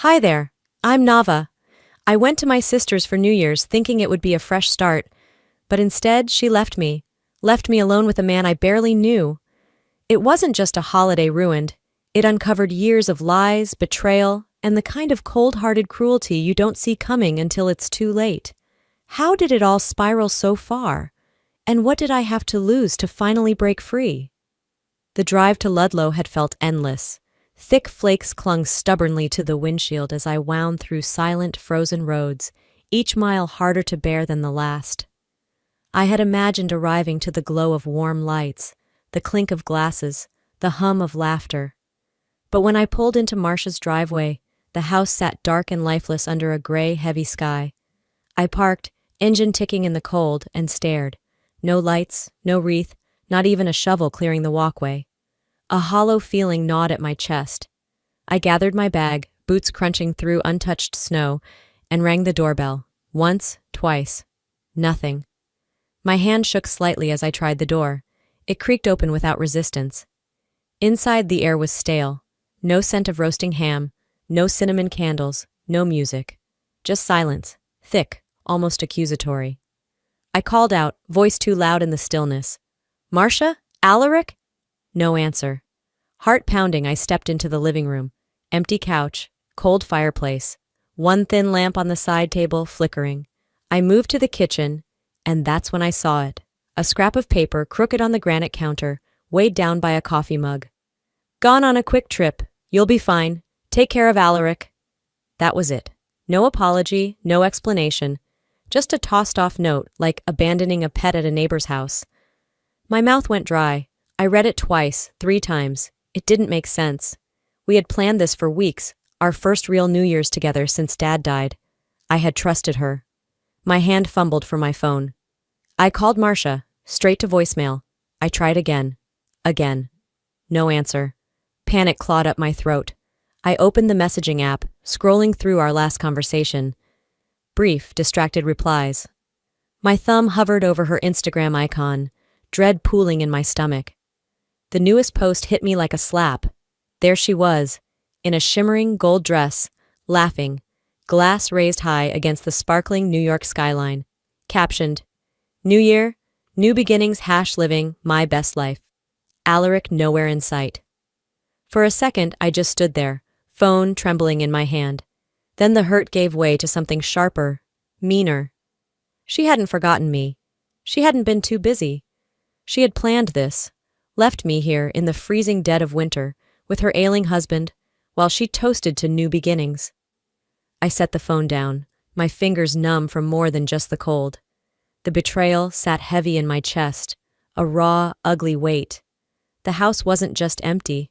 Hi there, I'm Nava. I went to my sister's for New Year's thinking it would be a fresh start, but instead she left me alone with a man I barely knew. It wasn't just a holiday ruined, it uncovered years of lies, betrayal, and the kind of cold-hearted cruelty you don't see coming until it's too late. How did it all spiral so far? And what did I have to lose to finally break free? The drive to Ludlow had felt endless. Thick flakes clung stubbornly to the windshield as I wound through silent, frozen roads, each mile harder to bear than the last. I had imagined arriving to the glow of warm lights, the clink of glasses, the hum of laughter. But when I pulled into Marcia's driveway, the house sat dark and lifeless under a gray, heavy sky. I parked, engine ticking in the cold, and stared. No lights, no wreath, not even a shovel clearing the walkway. A hollow feeling gnawed at my chest. I gathered my bag, boots crunching through untouched snow, and rang the doorbell. Once, twice. Nothing. My hand shook slightly as I tried the door. It creaked open without resistance. Inside, the air was stale. No scent of roasting ham, no cinnamon candles, no music. Just silence, thick, almost accusatory. I called out, voice too loud in the stillness. "Marcia? Alaric?" No answer. Heart pounding, I stepped into the living room. Empty couch, cold fireplace, one thin lamp on the side table flickering. I moved to the kitchen, and that's when I saw it. A scrap of paper crooked on the granite counter, weighed down by a coffee mug. "Gone on a quick trip. You'll be fine. Take care of Alaric." That was it. No apology, no explanation. Just a tossed-off note, like abandoning a pet at a neighbor's house. My mouth went dry. I read it twice, 3 times. It didn't make sense. We had planned this for weeks, our first real New Year's together since Dad died. I had trusted her. My hand fumbled for my phone. I called Marcia, straight to voicemail. I tried again. Again. No answer. Panic clawed up my throat. I opened the messaging app, scrolling through our last conversation. Brief, distracted replies. My thumb hovered over her Instagram icon, dread pooling in my stomach. The newest post hit me like a slap. There she was, in a shimmering gold dress, laughing, glass raised high against the sparkling New York skyline. Captioned, "New Year, new beginnings # living my best life. Alaric nowhere in sight." For a second, I just stood there, phone trembling in my hand. Then the hurt gave way to something sharper, meaner. She hadn't forgotten me. She hadn't been too busy. She had planned this, left me here in the freezing dead of winter with her ailing husband while she toasted to new beginnings. I set the phone down, my fingers numb from more than just the cold. The betrayal sat heavy in my chest, a raw, ugly weight. The house wasn't just empty.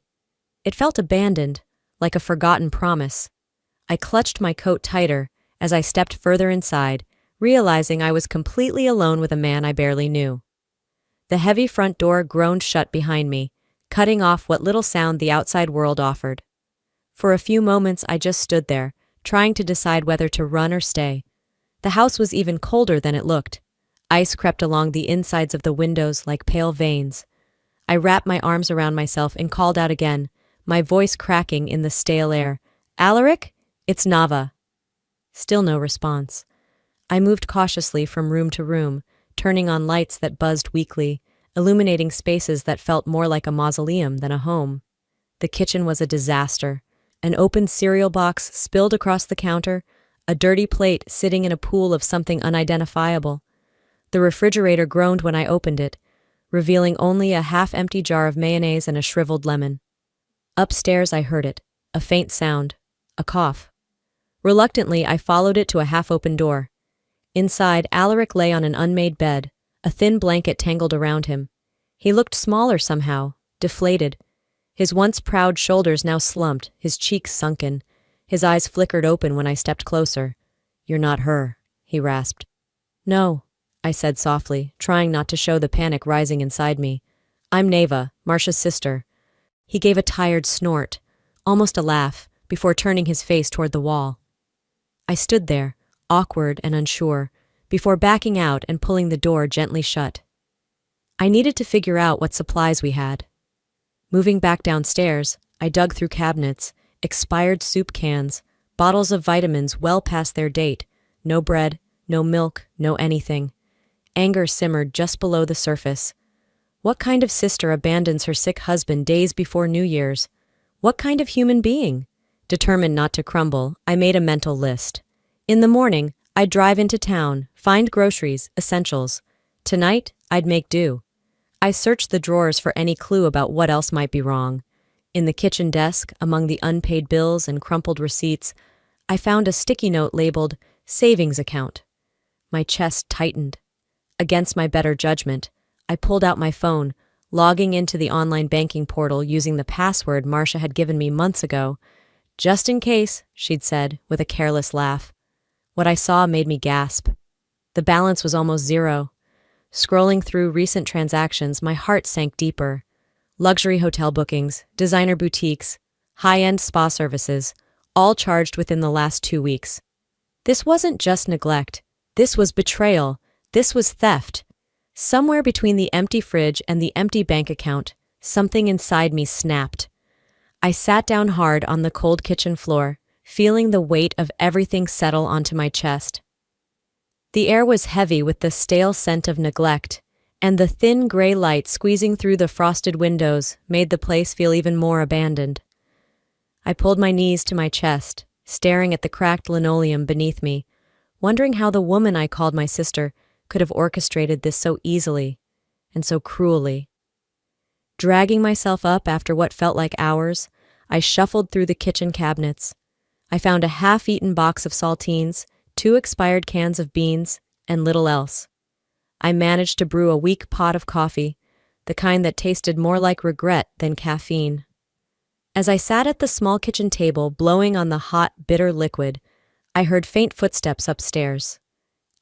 It felt abandoned, like a forgotten promise. I clutched my coat tighter as I stepped further inside, realizing I was completely alone with a man I barely knew. The heavy front door groaned shut behind me, cutting off what little sound the outside world offered. For a few moments I just stood there, trying to decide whether to run or stay. The house was even colder than it looked. Ice crept along the insides of the windows like pale veins. I wrapped my arms around myself and called out again, my voice cracking in the stale air. "Alaric? It's Nava." Still no response. I moved cautiously from room to room, turning on lights that buzzed weakly, illuminating spaces that felt more like a mausoleum than a home. The kitchen was a disaster. An open cereal box spilled across the counter, a dirty plate sitting in a pool of something unidentifiable. The refrigerator groaned when I opened it, revealing only a half-empty jar of mayonnaise and a shriveled lemon. Upstairs I heard it, a faint sound, a cough. Reluctantly, I followed it to a half-open door. Inside, Alaric lay on an unmade bed, a thin blanket tangled around him. He looked smaller somehow, deflated. His once proud shoulders now slumped, his cheeks sunken. His eyes flickered open when I stepped closer. "You're not her," he rasped. "No," I said softly, trying not to show the panic rising inside me. "I'm Neva, Marcia's sister." He gave a tired snort, almost a laugh, before turning his face toward the wall. I stood there, awkward and unsure, before backing out and pulling the door gently shut. I needed to figure out what supplies we had. Moving back downstairs, I dug through cabinets, expired soup cans, bottles of vitamins well past their date, no bread, no milk, no anything. Anger simmered just below the surface. What kind of sister abandons her sick husband days before New Year's? What kind of human being? Determined not to crumble, I made a mental list. In the morning, I'd drive into town, find groceries, essentials. Tonight, I'd make do. I searched the drawers for any clue about what else might be wrong. In the kitchen desk, among the unpaid bills and crumpled receipts, I found a sticky note labeled savings account. My chest tightened. Against my better judgment, I pulled out my phone, logging into the online banking portal using the password Marcia had given me months ago. Just in case, she'd said, with a careless laugh. What I saw made me gasp. The balance was almost zero. Scrolling through recent transactions, my heart sank deeper. Luxury hotel bookings, designer boutiques, high-end spa services, all charged within the last 2 weeks. This wasn't just neglect. This was betrayal. This was theft. Somewhere between the empty fridge and the empty bank account, something inside me snapped. I sat down hard on the cold kitchen floor, feeling the weight of everything settle onto my chest. The air was heavy with the stale scent of neglect, and the thin gray light squeezing through the frosted windows made the place feel even more abandoned. I pulled my knees to my chest, staring at the cracked linoleum beneath me, wondering how the woman I called my sister could have orchestrated this so easily and so cruelly. Dragging myself up after what felt like hours, I shuffled through the kitchen cabinets. I found a half-eaten box of saltines, 2 expired cans of beans, and little else. I managed to brew a weak pot of coffee, the kind that tasted more like regret than caffeine. As I sat at the small kitchen table blowing on the hot, bitter liquid, I heard faint footsteps upstairs.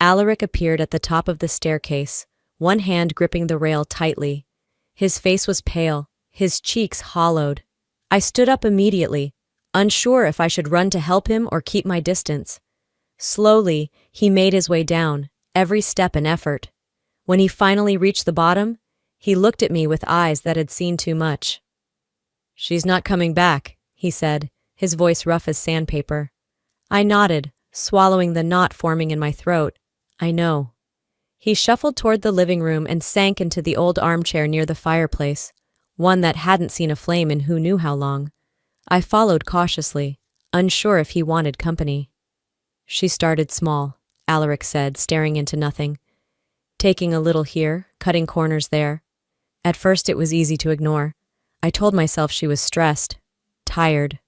Alaric appeared at the top of the staircase, one hand gripping the rail tightly. His face was pale, his cheeks hollowed. I stood up immediately, unsure if I should run to help him or keep my distance. Slowly, he made his way down, every step an effort. When he finally reached the bottom, he looked at me with eyes that had seen too much. "She's not coming back," he said, his voice rough as sandpaper. I nodded, swallowing the knot forming in my throat. I know. He shuffled toward the living room and sank into the old armchair near the fireplace, one that hadn't seen a flame in who knew how long. I followed cautiously, unsure if he wanted company. "She started small," Alaric said, staring into nothing. "Taking a little here, cutting corners there. At first it was easy to ignore. I told myself she was stressed, tired."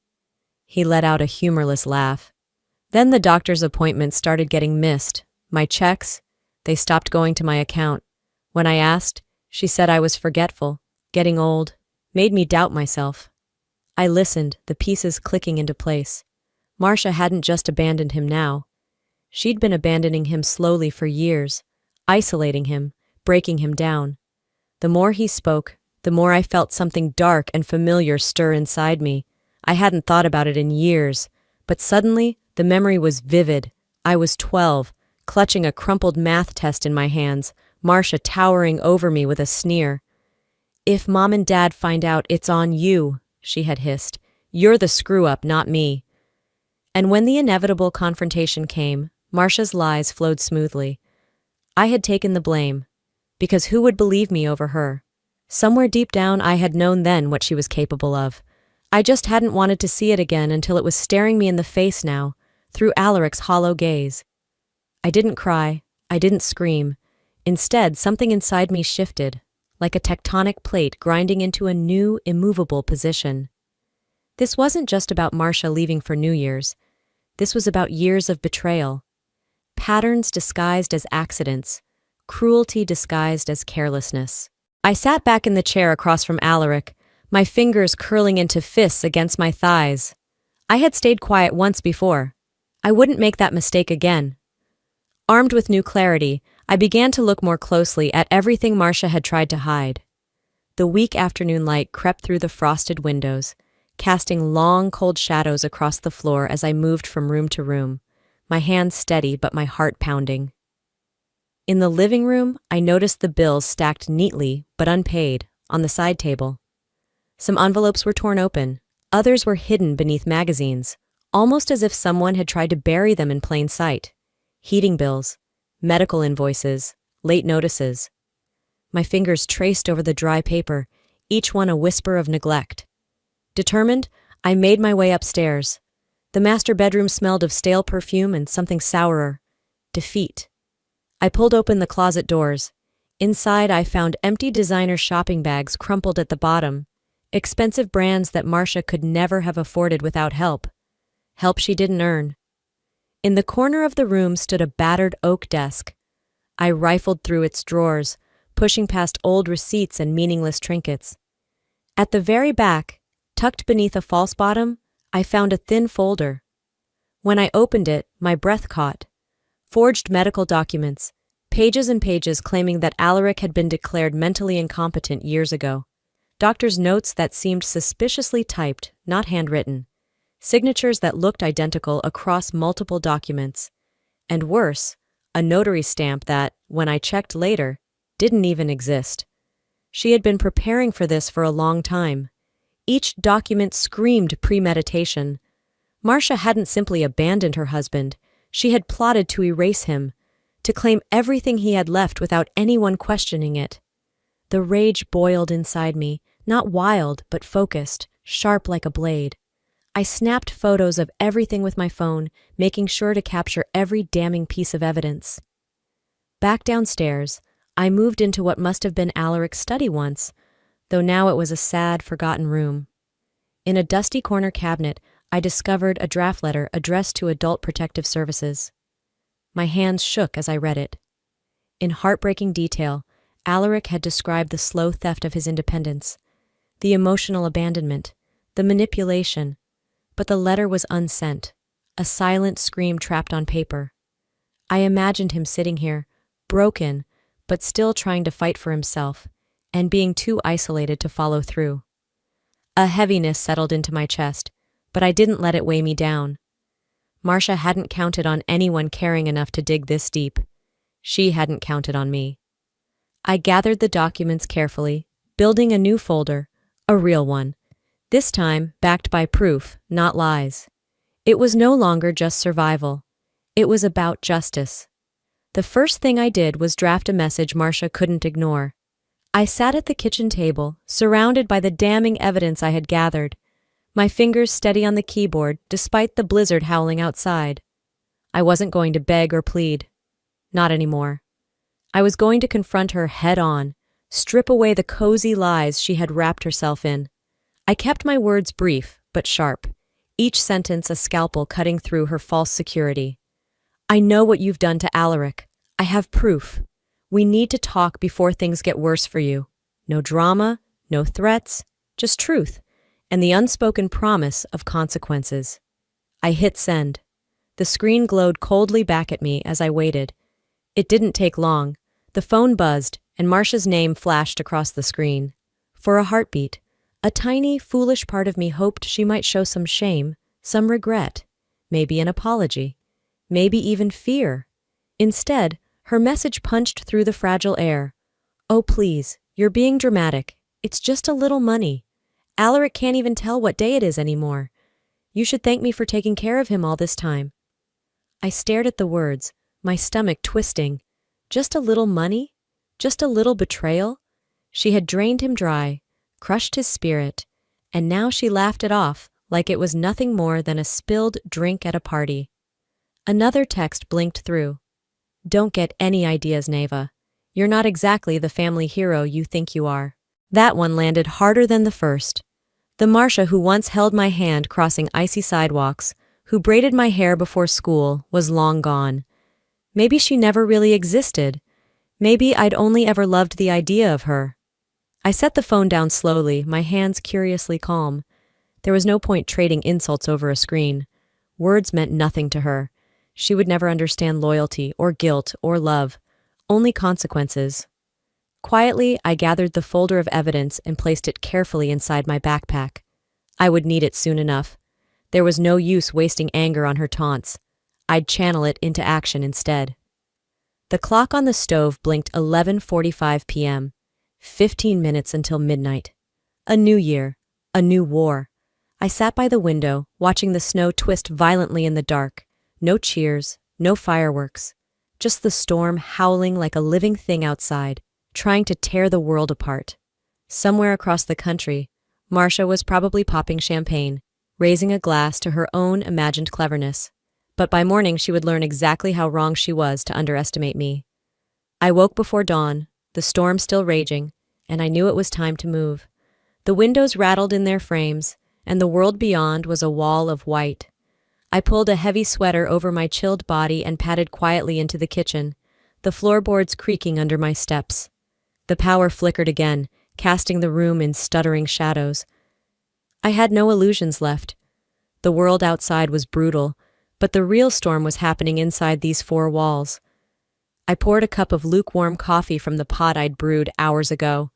He let out a humorless laugh. Then the doctor's appointments started getting missed. My checks, they stopped going to my account. When I asked, she said I was forgetful, getting old, made me doubt myself. I listened, the pieces clicking into place. Marcia hadn't just abandoned him now. She'd been abandoning him slowly for years, isolating him, breaking him down. The more he spoke, the more I felt something dark and familiar stir inside me. I hadn't thought about it in years, but suddenly the memory was vivid. I was 12, clutching a crumpled math test in my hands, Marcia towering over me with a sneer. "If Mom and Dad find out, it's on you," she had hissed. "You're the screw-up, not me." And when the inevitable confrontation came, Marcia's lies flowed smoothly. I had taken the blame, because who would believe me over her? Somewhere deep down, I had known then what she was capable of. I just hadn't wanted to see it again until it was staring me in the face now, through Alaric's hollow gaze. I didn't cry. I didn't scream. Instead, something inside me shifted, like a tectonic plate grinding into a new, immovable position. This wasn't just about Marcia leaving for New Year's. This was about years of betrayal. Patterns disguised as accidents. Cruelty disguised as carelessness. I sat back in the chair across from Alaric, my fingers curling into fists against my thighs. I had stayed quiet once before. I wouldn't make that mistake again. Armed with new clarity, I began to look more closely at everything Marcia had tried to hide. The weak afternoon light crept through the frosted windows, casting long, cold shadows across the floor as I moved from room to room, my hands steady but my heart pounding. In the living room, I noticed the bills stacked neatly but unpaid on the side table. Some envelopes were torn open, others were hidden beneath magazines, almost as if someone had tried to bury them in plain sight. Heating bills, medical invoices, late notices. My fingers traced over the dry paper, each one a whisper of neglect. Determined, I made my way upstairs. The master bedroom smelled of stale perfume and something sourer. Defeat. I pulled open the closet doors. Inside, I found empty designer shopping bags crumpled at the bottom. Expensive brands that Marcia could never have afforded without help. Help she didn't earn. In the corner of the room stood a battered oak desk. I rifled through its drawers, pushing past old receipts and meaningless trinkets. At the very back, tucked beneath a false bottom, I found a thin folder. When I opened it, my breath caught. Forged medical documents, pages and pages claiming that Alaric had been declared mentally incompetent years ago. Doctor's notes that seemed suspiciously typed, not handwritten. Signatures that looked identical across multiple documents. And worse, a notary stamp that, when I checked later, didn't even exist. She had been preparing for this for a long time. Each document screamed premeditation. Marcia hadn't simply abandoned her husband. She had plotted to erase him, to claim everything he had left without anyone questioning it. The rage boiled inside me, not wild, but focused, sharp like a blade. I snapped photos of everything with my phone, making sure to capture every damning piece of evidence. Back downstairs, I moved into what must have been Alaric's study once, though now it was a sad, forgotten room. In a dusty corner cabinet, I discovered a draft letter addressed to Adult Protective Services. My hands shook as I read it. In heartbreaking detail, Alaric had described the slow theft of his independence, the emotional abandonment, the manipulation, but the letter was unsent, a silent scream trapped on paper. I imagined him sitting here, broken, but still trying to fight for himself, and being too isolated to follow through. A heaviness settled into my chest, but I didn't let it weigh me down. Marcia hadn't counted on anyone caring enough to dig this deep. She hadn't counted on me. I gathered the documents carefully, building a new folder, a real one, this time backed by proof, not lies. It was no longer just survival. It was about justice. The first thing I did was draft a message Marcia couldn't ignore. I sat at the kitchen table, surrounded by the damning evidence I had gathered, my fingers steady on the keyboard despite the blizzard howling outside. I wasn't going to beg or plead. Not anymore. I was going to confront her head-on, strip away the cozy lies she had wrapped herself in. I kept my words brief, but sharp, each sentence a scalpel cutting through her false security. I know what you've done to Alaric. I have proof. We need to talk before things get worse for you. No drama, no threats, just truth, and the unspoken promise of consequences. I hit send. The screen glowed coldly back at me as I waited. It didn't take long. The phone buzzed, and Marcia's name flashed across the screen. For a heartbeat, a tiny, foolish part of me hoped she might show some shame, some regret, maybe an apology, maybe even fear. Instead, her message punched through the fragile air. Oh, please, you're being dramatic. It's just a little money. Alaric can't even tell what day it is anymore. You should thank me for taking care of him all this time. I stared at the words, my stomach twisting. Just a little money? Just a little betrayal? She had drained him dry, crushed his spirit, and now she laughed it off like it was nothing more than a spilled drink at a party. Another text blinked through. Don't get any ideas, Neva. You're not exactly the family hero you think you are. That one landed harder than the first. The Marcia who once held my hand crossing icy sidewalks, who braided my hair before school, was long gone. Maybe she never really existed. Maybe I'd only ever loved the idea of her. I set the phone down slowly, my hands curiously calm. There was no point trading insults over a screen. Words meant nothing to her. She would never understand loyalty or guilt or love, only consequences. Quietly, I gathered the folder of evidence and placed it carefully inside my backpack. I would need it soon enough. There was no use wasting anger on her taunts. I'd channel it into action instead. The clock on the stove blinked 11:45 p.m. 15 minutes until midnight. A new year, a new war. I sat by the window, watching the snow twist violently in the dark. No cheers, no fireworks. Just the storm howling like a living thing outside, trying to tear the world apart. Somewhere across the country, Marcia was probably popping champagne, raising a glass to her own imagined cleverness. But by morning she would learn exactly how wrong she was to underestimate me. I woke before dawn, the storm still raging, and I knew it was time to move. The windows rattled in their frames, and the world beyond was a wall of white. I pulled a heavy sweater over my chilled body and padded quietly into the kitchen, the floorboards creaking under my steps. The power flickered again, casting the room in stuttering shadows. I had no illusions left. The world outside was brutal, but the real storm was happening inside these four walls. I poured a cup of lukewarm coffee from the pot I'd brewed hours ago.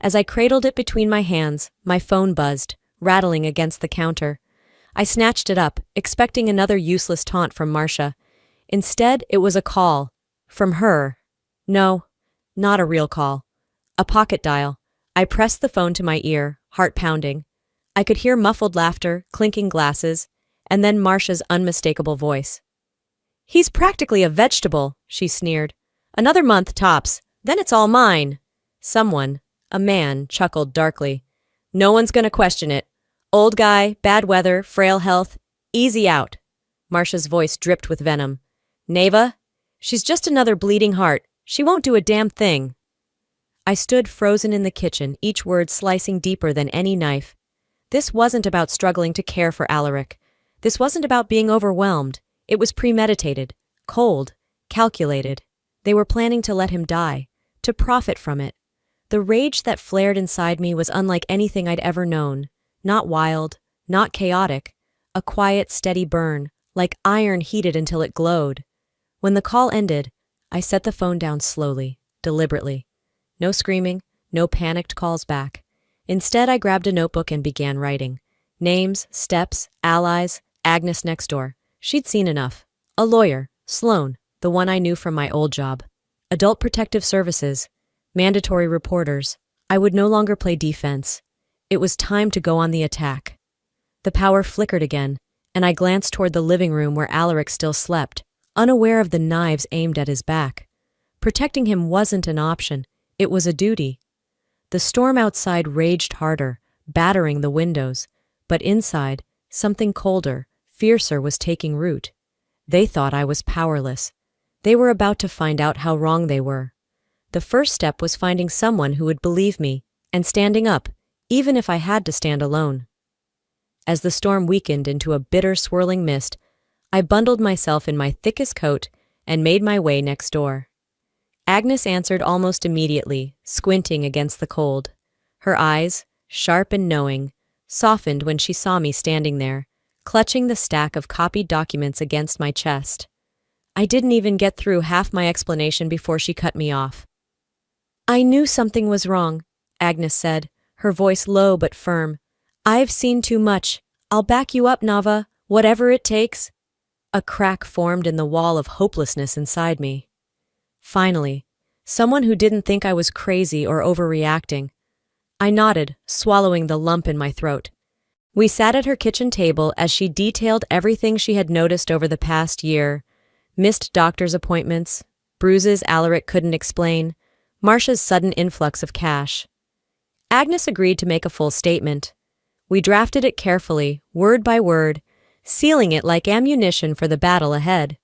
As I cradled it between my hands, my phone buzzed, rattling against the counter. I snatched it up, expecting another useless taunt from Marcia. Instead, it was a call. From her. No, not a real call. A pocket dial. I pressed the phone to my ear, heart pounding. I could hear muffled laughter, clinking glasses, and then Marcia's unmistakable voice. "He's practically a vegetable," she sneered. "Another month tops, then it's all mine." Someone, a man, chuckled darkly. "No one's gonna question it. Old guy, bad weather, frail health, easy out." Marcia's voice dripped with venom. "Neva? She's just another bleeding heart. She won't do a damn thing." I stood frozen in the kitchen, each word slicing deeper than any knife. This wasn't about struggling to care for Alaric. This wasn't about being overwhelmed. It was premeditated, cold, calculated. They were planning to let him die, to profit from it. The rage that flared inside me was unlike anything I'd ever known. Not wild, not chaotic. A quiet, steady burn, like iron heated until it glowed. When the call ended, I set the phone down slowly, deliberately. No screaming, no panicked calls back. Instead, I grabbed a notebook and began writing. Names, steps, allies, Agnes next door. She'd seen enough. A lawyer, Sloan, the one I knew from my old job. Adult Protective Services. Mandatory reporters. I would no longer play defense. It was time to go on the attack. The power flickered again, and I glanced toward the living room where Alaric still slept, unaware of the knives aimed at his back. Protecting him wasn't an option. It was a duty. The storm outside raged harder, battering the windows, but inside, something colder, fiercer was taking root. They thought I was powerless. They were about to find out how wrong they were. The first step was finding someone who would believe me, and standing up, even if I had to stand alone. As the storm weakened into a bitter swirling mist, I bundled myself in my thickest coat and made my way next door. Agnes answered almost immediately, squinting against the cold. Her eyes, sharp and knowing, softened when she saw me standing there, clutching the stack of copied documents against my chest. I didn't even get through half my explanation before she cut me off. "I knew something was wrong," Agnes said, her voice low but firm. "I've seen too much. I'll back you up, Nava, whatever it takes." A crack formed in the wall of hopelessness inside me. Finally, someone who didn't think I was crazy or overreacting. I nodded, swallowing the lump in my throat. We sat at her kitchen table as she detailed everything she had noticed over the past year. Missed doctor's appointments, bruises Alaric couldn't explain, Marcia's sudden influx of cash. Agnes agreed to make a full statement. We drafted it carefully, word by word, sealing it like ammunition for the battle ahead.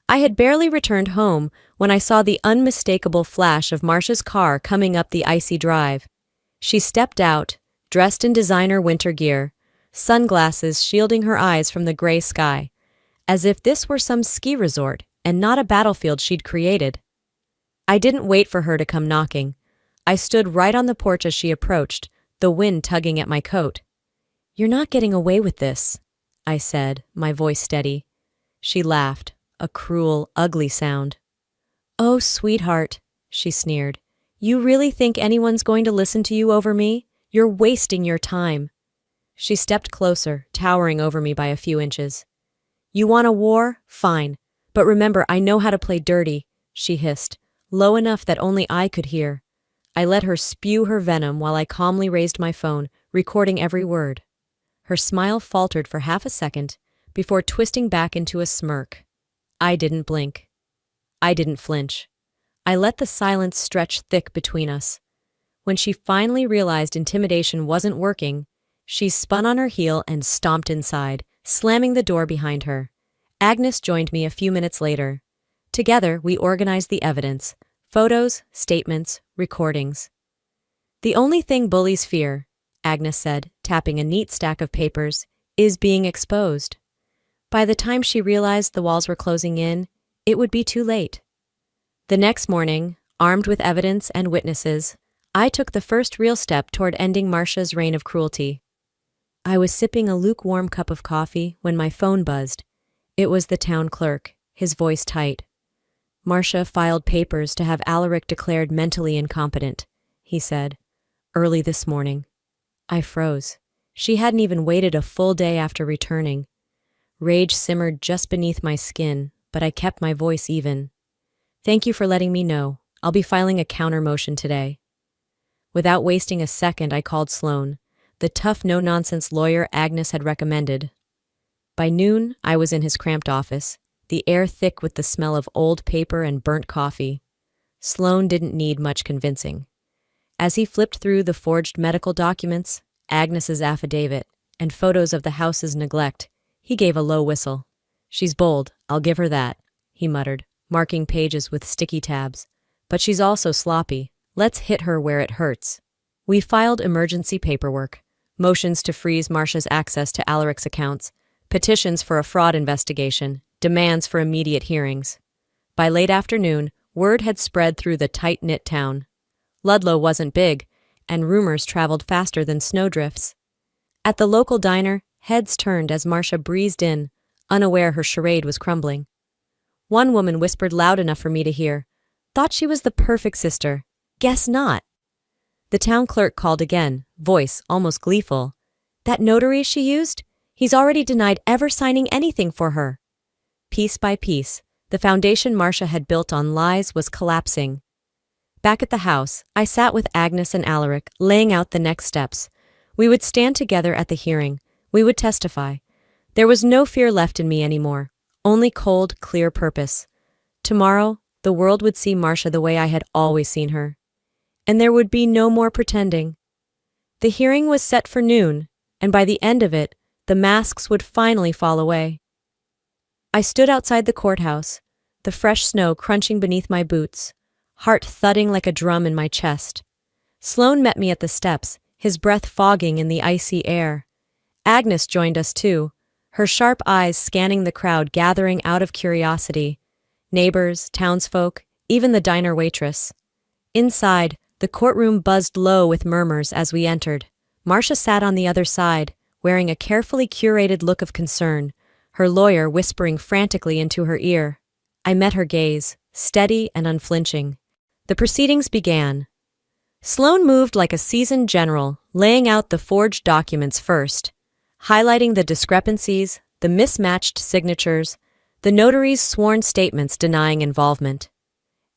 I had barely returned home when I saw the unmistakable flash of Marcia's car coming up the icy drive. She stepped out, dressed in designer winter gear, sunglasses shielding her eyes from the gray sky, as if this were some ski resort and not a battlefield she'd created. I didn't wait for her to come knocking. I stood right on the porch as she approached, the wind tugging at my coat. "You're not getting away with this," I said, my voice steady. She laughed, a cruel, ugly sound. "Oh, sweetheart," she sneered. "You really think anyone's going to listen to you over me? You're wasting your time." She stepped closer, towering over me by a few inches. "You want a war? Fine. But remember, I know how to play dirty," she hissed, low enough that only I could hear. I let her spew her venom while I calmly raised my phone, recording every word. Her smile faltered for half a second before twisting back into a smirk. I didn't blink. I didn't flinch. I let the silence stretch thick between us. When she finally realized intimidation wasn't working, she spun on her heel and stomped inside, slamming the door behind her. Agnes joined me a few minutes later. Together, we organized the evidence: photos, statements, recordings. "The only thing bullies fear," Agnes said, tapping a neat stack of papers, "is being exposed." By the time she realized the walls were closing in, it would be too late. The next morning, armed with evidence and witnesses, I took the first real step toward ending Marcia's reign of cruelty. I was sipping a lukewarm cup of coffee when my phone buzzed. It was the town clerk, his voice tight. "Marcia filed papers to have Alaric declared mentally incompetent," he said, "early this morning." I froze. She hadn't even waited a full day after returning. Rage simmered just beneath my skin, but I kept my voice even. "Thank you for letting me know. I'll be filing a counter motion today." Without wasting a second, I called Sloan, the tough, no-nonsense lawyer Agnes had recommended. By noon, I was in his cramped office, the air thick with the smell of old paper and burnt coffee. Sloan didn't need much convincing. As he flipped through the forged medical documents, Agnes's affidavit, and photos of the house's neglect, he gave a low whistle. "She's bold, I'll give her that," he muttered, marking pages with sticky tabs. "But she's also sloppy. Let's hit her where it hurts." We filed emergency paperwork: motions to freeze Marcia's access to Alaric's accounts, petitions for a fraud investigation, demands for immediate hearings. By late afternoon, word had spread through the tight-knit town. Ludlow wasn't big, and rumors traveled faster than snowdrifts. At the local diner, heads turned as Marcia breezed in, unaware her charade was crumbling. One woman whispered loud enough for me to hear, "Thought she was the perfect sister. Guess not." The town clerk called again, voice almost gleeful. "That notary she used? He's already denied ever signing anything for her." Piece by piece, the foundation Marcia had built on lies was collapsing. Back at the house, I sat with Agnes and Alaric, laying out the next steps. We would stand together at the hearing. We would testify. There was no fear left in me anymore, only cold, clear purpose. Tomorrow, the world would see Marcia the way I had always seen her. And there would be no more pretending. The hearing was set for noon, and by the end of it, the masks would finally fall away. I stood outside the courthouse, the fresh snow crunching beneath my boots, heart thudding like a drum in my chest. Sloan met me at the steps, his breath fogging in the icy air. Agnes joined us too, her sharp eyes scanning the crowd gathering out of curiosity. Neighbors, townsfolk, even the diner waitress. Inside, the courtroom buzzed low with murmurs as we entered. Marcia sat on the other side, wearing a carefully curated look of concern, her lawyer whispering frantically into her ear. I met her gaze, steady and unflinching. The proceedings began. Sloan moved like a seasoned general, laying out the forged documents first, highlighting the discrepancies, the mismatched signatures, the notary's sworn statements denying involvement.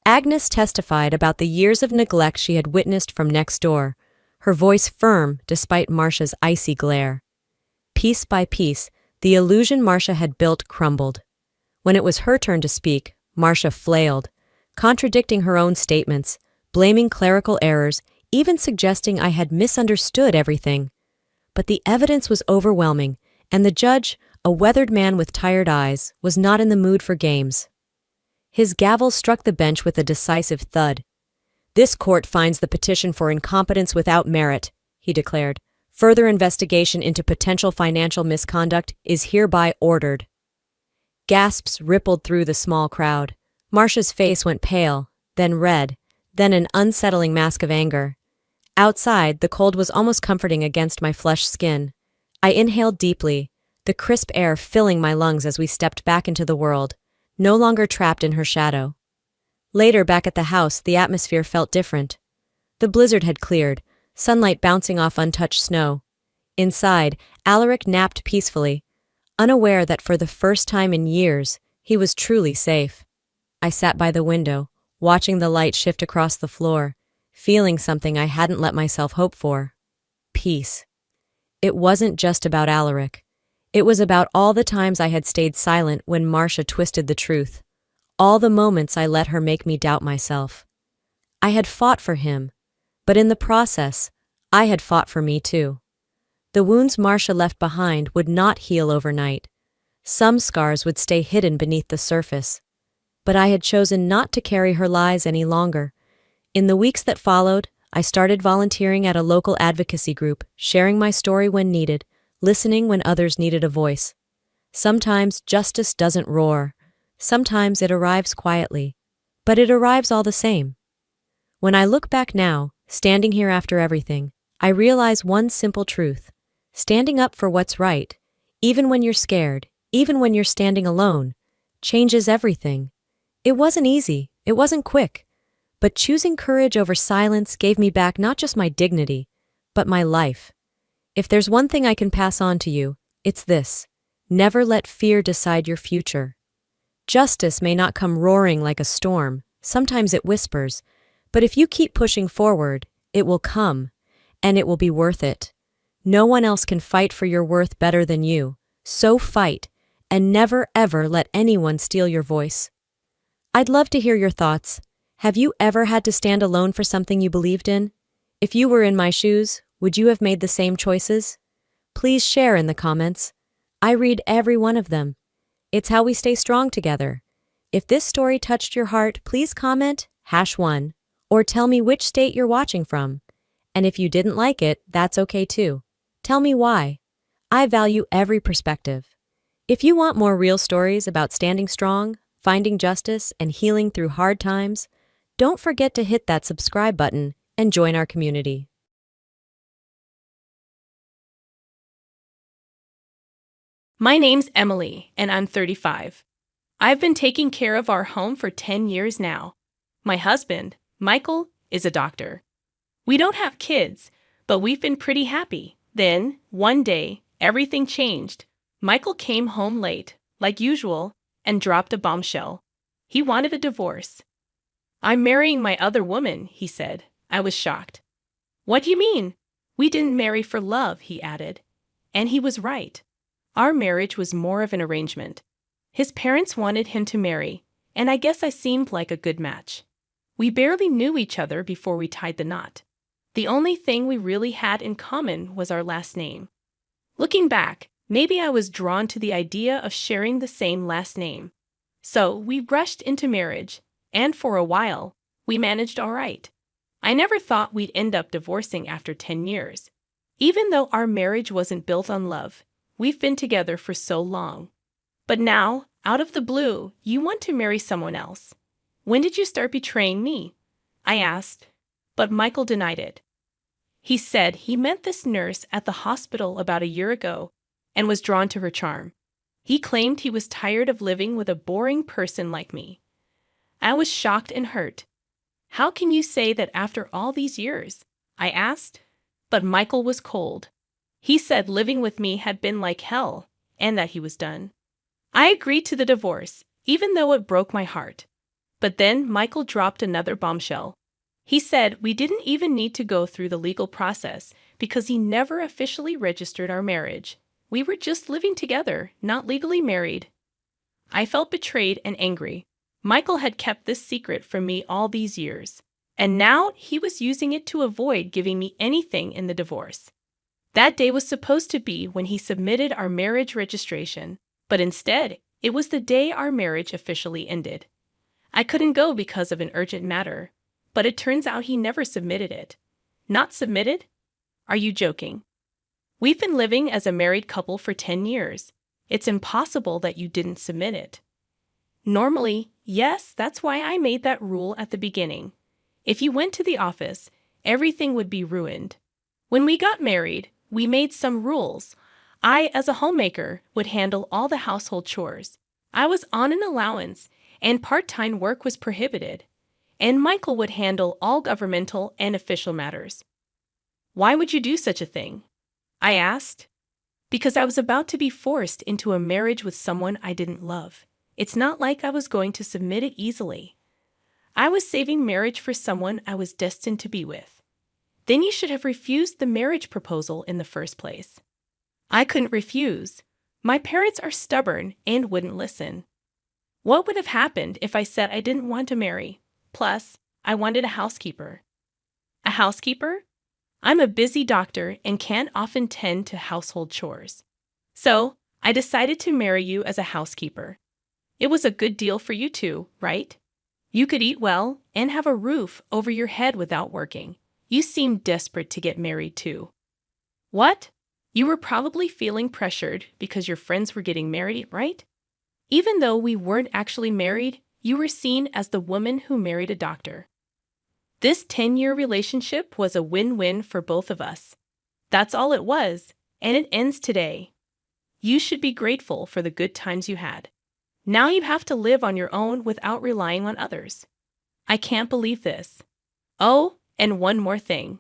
Agnes testified about the years of neglect she had witnessed from next door, her voice firm despite Marcia's icy glare. Piece by piece, the illusion Marcia had built crumbled. When it was her turn to speak, Marcia flailed, contradicting her own statements, blaming clerical errors, even suggesting I had misunderstood everything. But the evidence was overwhelming, and the judge, a weathered man with tired eyes, was not in the mood for games. His gavel struck the bench with a decisive thud. "This court finds the petition for incompetence without merit," he declared. "Further investigation into potential financial misconduct is hereby ordered." Gasps rippled through the small crowd. Marcia's face went pale, then red, then an unsettling mask of anger. Outside, the cold was almost comforting against my flushed skin. I inhaled deeply, the crisp air filling my lungs as we stepped back into the world, no longer trapped in her shadow. Later, back at the house, the atmosphere felt different. The blizzard had cleared, sunlight bouncing off untouched snow. Inside, Alaric napped peacefully, unaware that for the first time in years, he was truly safe. I sat by the window, watching the light shift across the floor, feeling something I hadn't let myself hope for. Peace. it wasn't just about Alaric. It was about all the times I had stayed silent when Marcia twisted the truth. All the moments I let her make me doubt myself. I had fought for him, but in the process, I had fought for me too. The wounds Marcia left behind would not heal overnight. Some scars would stay hidden beneath the surface. But I had chosen not to carry her lies any longer. In the weeks that followed, I started volunteering at a local advocacy group, sharing my story when needed, listening when others needed a voice. Sometimes justice doesn't roar. Sometimes it arrives quietly. But it arrives all the same. When I look back now, standing here after everything, I realize one simple truth. Standing up for what's right, even when you're scared, even when you're standing alone, changes everything. It wasn't easy, it wasn't quick, but choosing courage over silence gave me back not just my dignity, but my life. If there's one thing I can pass on to you, it's this: never let fear decide your future. Justice may not come roaring like a storm, sometimes it whispers, but if you keep pushing forward, it will come, and it will be worth it. No one else can fight for your worth better than you, so fight, and never ever let anyone steal your voice. I'd love to hear your thoughts. Have you ever had to stand alone for something you believed in? If you were in my shoes, would you have made the same choices? Please share in the comments. I read every one of them. It's how we stay strong together. If this story touched your heart, please comment #1 or tell me which state you're watching from. And if you didn't like it, that's okay too. Tell me why. I value every perspective. If you want more real stories about standing strong, finding justice, and healing through hard times, don't forget to hit that subscribe button and join our community. My name's Emily, and I'm 35. I've been taking care of our home for 10 years now. My husband, Michael, is a doctor. We don't have kids, but we've been pretty happy. Then, one day, everything changed. Michael came home late, like usual, and dropped a bombshell. He wanted a divorce. "I'm marrying my other woman," he said. I was shocked. "What do you mean?" "We didn't marry for love," he added. And he was right. Our marriage was more of an arrangement. His parents wanted him to marry, and I guess I seemed like a good match. We barely knew each other before we tied the knot. The only thing we really had in common was our last name. Looking back, maybe I was drawn to the idea of sharing the same last name. So we rushed into marriage, and for a while, we managed all right. I never thought we'd end up divorcing after 10 years. Even though our marriage wasn't built on love, we've been together for so long. But now, out of the blue, you want to marry someone else. When did you start betraying me? I asked, but Michael denied it. He said he met this nurse at the hospital about a year ago and was drawn to her charm. He claimed he was tired of living with a boring person like me. I was shocked and hurt. "How can you say that after all these years?" I asked. But Michael was cold. He said living with me had been like hell and that he was done. I agreed to the divorce, even though it broke my heart. But then Michael dropped another bombshell. He said we didn't even need to go through the legal process because he never officially registered our marriage. We were just living together, not legally married. I felt betrayed and angry. Michael had kept this secret from me all these years, and now he was using it to avoid giving me anything in the divorce. That day was supposed to be when he submitted our marriage registration, but instead, it was the day our marriage officially ended. I couldn't go because of an urgent matter, but it turns out he never submitted it. Not submitted? Are you joking? We've been living as a married couple for 10 years. It's impossible that you didn't submit it. Normally, yes, that's why I made that rule at the beginning. If you went to the office, everything would be ruined. When we got married, we made some rules. I, as a homemaker, would handle all the household chores. I was on an allowance, and part-time work was prohibited. And Michael would handle all governmental and official matters. Why would you do such a thing? I asked. Because I was about to be forced into a marriage with someone I didn't love. It's not like I was going to submit it easily. I was saving marriage for someone I was destined to be with. Then you should have refused the marriage proposal in the first place. I couldn't refuse. My parents are stubborn and wouldn't listen. What would have happened if I said I didn't want to marry? Plus, I wanted a housekeeper. A housekeeper? I'm a busy doctor and can't often tend to household chores. So, I decided to marry you as a housekeeper. It was a good deal for you too, right? You could eat well and have a roof over your head without working. You seemed desperate to get married too. What? You were probably feeling pressured because your friends were getting married, right? Even though we weren't actually married, you were seen as the woman who married a doctor. This 10-year relationship was a win-win for both of us. That's all it was, and it ends today. You should be grateful for the good times you had. Now you have to live on your own without relying on others. I can't believe this. Oh, and one more thing.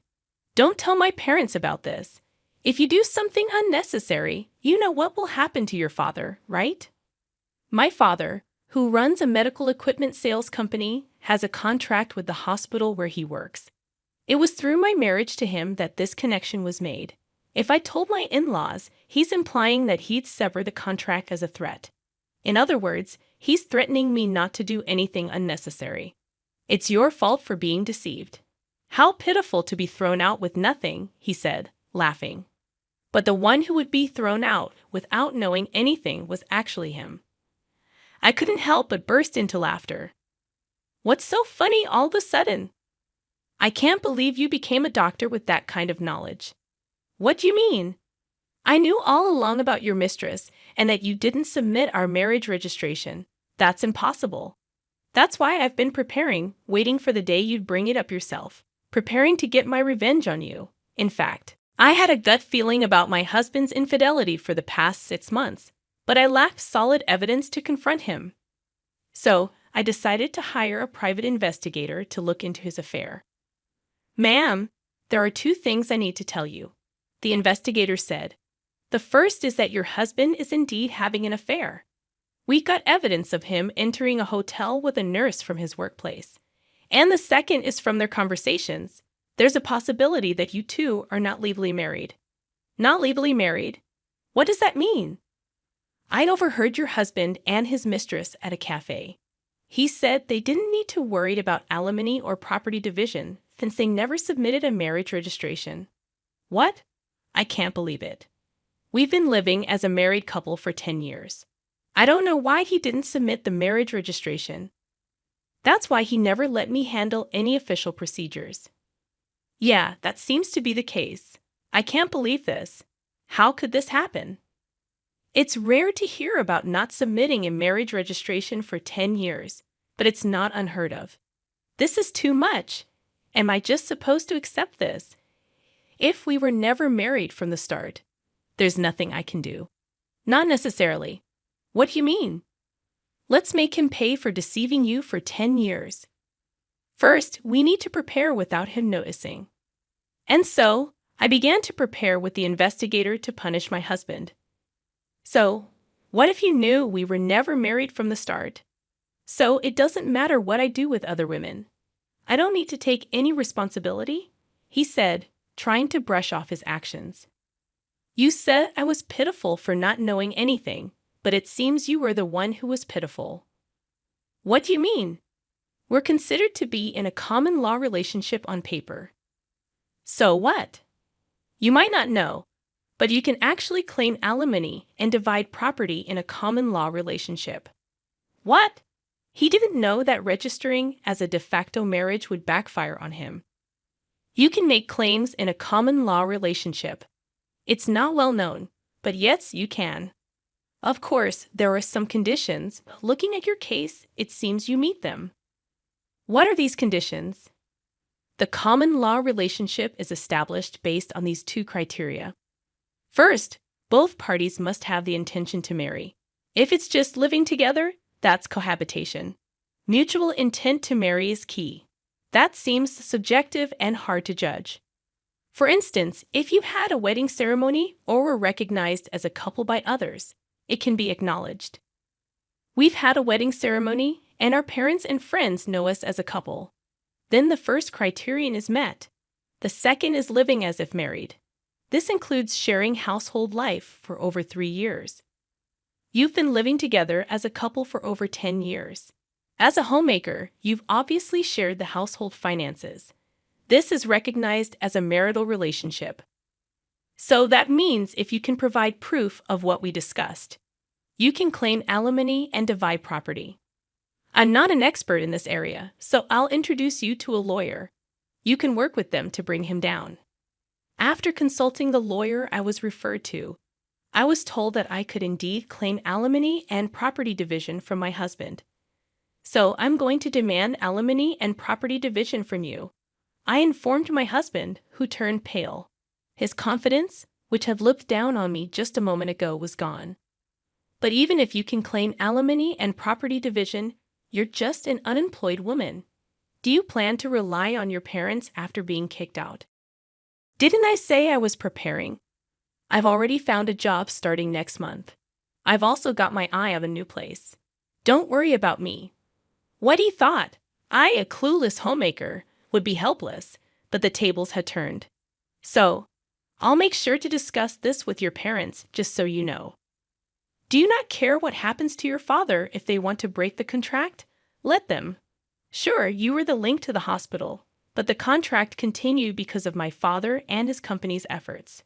Don't tell my parents about this. If you do something unnecessary, you know what will happen to your father, right? My father, who runs a medical equipment sales company, has a contract with the hospital where he works. It was through my marriage to him that this connection was made. If I told my in-laws, he's implying that he'd sever the contract as a threat. In other words, he's threatening me not to do anything unnecessary. It's your fault for being deceived. How pitiful to be thrown out with nothing, he said, laughing. But the one who would be thrown out without knowing anything was actually him. I couldn't help but burst into laughter. What's so funny all of a sudden? I can't believe you became a doctor with that kind of knowledge. What do you mean? I knew all along about your mistress and that you didn't submit our marriage registration. That's impossible. That's why I've been preparing, waiting for the day you'd bring it up yourself, preparing to get my revenge on you. In fact, I had a gut feeling about my husband's infidelity for the past 6 months, but I lacked solid evidence to confront him. So, I decided to hire a private investigator to look into his affair. Ma'am, there are 2 things I need to tell you, the investigator said. The first is that your husband is indeed having an affair. We got evidence of him entering a hotel with a nurse from his workplace. And the second is from their conversations. There's a possibility that you two are not legally married. Not legally married? What does that mean? I'd overheard your husband and his mistress at a cafe. He said they didn't need to worry about alimony or property division since they never submitted a marriage registration. What? I can't believe it. We've been living as a married couple for 10 years. I don't know why he didn't submit the marriage registration. That's why he never let me handle any official procedures. Yeah, that seems to be the case. I can't believe this. How could this happen? It's rare to hear about not submitting a marriage registration for 10 years, but it's not unheard of. This is too much. Am I just supposed to accept this? If we were never married from the start, there's nothing I can do. Not necessarily. What do you mean? Let's make him pay for deceiving you for 10 years. First, we need to prepare without him noticing. And so, I began to prepare with the investigator to punish my husband. So, what if you knew we were never married from the start? So, it doesn't matter what I do with other women. I don't need to take any responsibility, he said, trying to brush off his actions. You said I was pitiful for not knowing anything, but it seems you were the one who was pitiful. What do you mean? We're considered to be in a common law relationship on paper. So what? You might not know, but you can actually claim alimony and divide property in a common law relationship. What? He didn't know that registering as a de facto marriage would backfire on him. You can make claims in a common law relationship. It's not well known, but yes, you can. Of course, there are some conditions. Looking at your case, it seems you meet them. What are these conditions? The common law relationship is established based on these 2 criteria. First, both parties must have the intention to marry. If it's just living together, that's cohabitation. Mutual intent to marry is key. That seems subjective and hard to judge. For instance, if you had a wedding ceremony or were recognized as a couple by others, it can be acknowledged. We've had a wedding ceremony, and our parents and friends know us as a couple. Then the first criterion is met. The second is living as if married. This includes sharing household life for over 3 years. You've been living together as a couple for over 10 years. As a homemaker, you've obviously shared the household finances. This is recognized as a marital relationship. So that means if you can provide proof of what we discussed, you can claim alimony and divide property. I'm not an expert in this area, so I'll introduce you to a lawyer. You can work with them to bring him down. After consulting the lawyer I was referred to, I was told that I could indeed claim alimony and property division from my husband. So I'm going to demand alimony and property division from you. I informed my husband, who turned pale. His confidence, which had looked down on me just a moment ago, was gone. But even if you can claim alimony and property division, you're just an unemployed woman. Do you plan to rely on your parents after being kicked out? Didn't I say I was preparing? I've already found a job starting next month. I've also got my eye on a new place. Don't worry about me. What he thought, I, a clueless homemaker, would be helpless, but the tables had turned. So, I'll make sure to discuss this with your parents, just so you know. Do you not care what happens to your father if they want to break the contract? Let them. Sure, you were the link to the hospital, but the contract continued because of my father and his company's efforts.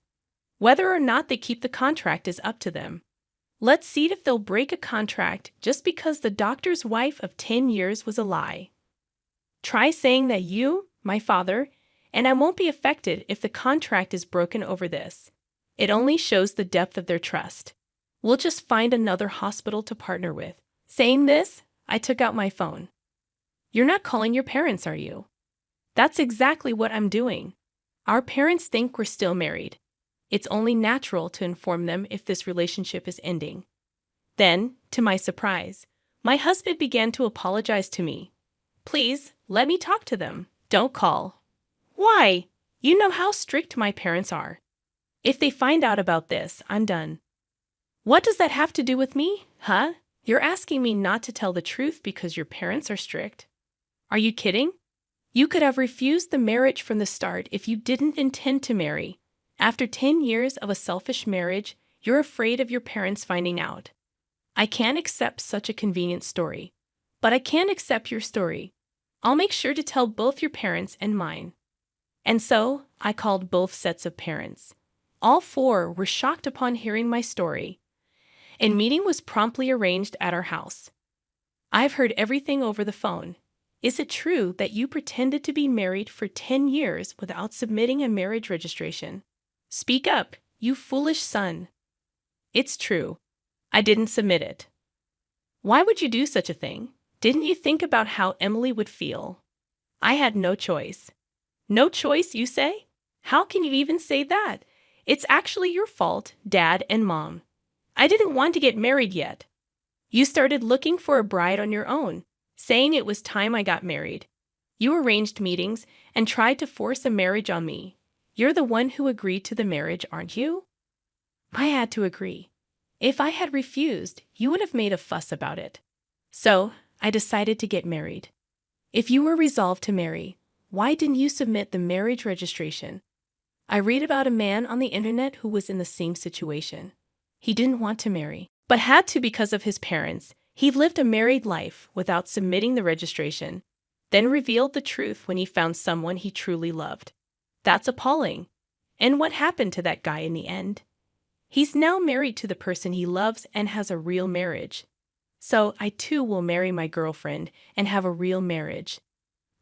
Whether or not they keep the contract is up to them. Let's see if they'll break a contract just because the doctor's wife of 10 years was a lie. Try saying that you, my father, and I won't be affected if the contract is broken over this. It only shows the depth of their trust. We'll just find another hospital to partner with. Saying this, I took out my phone. You're not calling your parents, are you? That's exactly what I'm doing. Our parents think we're still married. It's only natural to inform them if this relationship is ending. Then, to my surprise, my husband began to apologize to me. Please, let me talk to them. Don't call. Why? You know how strict my parents are. If they find out about this, I'm done. What does that have to do with me, huh? You're asking me not to tell the truth because your parents are strict? Are you kidding? You could have refused the marriage from the start if you didn't intend to marry. After 10 years of a selfish marriage, you're afraid of your parents finding out. I can't accept such a convenient story, but I can accept your story. I'll make sure to tell both your parents and mine. And so, I called both sets of parents. All 4 were shocked upon hearing my story. A meeting was promptly arranged at our house. I've heard everything over the phone. Is it true that you pretended to be married for 10 years without submitting a marriage registration? Speak up, you foolish son. It's true. I didn't submit it. Why would you do such a thing? Didn't you think about how Emily would feel? I had no choice. No choice, you say? How can you even say that? It's actually your fault, Dad and Mom. I didn't want to get married yet. You started looking for a bride on your own, saying it was time I got married. You arranged meetings and tried to force a marriage on me. You're the one who agreed to the marriage, aren't you? I had to agree. If I had refused, you would have made a fuss about it. So, I decided to get married. If you were resolved to marry, why didn't you submit the marriage registration? I read about a man on the internet who was in the same situation. He didn't want to marry, but had to because of his parents. He lived a married life without submitting the registration, then revealed the truth when he found someone he truly loved. That's appalling. And what happened to that guy in the end? He's now married to the person he loves and has a real marriage. So I too will marry my girlfriend and have a real marriage.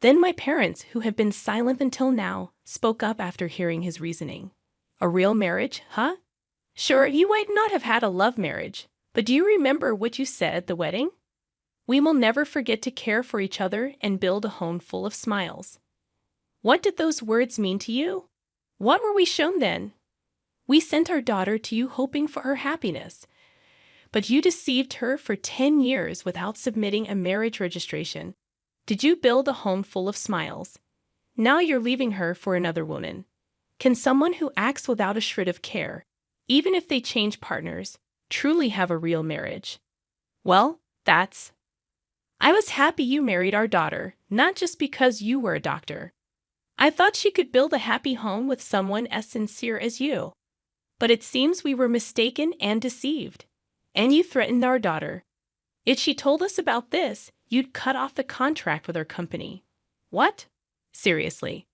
Then my parents, who have been silent until now, spoke up after hearing his reasoning. A real marriage, huh? Sure, you might not have had a love marriage, but do you remember what you said at the wedding? We will never forget to care for each other and build a home full of smiles. What did those words mean to you? What were we shown then? We sent our daughter to you hoping for her happiness, but you deceived her for 10 years without submitting a marriage registration. Did you build a home full of smiles? Now you're leaving her for another woman. Can someone who acts without a shred of care, even if they change partners, truly have a real marriage? Well, I was happy you married our daughter, not just because you were a doctor. I thought she could build a happy home with someone as sincere as you. But it seems we were mistaken and deceived. And you threatened our daughter. If she told us about this, you'd cut off the contract with our company. What? Seriously.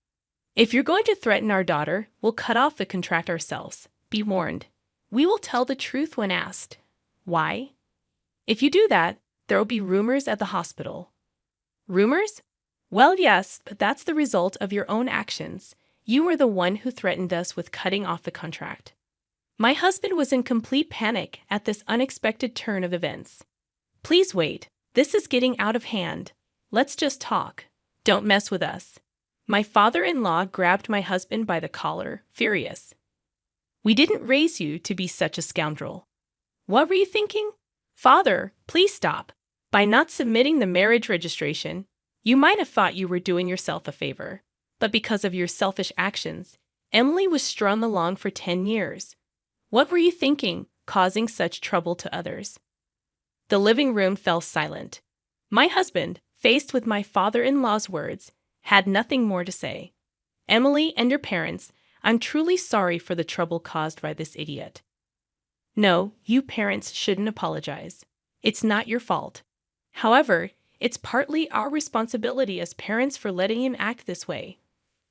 If you're going to threaten our daughter, we'll cut off the contract ourselves. Be warned. We will tell the truth when asked. Why? If you do that, there will be rumors at the hospital. Rumors? Well, yes, but that's the result of your own actions. You were the one who threatened us with cutting off the contract. My husband was in complete panic at this unexpected turn of events. Please wait. This is getting out of hand. Let's just talk. Don't mess with us. My father-in-law grabbed my husband by the collar, furious. We didn't raise you to be such a scoundrel. What were you thinking? Father, please stop. By not submitting the marriage registration, you might have thought you were doing yourself a favor. But because of your selfish actions, Emily was strung along for 10 years. What were you thinking, causing such trouble to others? The living room fell silent. My husband, faced with my father-in-law's words, had nothing more to say. Emily and your parents, I'm truly sorry for the trouble caused by this idiot. No, you parents shouldn't apologize. It's not your fault. However, it's partly our responsibility as parents for letting him act this way.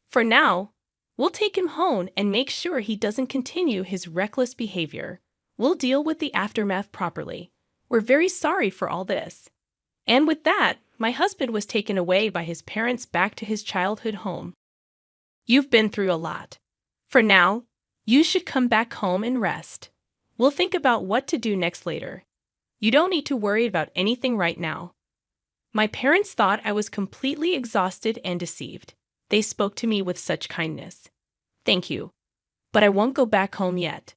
For now, we'll take him home and make sure he doesn't continue his reckless behavior. We'll deal with the aftermath properly. We're very sorry for all this. And with that, my husband was taken away by his parents back to his childhood home. You've been through a lot. For now, you should come back home and rest. We'll think about what to do next later. You don't need to worry about anything right now. My parents thought I was completely exhausted and deceived. They spoke to me with such kindness. Thank you. But I won't go back home yet.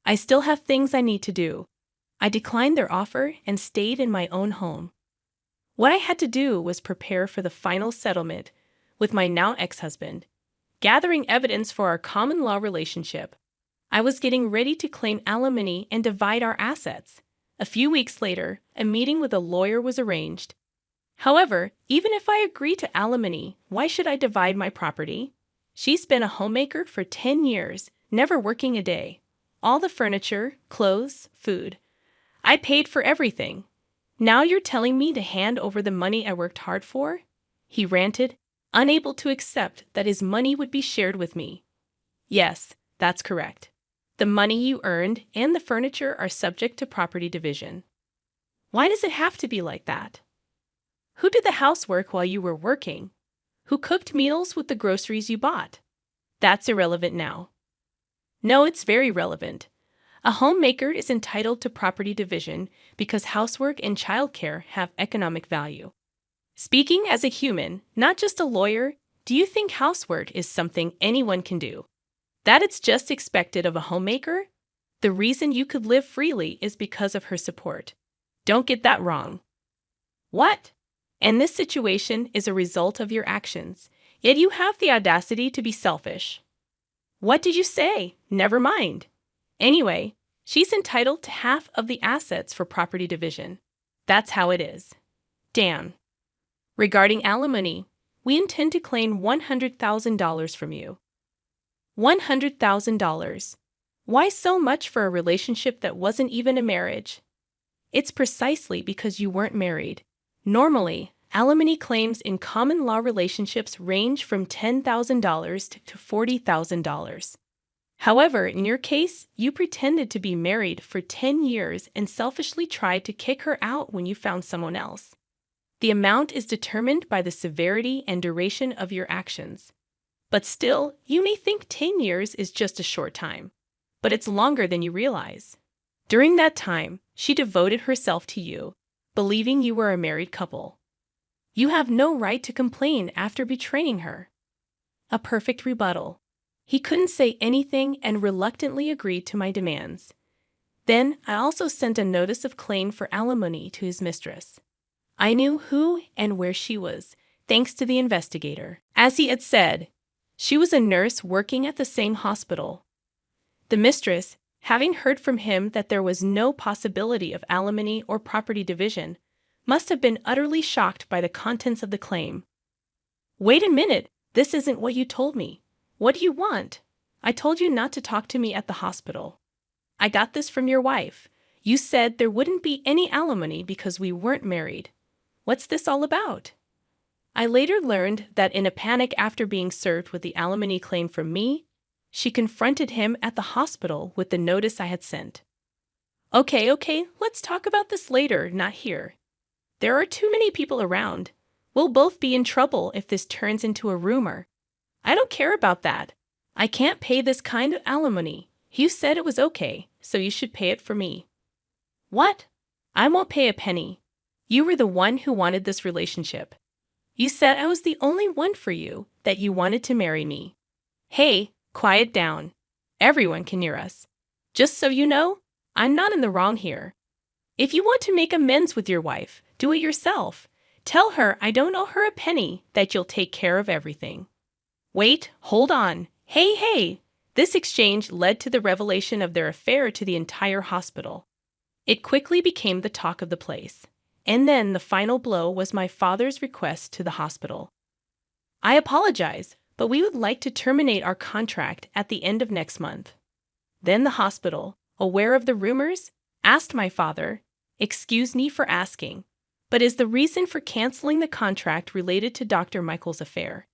I still have things I need to do. I declined their offer and stayed in my own home. What I had to do was prepare for the final settlement with my now ex-husband, gathering evidence for our common law relationship. I was getting ready to claim alimony and divide our assets. A few weeks later, a meeting with a lawyer was arranged. However, even if I agree to alimony, why should I divide my property? She's been a homemaker for 10 years, never working a day. All the furniture, clothes, food. I paid for everything. Now you're telling me to hand over the money I worked hard for? He ranted, unable to accept that his money would be shared with me. Yes, that's correct. The money you earned and the furniture are subject to property division. Why does it have to be like that? Who did the housework while you were working? Who cooked meals with the groceries you bought? That's irrelevant now. No, it's very relevant. A homemaker is entitled to property division because housework and childcare have economic value. Speaking as a human, not just a lawyer, do you think housework is something anyone can do? That it's just expected of a homemaker? The reason you could live freely is because of her support. Don't get that wrong. What? And this situation is a result of your actions, yet you have the audacity to be selfish. What did you say? Never mind. Anyway, she's entitled to half of the assets for property division. That's how it is. Dan. Regarding alimony, we intend to claim $100,000 from you. $100,000. Why so much for a relationship that wasn't even a marriage? It's precisely because you weren't married. Normally, alimony claims in common law relationships range from $10,000 to $40,000. However, in your case, you pretended to be married for 10 years and selfishly tried to kick her out when you found someone else. The amount is determined by the severity and duration of your actions. But still, you may think 10 years is just a short time, but it's longer than you realize. During that time, she devoted herself to you, believing you were a married couple. You have no right to complain after betraying her. A perfect rebuttal. He couldn't say anything and reluctantly agreed to my demands. Then I also sent a notice of claim for alimony to his mistress. I knew who and where she was, thanks to the investigator. As he had said, she was a nurse working at the same hospital. The mistress, having heard from him that there was no possibility of alimony or property division, must have been utterly shocked by the contents of the claim. Wait a minute, This isn't what you told me. What do you want? I told you not to talk to me at the hospital. I got this from your wife. You said there wouldn't be any alimony because we weren't married. What's this all about? I later learned that in a panic after being served with the alimony claim from me, she confronted him at the hospital with the notice I had sent. Okay, let's talk about this later, not here. There are too many people around. We'll both be in trouble if this turns into a rumor. I don't care about that. I can't pay this kind of alimony. You said it was okay, so you should pay it for me. What? I won't pay a penny. You were the one who wanted this relationship. You said I was the only one for you, that you wanted to marry me. Hey, quiet down. Everyone can hear us. Just so you know, I'm not in the wrong here. If you want to make amends with your wife, do it yourself. Tell her I don't owe her a penny, that you'll take care of everything. Wait, hold on. Hey. This exchange led to the revelation of their affair to the entire hospital. It quickly became the talk of the place. And then the final blow was my father's request to the hospital. I apologize, but we would like to terminate our contract at the end of next month. Then the hospital, aware of the rumors, asked my father, "Excuse me for asking, but is the reason for canceling the contract related to Dr. Michael's affair?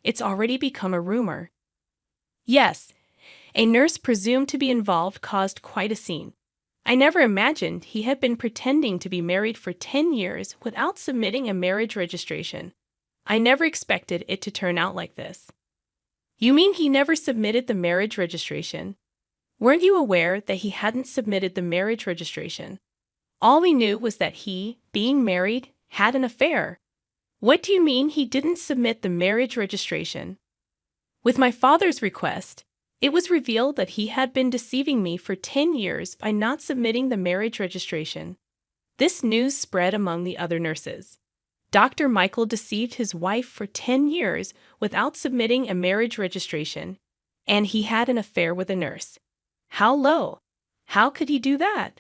It's already become a rumor." Yes, a nurse presumed to be involved caused quite a scene. I never imagined he had been pretending to be married for 10 years without submitting a marriage registration. I never expected it to turn out like this. You mean he never submitted the marriage registration? Weren't you aware that he hadn't submitted the marriage registration? All we knew was that he, being married, had an affair. What do you mean he didn't submit the marriage registration? With my father's request, it was revealed that he had been deceiving me for 10 years by not submitting the marriage registration. This news spread among the other nurses. Dr. Michael deceived his wife for 10 years without submitting a marriage registration, and he had an affair with a nurse. How low? How could he do that?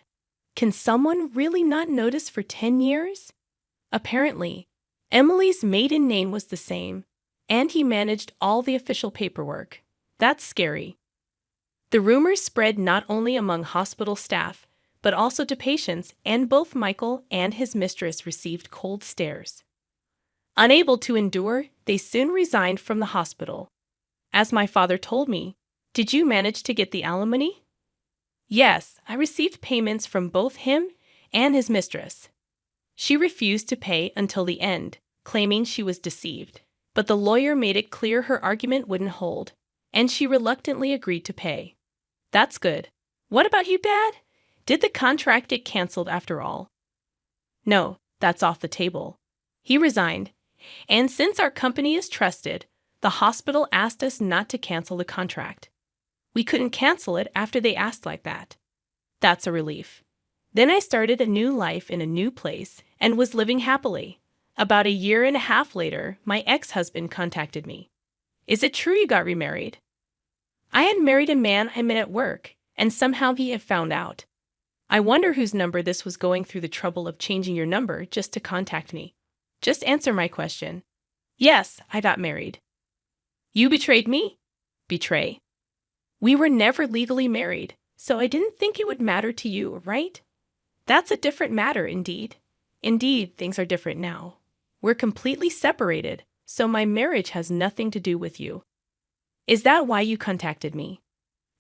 Can someone really not notice for 10 years? Apparently, Emily's maiden name was the same, and he managed all the official paperwork. That's scary. The rumors spread not only among hospital staff, but also to patients, and both Michael and his mistress received cold stares. Unable to endure, they soon resigned from the hospital. As my father told me, "Did you manage to get the alimony?" "Yes, I received payments from both him and his mistress." She refused to pay until the end, claiming she was deceived. But the lawyer made it clear her argument wouldn't hold, and she reluctantly agreed to pay. That's good. What about you, Dad? Did the contract get canceled after all? No, that's off the table. He resigned, and since our company is trusted, the hospital asked us not to cancel the contract. We couldn't cancel it after they asked like that. That's a relief. Then I started a new life in a new place and was living happily. About a year and a half later, my ex-husband contacted me. "Is it true you got remarried?" I had married a man I met at work, and somehow he had found out. I wonder whose number this was going through the trouble of changing your number just to contact me. Just answer my question. Yes, I got married. You betrayed me? Betray? We were never legally married, so I didn't think it would matter to you, right? That's a different matter, indeed. Indeed, things are different now. We're completely separated, so my marriage has nothing to do with you. Is that why you contacted me?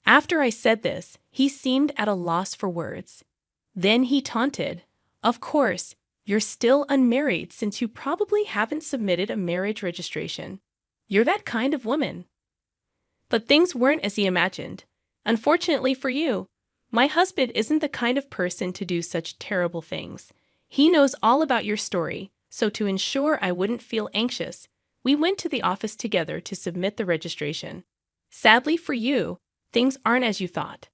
After I said this, he seemed at a loss for words. Then he taunted, "Of course, you're still unmarried since you probably haven't submitted a marriage registration. You're that kind of woman." But things weren't as he imagined. Unfortunately for you, my husband isn't the kind of person to do such terrible things. He knows all about your story, so to ensure I wouldn't feel anxious, we went to the office together to submit the registration. Sadly for you, things aren't as you thought.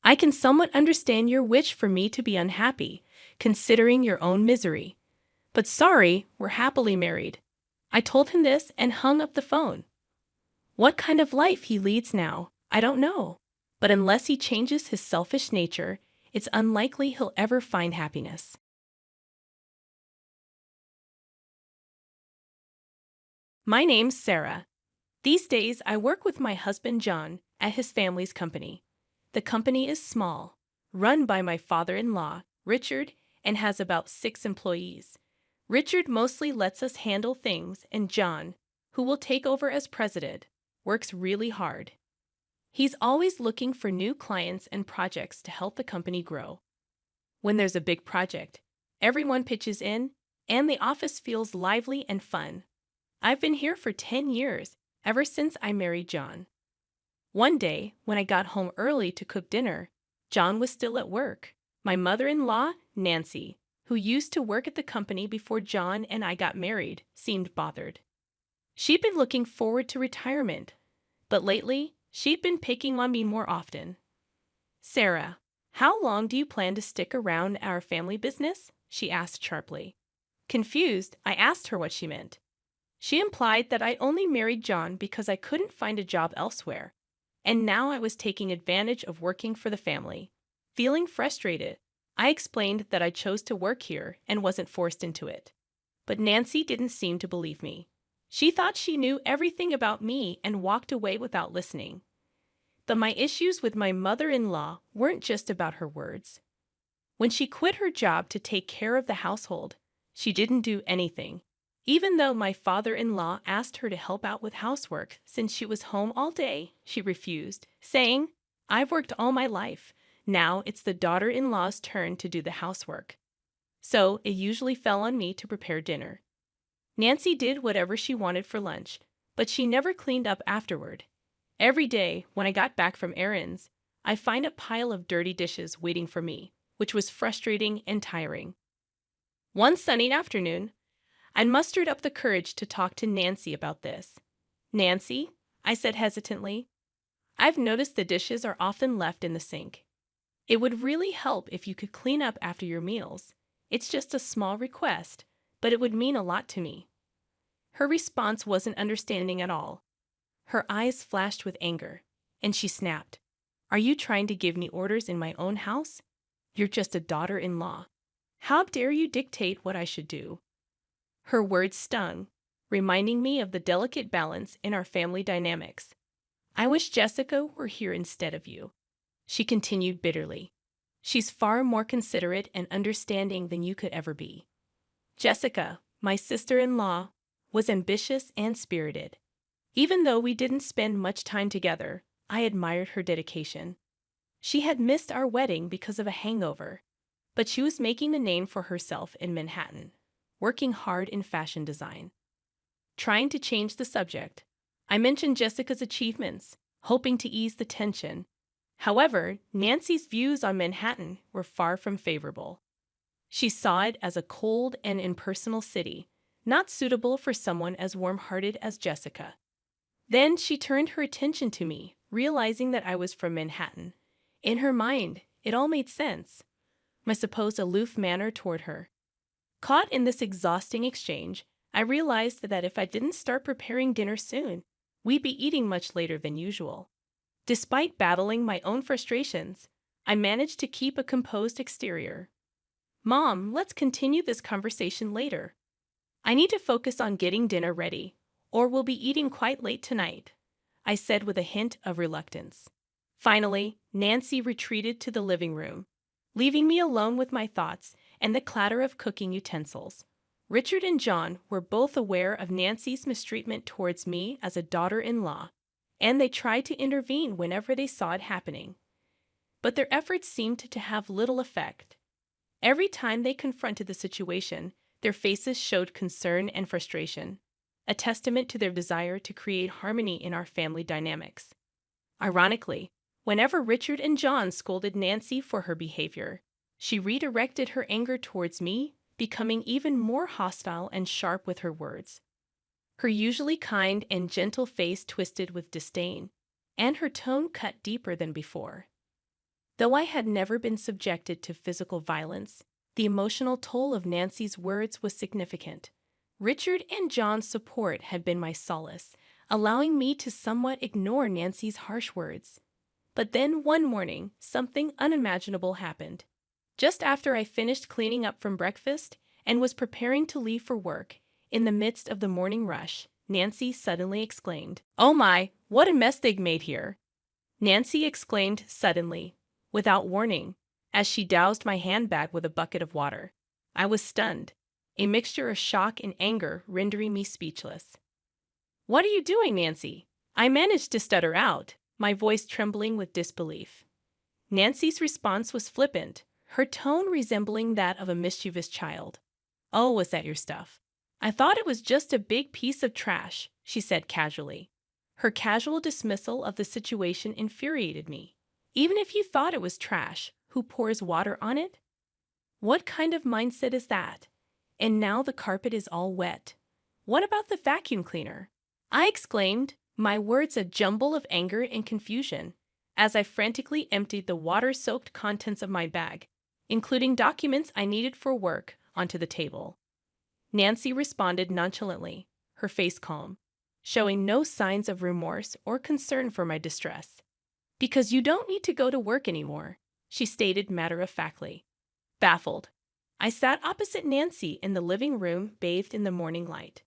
I can somewhat understand your wish for me to be unhappy, considering your own misery. But sorry, we're happily married. I told him this and hung up the phone. What kind of life he leads now, I don't know. But unless he changes his selfish nature, it's unlikely he'll ever find happiness. My name's Sarah. These days, I work with my husband John at his family's company. The company is small, run by my father-in-law, Richard, and has about 6 employees. Richard mostly lets us handle things, and John, who will take over as president, works really hard. He's always looking for new clients and projects to help the company grow. When there's a big project, everyone pitches in, and the office feels lively and fun. I've been here for 10 years, ever since I married John. One day, when I got home early to cook dinner, John was still at work. My mother-in-law, Nancy, who used to work at the company before John and I got married, seemed bothered. She'd been looking forward to retirement, but lately, she'd been picking on me more often. "Sarah, how long do you plan to stick around our family business?" she asked sharply. Confused, I asked her what she meant. She implied that I only married John because I couldn't find a job elsewhere, and now I was taking advantage of working for the family. Feeling frustrated, I explained that I chose to work here and wasn't forced into it. But Nancy didn't seem to believe me. She thought she knew everything about me and walked away without listening. But my issues with my mother-in-law weren't just about her words. When she quit her job to take care of the household, she didn't do anything. Even though my father-in-law asked her to help out with housework since she was home all day, she refused, saying, "I've worked all my life. Now it's the daughter-in-law's turn to do the housework." So it usually fell on me to prepare dinner. Nancy did whatever she wanted for lunch, but she never cleaned up afterward. Every day, when I got back from errands, I find a pile of dirty dishes waiting for me, which was frustrating and tiring. One sunny afternoon, I mustered up the courage to talk to Nancy about this. "Nancy," I said hesitantly, "I've noticed the dishes are often left in the sink. It would really help if you could clean up after your meals. It's just a small request, but it would mean a lot to me." Her response wasn't understanding at all. Her eyes flashed with anger, and she snapped, "Are you trying to give me orders in my own house? You're just a daughter-in-law. How dare you dictate what I should do?" Her words stung, reminding me of the delicate balance in our family dynamics. "I wish Jessica were here instead of you," she continued bitterly. "She's far more considerate and understanding than you could ever be." Jessica, my sister-in-law, was ambitious and spirited. Even though we didn't spend much time together, I admired her dedication. She had missed our wedding because of a hangover, but she was making a name for herself in Manhattan, working hard in fashion design. Trying to change the subject, I mentioned Jessica's achievements, hoping to ease the tension. However, Nancy's views on Manhattan were far from favorable. She saw it as a cold and impersonal city, not suitable for someone as warm-hearted as Jessica. Then she turned her attention to me, realizing that I was from Manhattan. In her mind, it all made sense. My supposed aloof manner toward her. Caught in this exhausting exchange, I realized that if I didn't start preparing dinner soon, we'd be eating much later than usual. Despite battling my own frustrations, I managed to keep a composed exterior. "Mom, let's continue this conversation later. I need to focus on getting dinner ready, or we'll be eating quite late tonight," I said with a hint of reluctance. Finally, Nancy retreated to the living room, leaving me alone with my thoughts and the clatter of cooking utensils. Richard and John were both aware of Nancy's mistreatment towards me as a daughter-in-law, and they tried to intervene whenever they saw it happening. But their efforts seemed to have little effect. Every time they confronted the situation, their faces showed concern and frustration, a testament to their desire to create harmony in our family dynamics. Ironically, whenever Richard and John scolded Nancy for her behavior, she redirected her anger towards me, becoming even more hostile and sharp with her words. Her usually kind and gentle face twisted with disdain, and her tone cut deeper than before. Though I had never been subjected to physical violence, the emotional toll of Nancy's words was significant. Richard and John's support had been my solace, allowing me to somewhat ignore Nancy's harsh words. But then one morning, something unimaginable happened. Just after I finished cleaning up from breakfast and was preparing to leave for work, in the midst of the morning rush, Nancy suddenly exclaimed. "Oh my, what a mess they've made here!" Nancy exclaimed suddenly, without warning, as she doused my handbag with a bucket of water. I was stunned, a mixture of shock and anger rendering me speechless. "What are you doing, Nancy?" I managed to stutter out, my voice trembling with disbelief. Nancy's response was flippant, her tone resembling that of a mischievous child. "Oh, was that your stuff? I thought it was just a big piece of trash," she said casually. Her casual dismissal of the situation infuriated me. Even if you thought it was trash, who pours water on it? What kind of mindset is that? And now the carpet is all wet. What about the vacuum cleaner? I exclaimed, my words a jumble of anger and confusion, as I frantically emptied the water-soaked contents of my bag, including documents I needed for work, onto the table. Nancy responded nonchalantly, her face calm, showing no signs of remorse or concern for my distress. "Because you don't need to go to work anymore," she stated matter-of-factly. Baffled, I sat opposite Nancy in the living room bathed in the morning light.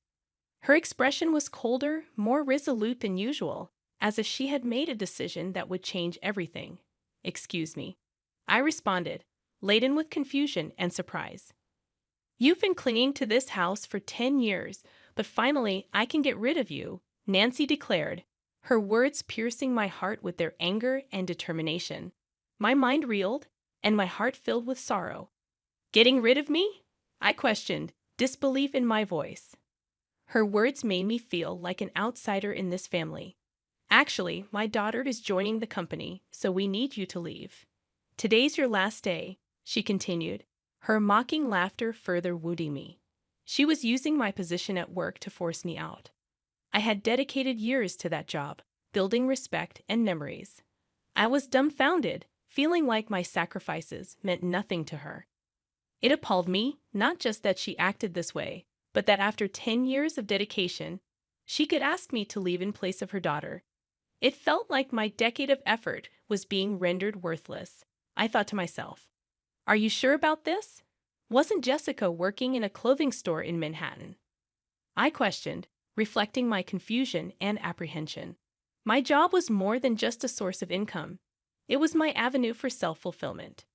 Her expression was colder, more resolute than usual, as if she had made a decision that would change everything. "Excuse me," I responded, laden with confusion and surprise. "You've been clinging to this house for 10 years, but finally I can get rid of you," Nancy declared, her words piercing my heart with their anger and determination. My mind reeled, and my heart filled with sorrow. "Getting rid of me?" I questioned, disbelief in my voice. Her words made me feel like an outsider in this family. "Actually, my daughter is joining the company, so we need you to leave. Today's your last day," she continued, her mocking laughter further wounding me. She was using my position at work to force me out. I had dedicated years to that job, building respect and memories. I was dumbfounded, feeling like my sacrifices meant nothing to her. It appalled me, not just that she acted this way, but that after 10 years of dedication, she could ask me to leave in place of her daughter. It felt like my decade of effort was being rendered worthless. I thought to myself, "Are you sure about this? Wasn't Jessica working in a clothing store in Manhattan?" I questioned, reflecting my confusion and apprehension. My job was more than just a source of income. It was my avenue for self-fulfillment.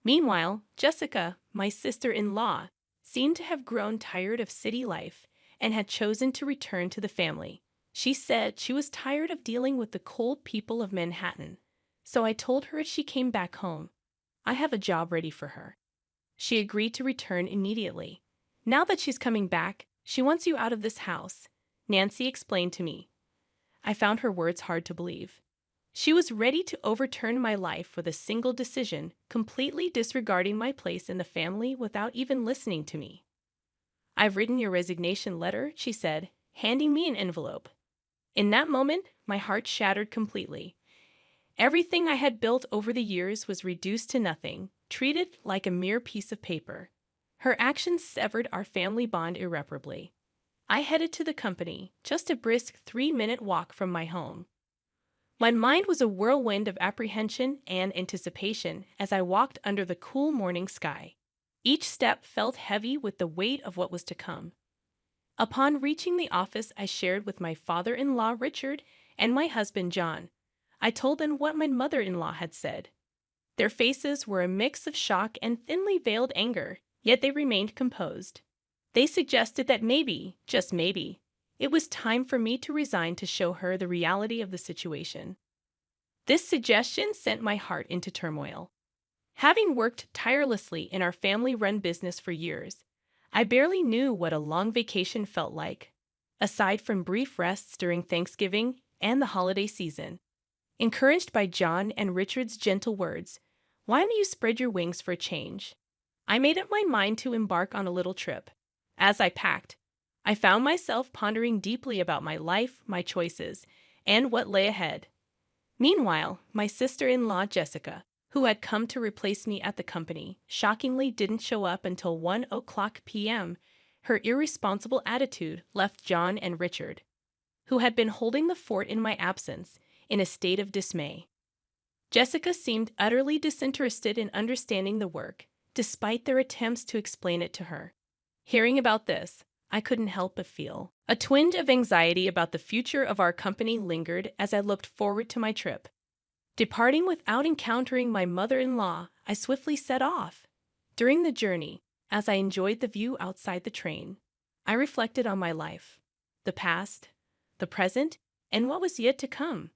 Meanwhile, Jessica, my sister-in-law, seemed to have grown tired of city life and had chosen to return to the family. She said she was tired of dealing with the cold people of Manhattan, so I told her if she came back home, I have a job ready for her. She agreed to return immediately. "Now that she's coming back, she wants you out of this house," Nancy explained to me. I found her words hard to believe. She was ready to overturn my life with a single decision, completely disregarding my place in the family without even listening to me. "I've written your resignation letter," she said, handing me an envelope. In that moment, my heart shattered completely. Everything I had built over the years was reduced to nothing, treated like a mere piece of paper. Her actions severed our family bond irreparably. I headed to the company, just a brisk 3-minute walk from my home. My mind was a whirlwind of apprehension and anticipation as I walked under the cool morning sky. Each step felt heavy with the weight of what was to come. Upon reaching the office, I shared with my father-in-law Richard and my husband John. I told them what my mother-in-law had said. Their faces were a mix of shock and thinly veiled anger, yet they remained composed. They suggested that maybe, just maybe, it was time for me to resign to show her the reality of the situation. This suggestion sent my heart into turmoil. Having worked tirelessly in our family-run business for years, I barely knew what a long vacation felt like, aside from brief rests during Thanksgiving and the holiday season. Encouraged by John and Richard's gentle words, "Why don't you spread your wings for a change?" I made up my mind to embark on a little trip. As I packed, I found myself pondering deeply about my life, my choices, and what lay ahead. Meanwhile, my sister-in-law Jessica, who had come to replace me at the company, shockingly didn't show up until 1:00 p.m. Her irresponsible attitude left John and Richard, who had been holding the fort in my absence, in a state of dismay. Jessica seemed utterly disinterested in understanding the work, despite their attempts to explain it to her. Hearing about this, I couldn't help but feel. A twinge of anxiety about the future of our company lingered as I looked forward to my trip. Departing without encountering my mother-in-law, I swiftly set off. During the journey, as I enjoyed the view outside the train, I reflected on my life, the past, the present, and what was yet to come.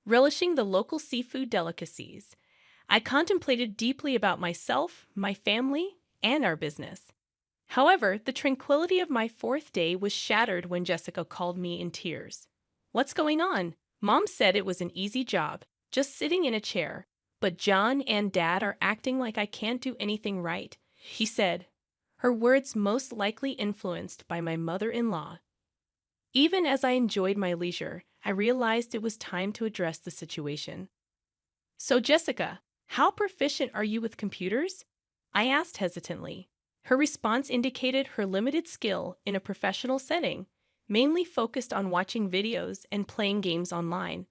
Relishing the local seafood delicacies, I contemplated deeply about myself, my family, and our business. However, the tranquility of my fourth day was shattered when Jessica called me in tears. "What's going on? Mom said it was an easy job, just sitting in a chair, but John and Dad are acting like I can't do anything right," she said, her words most likely influenced by my mother-in-law. Even as I enjoyed my leisure, I realized it was time to address the situation. "So, Jessica, how proficient are you with computers?" I asked hesitantly. Her response indicated her limited skill in a professional setting, mainly focused on watching videos and playing games online.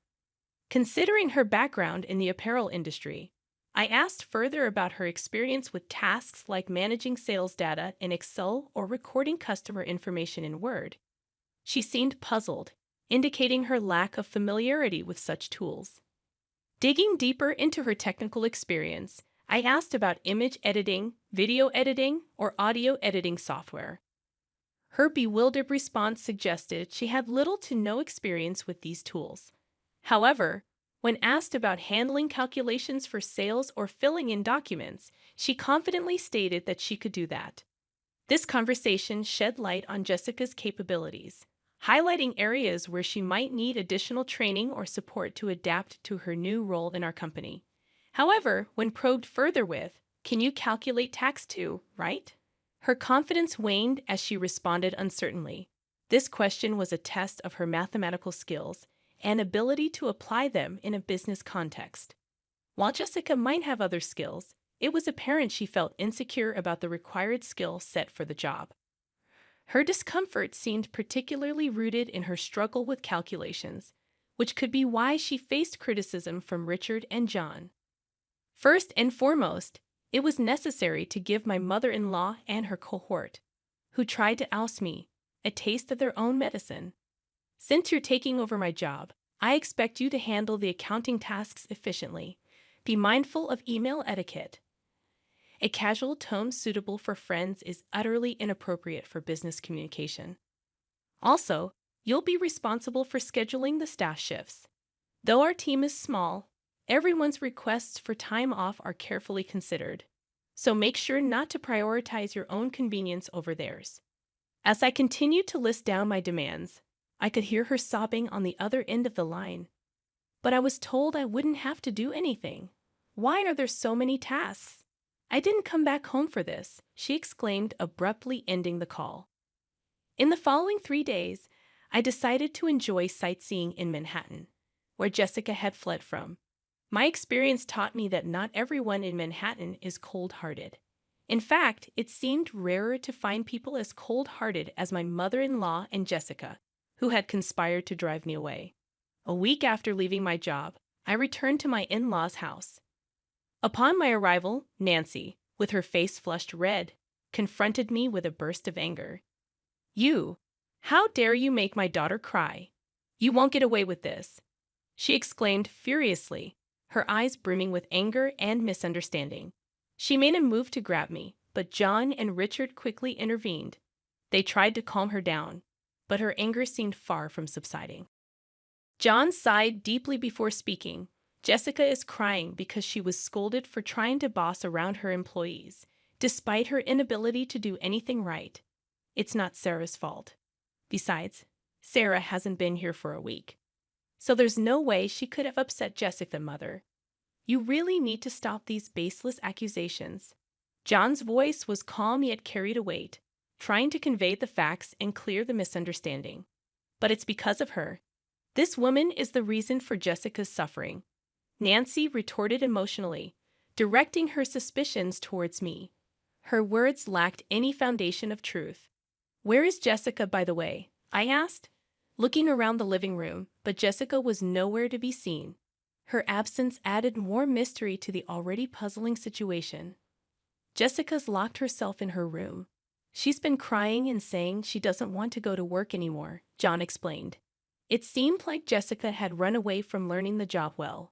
Considering her background in the apparel industry, I asked further about her experience with tasks like managing sales data in Excel or recording customer information in Word. She seemed puzzled, indicating her lack of familiarity with such tools. Digging deeper into her technical experience, I asked about image editing, video editing, or audio editing software. Her bewildered response suggested she had little to no experience with these tools. However, when asked about handling calculations for sales or filling in documents, she confidently stated that she could do that. This conversation shed light on Jessica's capabilities, highlighting areas where she might need additional training or support to adapt to her new role in our company. However, when probed further with, "Can you calculate tax too, right?" her confidence waned as she responded uncertainly. This question was a test of her mathematical skills and ability to apply them in a business context. While Jessica might have other skills, it was apparent she felt insecure about the required skill set for the job. Her discomfort seemed particularly rooted in her struggle with calculations, which could be why she faced criticism from Richard and John. First and foremost, it was necessary to give my mother-in-law and her cohort, who tried to oust me, a taste of their own medicine. "Since you're taking over my job, I expect you to handle the accounting tasks efficiently. Be mindful of email etiquette." A casual tone suitable for friends is utterly inappropriate for business communication. Also, you'll be responsible for scheduling the staff shifts. Though our team is small, everyone's requests for time off are carefully considered, so make sure not to prioritize your own convenience over theirs. As I continued to list down my demands, I could hear her sobbing on the other end of the line. "But I was told I wouldn't have to do anything. Why are there so many tasks? I didn't come back home for this," she exclaimed, abruptly ending the call. In the following 3 days, I decided to enjoy sightseeing in Manhattan, where Jessica had fled from. My experience taught me that not everyone in Manhattan is cold-hearted. In fact, it seemed rarer to find people as cold-hearted as my mother-in-law and Jessica, who had conspired to drive me away. A week after leaving my job, I returned to my in-laws' house. Upon my arrival, Nancy, with her face flushed red, confronted me with a burst of anger. How dare you make my daughter cry? You won't get away with this," she exclaimed furiously, her eyes brimming with anger and misunderstanding. She made a move to grab me, but John and Richard quickly intervened. They tried to calm her down, but her anger seemed far from subsiding. John sighed deeply before speaking. "Jessica is crying because she was scolded for trying to boss around her employees, despite her inability to do anything right. It's not Sarah's fault. Besides, Sarah hasn't been here for a week, so there's no way she could have upset Jessica, mother. You really need to stop these baseless accusations." John's voice was calm yet carried a weight, trying to convey the facts and clear the misunderstanding. "But it's because of her. This woman is the reason for Jessica's suffering," Nancy retorted emotionally, directing her suspicions towards me. Her words lacked any foundation of truth. "Where is Jessica, by the way?" I asked, looking around the living room, but Jessica was nowhere to be seen. Her absence added more mystery to the already puzzling situation. "Jessica's locked herself in her room. She's been crying and saying she doesn't want to go to work anymore, John explained. It seemed like Jessica had run away from learning the job well.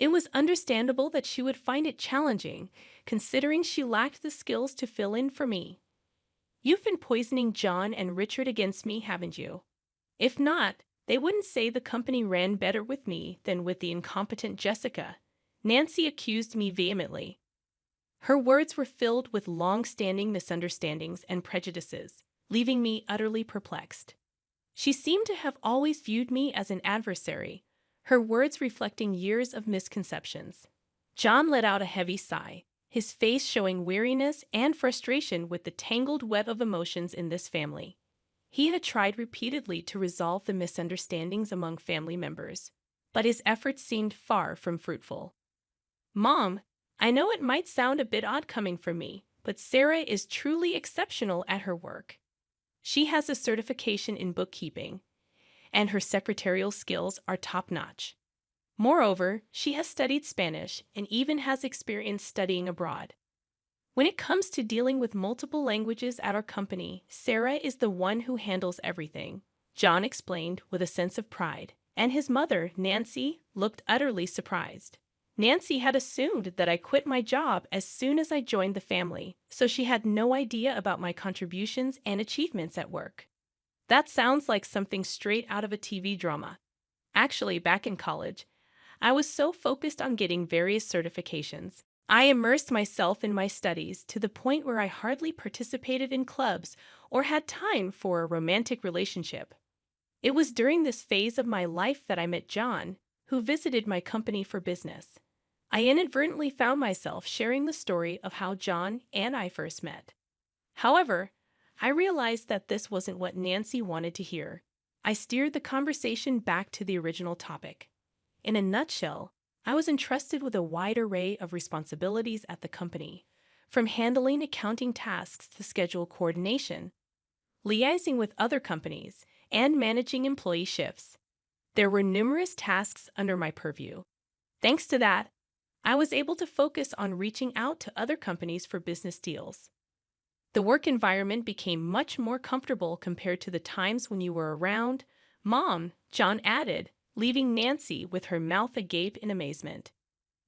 It was understandable that she would find it challenging, considering she lacked the skills to fill in for me. You've been poisoning John and Richard against me, haven't you? If not, they wouldn't say the company ran better with me than with the incompetent Jessica, Nancy accused me vehemently. Her words were filled with long-standing misunderstandings and prejudices, leaving me utterly perplexed. She seemed to have always viewed me as an adversary, her words reflecting years of misconceptions. John let out a heavy sigh, his face showing weariness and frustration with the tangled web of emotions in this family. He had tried repeatedly to resolve the misunderstandings among family members, but his efforts seemed far from fruitful. Mom, I know it might sound a bit odd coming from me, but Sarah is truly exceptional at her work. She has a certification in bookkeeping, and her secretarial skills are top-notch. Moreover, she has studied Spanish and even has experience studying abroad. When it comes to dealing with multiple languages at our company, Sarah is the one who handles everything, John explained with a sense of pride, and his mother, Nancy, looked utterly surprised. Nancy had assumed that I quit my job as soon as I joined the family, so she had no idea about my contributions and achievements at work. That sounds like something straight out of a TV drama. Actually, back in college, I was so focused on getting various certifications. I immersed myself in my studies to the point where I hardly participated in clubs or had time for a romantic relationship. It was during this phase of my life that I met John, who visited my company for business. I inadvertently found myself sharing the story of how John and I first met. However, I realized that this wasn't what Nancy wanted to hear. I steered the conversation back to the original topic. In a nutshell, I was entrusted with a wide array of responsibilities at the company, from handling accounting tasks to schedule coordination, liaising with other companies, and managing employee shifts. There were numerous tasks under my purview. Thanks to that, I was able to focus on reaching out to other companies for business deals. The work environment became much more comfortable compared to the times when you were around. Mom, John added, leaving Nancy with her mouth agape in amazement.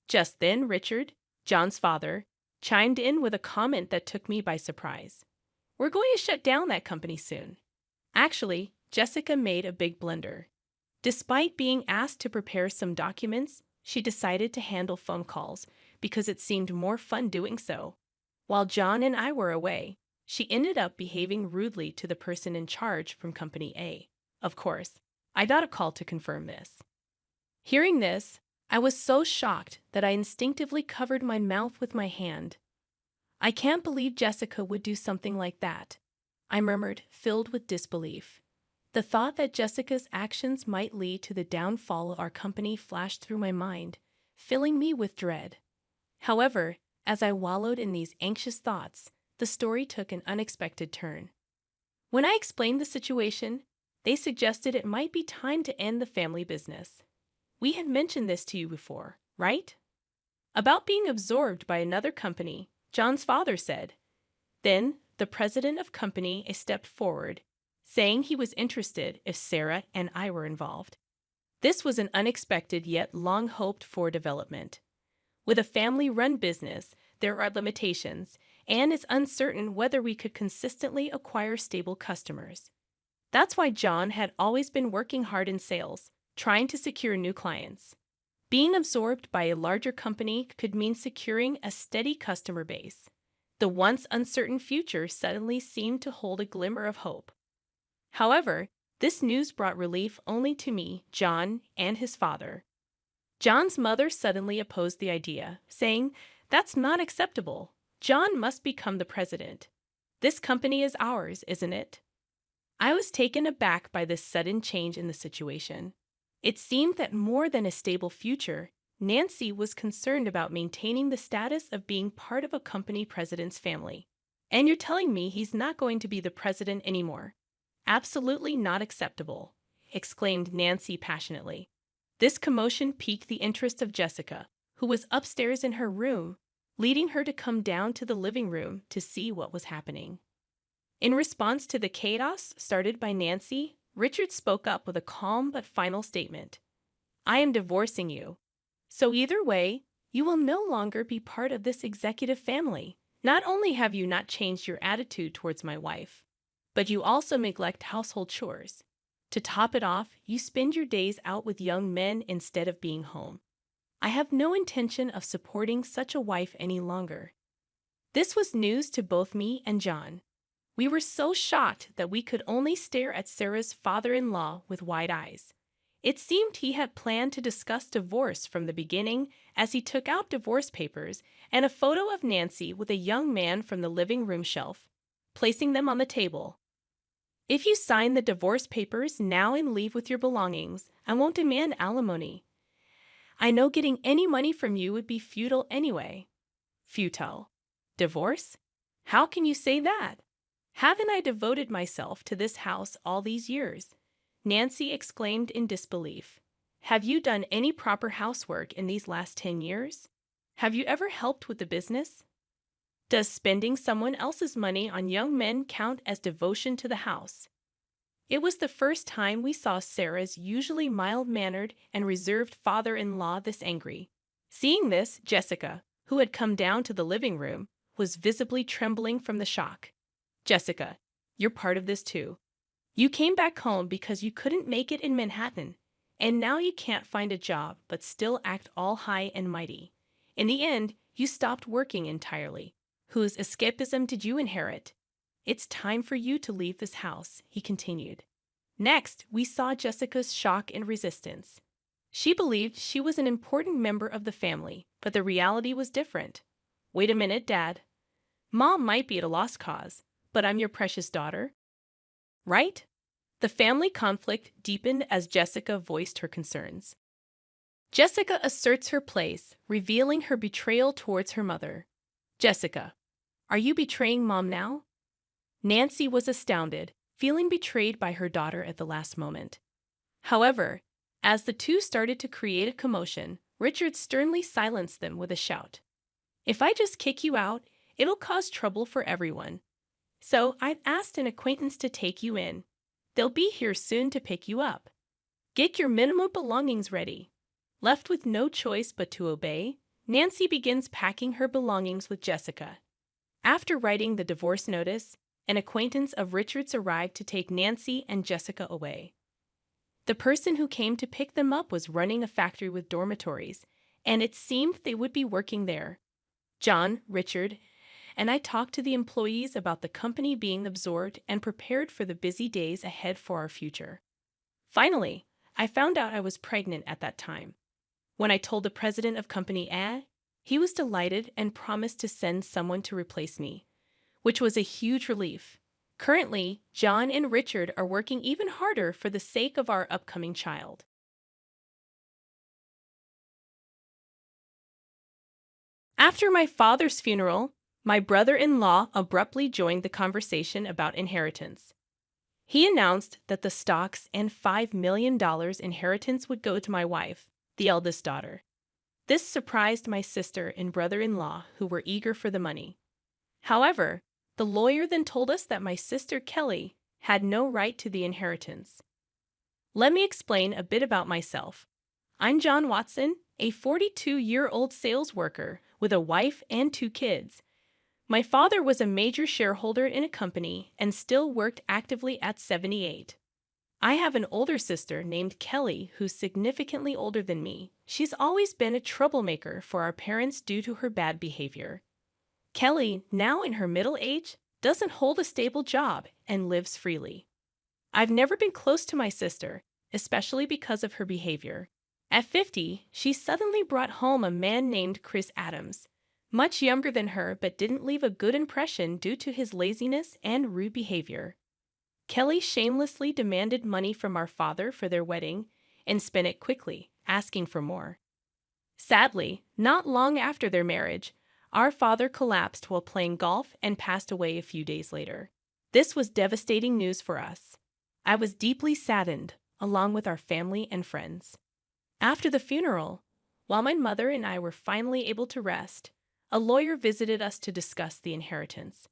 Just then, Richard, John's father, chimed in with a comment that took me by surprise. We're going to shut down that company soon. Actually, Jessica made a big blunder. Despite being asked to prepare some documents, she decided to handle phone calls because it seemed more fun doing so. While John and I were away, she ended up behaving rudely to the person in charge from Company A. Of course, I got a call to confirm this. Hearing this, I was so shocked that I instinctively covered my mouth with my hand. I can't believe Jessica would do something like that, I murmured, filled with disbelief. The thought that Jessica's actions might lead to the downfall of our company flashed through my mind, filling me with dread. However, as I wallowed in these anxious thoughts, the story took an unexpected turn. When I explained the situation, they suggested it might be time to end the family business. We had mentioned this to you before, right? About being absorbed by another company, John's father said. Then, the president of Company A stepped forward, saying he was interested if Sarah and I were involved. This was an unexpected yet long-hoped-for development. With a family-run business, there are limitations, and it's uncertain whether we could consistently acquire stable customers. That's why John had always been working hard in sales, trying to secure new clients. Being absorbed by a larger company could mean securing a steady customer base. The once uncertain future suddenly seemed to hold a glimmer of hope. However, this news brought relief only to me, John, and his father. John's mother suddenly opposed the idea, saying, "That's not acceptable. John must become the president. This company is ours, isn't it?" I was taken aback by this sudden change in the situation. It seemed that more than a stable future, Nancy was concerned about maintaining the status of being part of a company president's family. And you're telling me he's not going to be the president anymore? Absolutely not acceptable, exclaimed Nancy passionately. This commotion piqued the interest of Jessica, who was upstairs in her room, leading her to come down to the living room to see what was happening. In response to the chaos started by Nancy, Richard spoke up with a calm but final statement. I am divorcing you. So either way, you will no longer be part of this executive family. Not only have you not changed your attitude towards my wife, but you also neglect household chores. To top it off, you spend your days out with young men instead of being home. I have no intention of supporting such a wife any longer. This was news to both me and John. We were so shocked that we could only stare at Sarah's father-in-law with wide eyes. It seemed he had planned to discuss divorce from the beginning, as he took out divorce papers and a photo of Nancy with a young man from the living room shelf, placing them on the table. If you sign the divorce papers now and leave with your belongings, I won't demand alimony. I know getting any money from you would be futile anyway. Futile. Divorce? How can you say that? Haven't I devoted myself to this house all these years? Nancy exclaimed in disbelief. Have you done any proper housework in these last 10 years? Have you ever helped with the business? Does spending someone else's money on young men count as devotion to the house? It was the first time we saw Sarah's usually mild-mannered and reserved father-in-law this angry. Seeing this, Jessica, who had come down to the living room, was visibly trembling from the shock. Jessica, you're part of this too. You came back home because you couldn't make it in Manhattan, and now you can't find a job but still act all high and mighty. In the end, you stopped working entirely. Whose escapism did you inherit? It's time for you to leave this house, he continued. Next, we saw Jessica's shock and resistance. She believed she was an important member of the family, but the reality was different. Wait a minute, Dad. Mom might be at a lost cause, but I'm your precious daughter. Right? The family conflict deepened as Jessica voiced her concerns. Jessica asserts her place, revealing her betrayal towards her mother. Jessica, are you betraying Mom now? Nancy was astounded, feeling betrayed by her daughter at the last moment. However, as the two started to create a commotion, Richard sternly silenced them with a shout. If I just kick you out, it'll cause trouble for everyone. So I've asked an acquaintance to take you in. They'll be here soon to pick you up. Get your minimum belongings ready. Left with no choice but to obey, Nancy begins packing her belongings with Jessica. After writing the divorce notice, an acquaintance of Richard's arrived to take Nancy and Jessica away. The person who came to pick them up was running a factory with dormitories, and it seemed they would be working there. John, Richard, and I talked to the employees about the company being absorbed and prepared for the busy days ahead for our future. Finally, I found out I was pregnant at that time. When I told the president of Company A, he was delighted and promised to send someone to replace me, which was a huge relief. Currently, John and Richard are working even harder for the sake of our upcoming child. After my father's funeral, my brother-in-law abruptly joined the conversation about inheritance. He announced that the stocks and $5 million inheritance would go to my wife, the eldest daughter. This surprised my sister and brother-in-law, who were eager for the money. However, the lawyer then told us that my sister Kelly had no right to the inheritance. Let me explain a bit about myself. I'm John Watson, a 42-year-old sales worker with a wife and 2 kids. My father was a major shareholder in a company and still worked actively at 78. I have an older sister named Kelly who's significantly older than me. She's always been a troublemaker for our parents due to her bad behavior. Kelly, now in her middle age, doesn't hold a stable job and lives freely. I've never been close to my sister, especially because of her behavior. At 50, she suddenly brought home a man named Chris Adams, much younger than her but didn't leave a good impression due to his laziness and rude behavior. Kelly shamelessly demanded money from our father for their wedding and spent it quickly, asking for more. Sadly, not long after their marriage, our father collapsed while playing golf and passed away a few days later. This was devastating news for us. I was deeply saddened, along with our family and friends. After the funeral, while my mother and I were finally able to rest, a lawyer visited us to discuss the inheritance.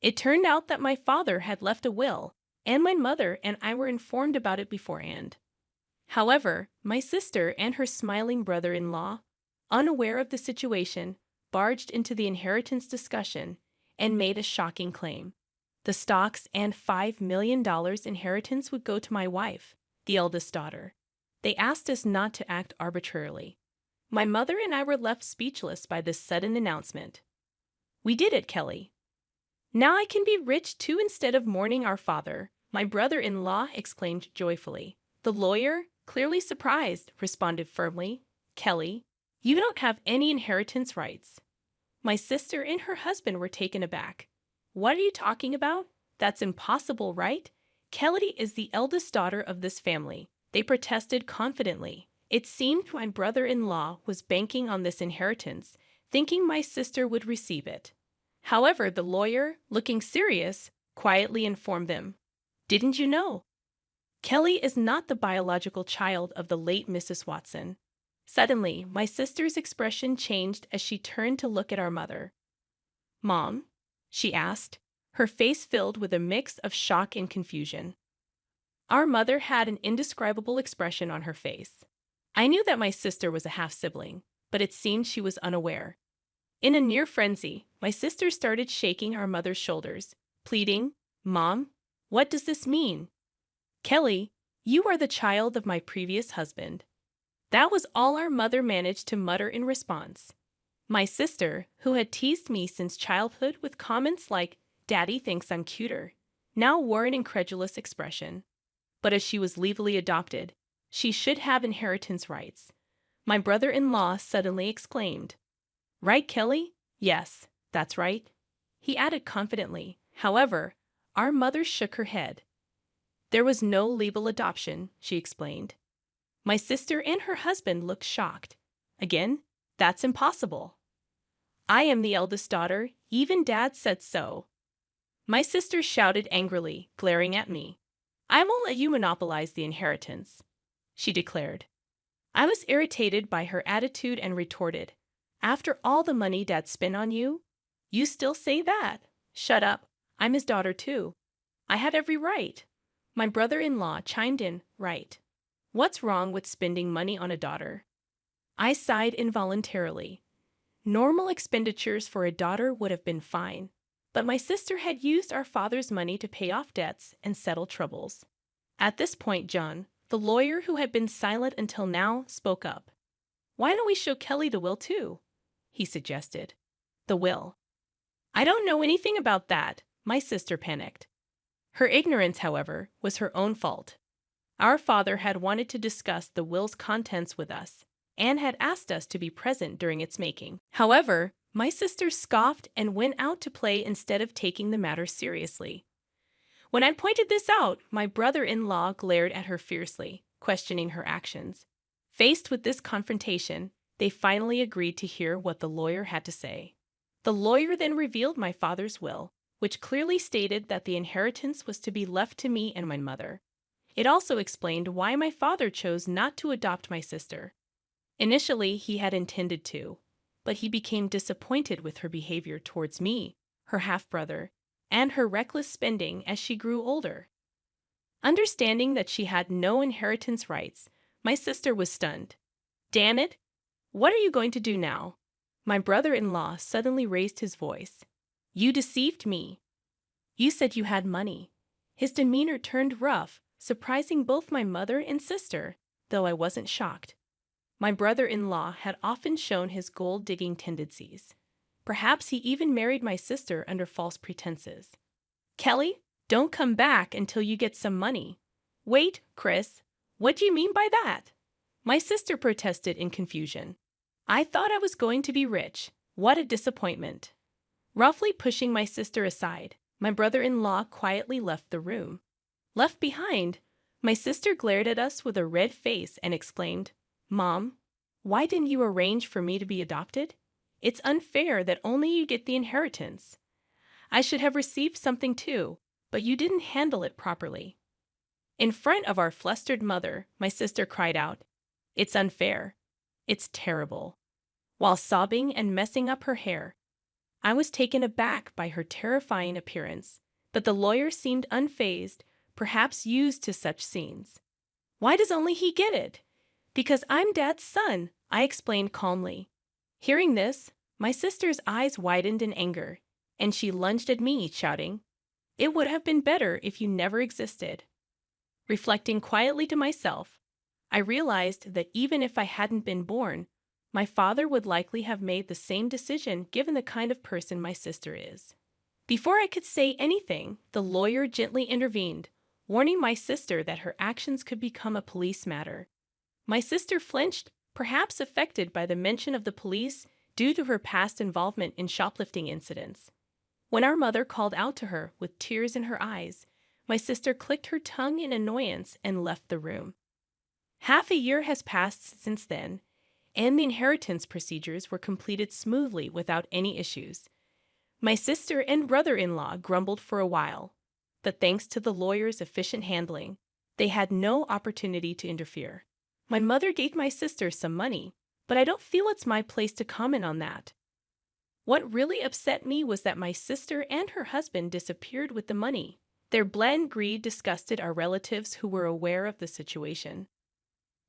It turned out that my father had left a will, and my mother and I were informed about it beforehand. However, my sister and her smiling brother-in-law, unaware of the situation, barged into the inheritance discussion and made a shocking claim. The stocks and $5 million inheritance would go to my wife, the eldest daughter. They asked us not to act arbitrarily. My mother and I were left speechless by this sudden announcement. We did it, Kelly. Now I can be rich too instead of mourning our father, my brother-in-law exclaimed joyfully. The lawyer, clearly surprised, responded firmly, Kelly, you don't have any inheritance rights. My sister and her husband were taken aback. What are you talking about? That's impossible, right? Kelly is the eldest daughter of this family. They protested confidently. It seemed my brother-in-law was banking on this inheritance, thinking my sister would receive it. However, the lawyer, looking serious, quietly informed them, Didn't you know? Kelly is not the biological child of the late Mrs. Watson. Suddenly, my sister's expression changed as she turned to look at our mother. Mom? She asked, her face filled with a mix of shock and confusion. Our mother had an indescribable expression on her face. I knew that my sister was a half-sibling, but it seemed she was unaware. In a near frenzy, my sister started shaking our mother's shoulders, pleading, Mom, what does this mean? Kelly, you are the child of my previous husband. That was all our mother managed to mutter in response. My sister, who had teased me since childhood with comments like, Daddy thinks I'm cuter, now wore an incredulous expression. But as she was legally adopted, she should have inheritance rights. My brother-in-law suddenly exclaimed, Right, Kelly? Yes, that's right. He added confidently. However, our mother shook her head. There was no legal adoption, she explained. My sister and her husband looked shocked. Again, that's impossible. I am the eldest daughter, even Dad said so. My sister shouted angrily, glaring at me. I won't let you monopolize the inheritance, she declared. I was irritated by her attitude and retorted, After all the money Dad spent on you? You still say that? Shut up. I'm his daughter too. I had every right. My brother-in-law chimed in, Right. What's wrong with spending money on a daughter? I sighed involuntarily. Normal expenditures for a daughter would have been fine, but my sister had used our father's money to pay off debts and settle troubles. At this point, John, the lawyer who had been silent until now, spoke up. Why don't we show Kelly the will too? He suggested. The will. I don't know anything about that, my sister panicked. Her ignorance, however, was her own fault. Our father had wanted to discuss the will's contents with us and had asked us to be present during its making. However, my sister scoffed and went out to play instead of taking the matter seriously. When I pointed this out, my brother-in-law glared at her fiercely, questioning her actions. Faced with this confrontation, they finally agreed to hear what the lawyer had to say. The lawyer then revealed my father's will, which clearly stated that the inheritance was to be left to me and my mother. It also explained why my father chose not to adopt my sister. Initially, he had intended to, but he became disappointed with her behavior towards me, her half-brother, and her reckless spending as she grew older. Understanding that she had no inheritance rights, my sister was stunned. Damn it! What are you going to do now? My brother-in-law suddenly raised his voice. You deceived me. You said you had money. His demeanor turned rough, surprising both my mother and sister, though I wasn't shocked. My brother-in-law had often shown his gold-digging tendencies. Perhaps he even married my sister under false pretenses. Kelly, don't come back until you get some money. Wait, Chris, what do you mean by that? My sister protested in confusion. I thought I was going to be rich. What a disappointment. Roughly pushing my sister aside, my brother-in-law quietly left the room. Left behind, my sister glared at us with a red face and exclaimed, Mom, why didn't you arrange for me to be adopted? It's unfair that only you get the inheritance. I should have received something too, but you didn't handle it properly. In front of our flustered mother, my sister cried out, It's unfair. It's terrible, while sobbing and messing up her hair. I was taken aback by her terrifying appearance, but the lawyer seemed unfazed, perhaps used to such scenes. Why does only he get it? Because I'm Dad's son, I explained calmly. Hearing this, my sister's eyes widened in anger, and she lunged at me, shouting, "It would have been better if you never existed." Reflecting quietly to myself, I realized that even if I hadn't been born, my father would likely have made the same decision given the kind of person my sister is. Before I could say anything, the lawyer gently intervened, warning my sister that her actions could become a police matter. My sister flinched, perhaps affected by the mention of the police due to her past involvement in shoplifting incidents. When our mother called out to her with tears in her eyes, my sister clicked her tongue in annoyance and left the room. Half a year has passed since then, and the inheritance procedures were completed smoothly without any issues. My sister and brother-in-law grumbled for a while, but thanks to the lawyer's efficient handling, they had no opportunity to interfere. My mother gave my sister some money, but I don't feel it's my place to comment on that. What really upset me was that my sister and her husband disappeared with the money. Their blatant greed disgusted our relatives who were aware of the situation.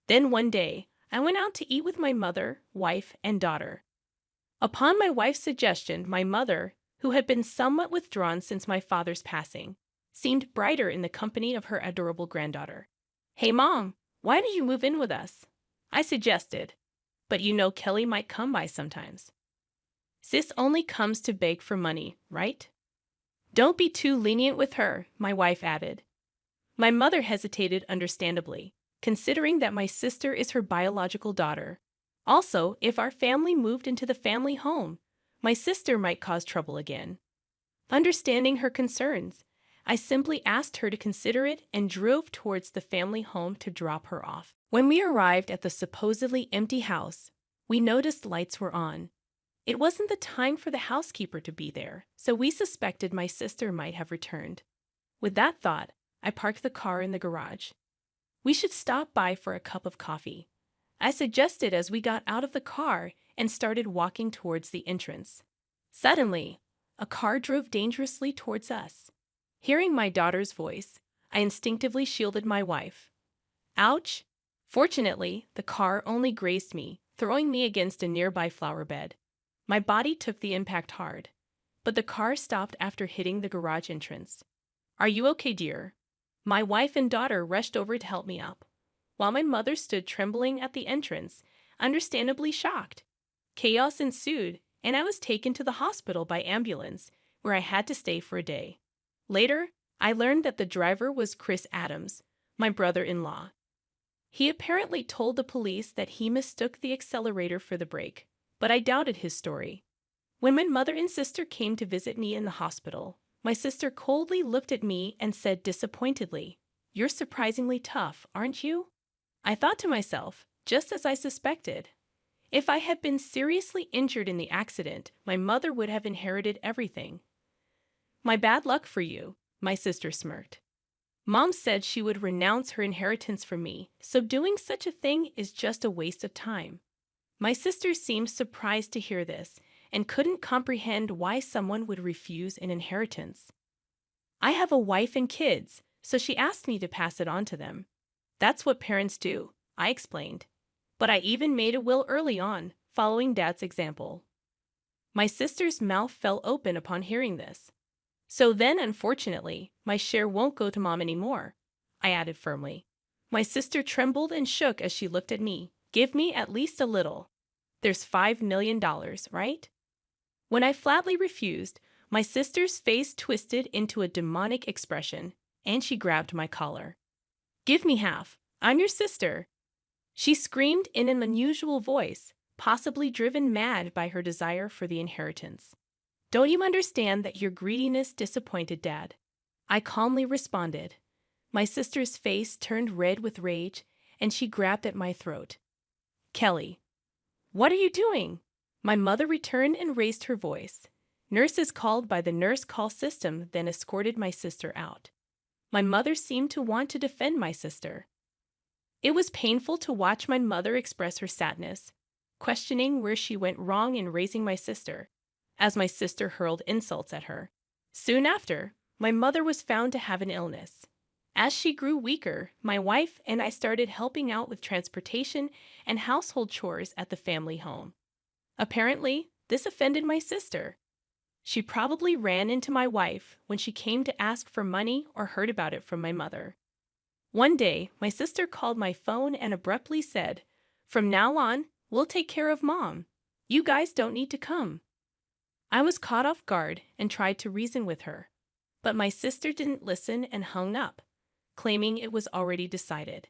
Then one day, I went out to eat with my mother, wife, and daughter. Upon my wife's suggestion, my mother, who had been somewhat withdrawn since my father's passing, seemed brighter in the company of her adorable granddaughter. "Hey, Mom, why don't you move in with us?" I suggested. "But you know Kelly might come by sometimes." "Sis only comes to beg for money, right?" "Don't be too lenient with her," my wife added. My mother hesitated understandably, considering that my sister is her biological daughter. Also, if our family moved into the family home, my sister might cause trouble again. Understanding her concerns, I simply asked her to consider it and drove towards the family home to drop her off. When we arrived at the supposedly empty house, we noticed lights were on. It wasn't the time for the housekeeper to be there, so we suspected my sister might have returned. With that thought, I parked the car in the garage. "We should stop by for a cup of coffee," I suggested as we got out of the car and started walking towards the entrance. Suddenly, a car drove dangerously towards us. Hearing my daughter's voice, I instinctively shielded my wife. Ouch! Fortunately, the car only grazed me, throwing me against a nearby flower bed. My body took the impact hard, but the car stopped after hitting the garage entrance. "Are you okay, dear?" My wife and daughter rushed over to help me up, while my mother stood trembling at the entrance, understandably shocked. Chaos ensued, and I was taken to the hospital by ambulance, where I had to stay for a day. Later, I learned that the driver was Chris Adams, my brother-in-law. He apparently told the police that he mistook the accelerator for the brake, but I doubted his story. When my mother and sister came to visit me in the hospital, my sister coldly looked at me and said disappointedly, "You're surprisingly tough, aren't you?" I thought to myself, just as I suspected. If I had been seriously injured in the accident, my mother would have inherited everything. "My bad luck for you," my sister smirked. "Mom said she would renounce her inheritance from me, so doing such a thing is just a waste of time." My sister seemed surprised to hear this and couldn't comprehend why someone would refuse an inheritance. "I have a wife and kids, so she asked me to pass it on to them. That's what parents do," I explained. "But I even made a will early on, following Dad's example." My sister's mouth fell open upon hearing this. "So then, unfortunately, my share won't go to Mom anymore," I added firmly. My sister trembled and shook as she looked at me. "Give me at least a little. There's $5 million, right?" When I flatly refused, my sister's face twisted into a demonic expression, and she grabbed my collar. "Give me half. I'm your sister," she screamed in an unusual voice, possibly driven mad by her desire for the inheritance. "Don't you understand that your greediness disappointed Dad?" I calmly responded. My sister's face turned red with rage, and she grabbed at my throat. "Kelly, what are you doing?" My mother returned and raised her voice. Nurses called by the nurse call system then escorted my sister out. My mother seemed to want to defend my sister. It was painful to watch my mother express her sadness, questioning where she went wrong in raising my sister. as my sister hurled insults at her. Soon after, my mother was found to have an illness. As she grew weaker, my wife and I started helping out with transportation and household chores at the family home. Apparently, this offended my sister. She probably ran into my wife when she came to ask for money or heard about it from my mother. One day, my sister called my phone and abruptly said, "From now on, we'll take care of Mom. You guys don't need to come." I was caught off guard and tried to reason with her, but my sister didn't listen and hung up, claiming it was already decided.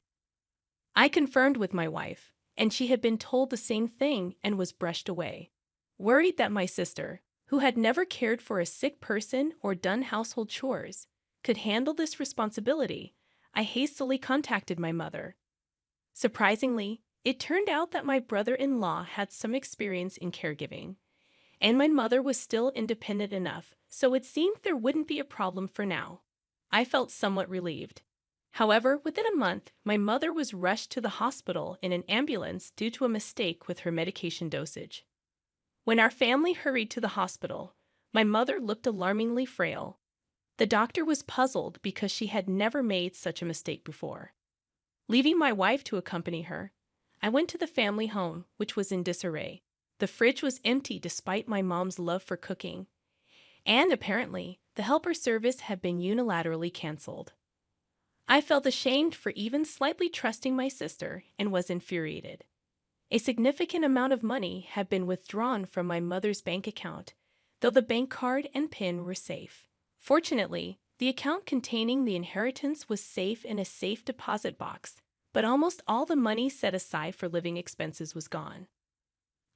I confirmed with my wife, and she had been told the same thing and was brushed away. Worried that my sister, who had never cared for a sick person or done household chores, could handle this responsibility, I hastily contacted my mother. Surprisingly, it turned out that my brother-in-law had some experience in caregiving, and my mother was still independent enough, so it seemed there wouldn't be a problem for now. I felt somewhat relieved. However, within a month, my mother was rushed to the hospital in an ambulance due to a mistake with her medication dosage. When our family hurried to the hospital, my mother looked alarmingly frail. The doctor was puzzled because she had never made such a mistake before. Leaving my wife to accompany her, I went to the family home, which was in disarray. The fridge was empty despite my mom's love for cooking, and apparently, the helper service had been unilaterally canceled. I felt ashamed for even slightly trusting my sister and was infuriated. A significant amount of money had been withdrawn from my mother's bank account, though the bank card and PIN were safe. Fortunately, the account containing the inheritance was safe in a safe deposit box, but almost all the money set aside for living expenses was gone.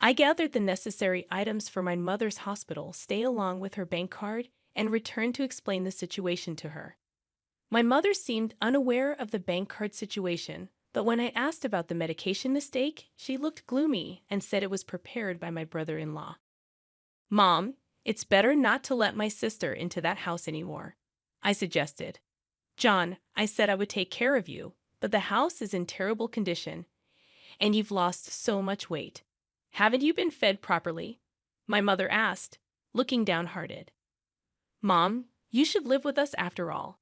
I gathered the necessary items for my mother's hospital stay along with her bank card and returned to explain the situation to her. My mother seemed unaware of the bank card situation, but when I asked about the medication mistake, she looked gloomy and said it was prepared by my brother-in-law. "Mom, it's better not to let my sister into that house anymore," I suggested. "John, I said I would take care of you, but the house is in terrible condition, and you've lost so much weight. Haven't you been fed properly?" My mother asked, looking downhearted. "Mom, you should live with us after all.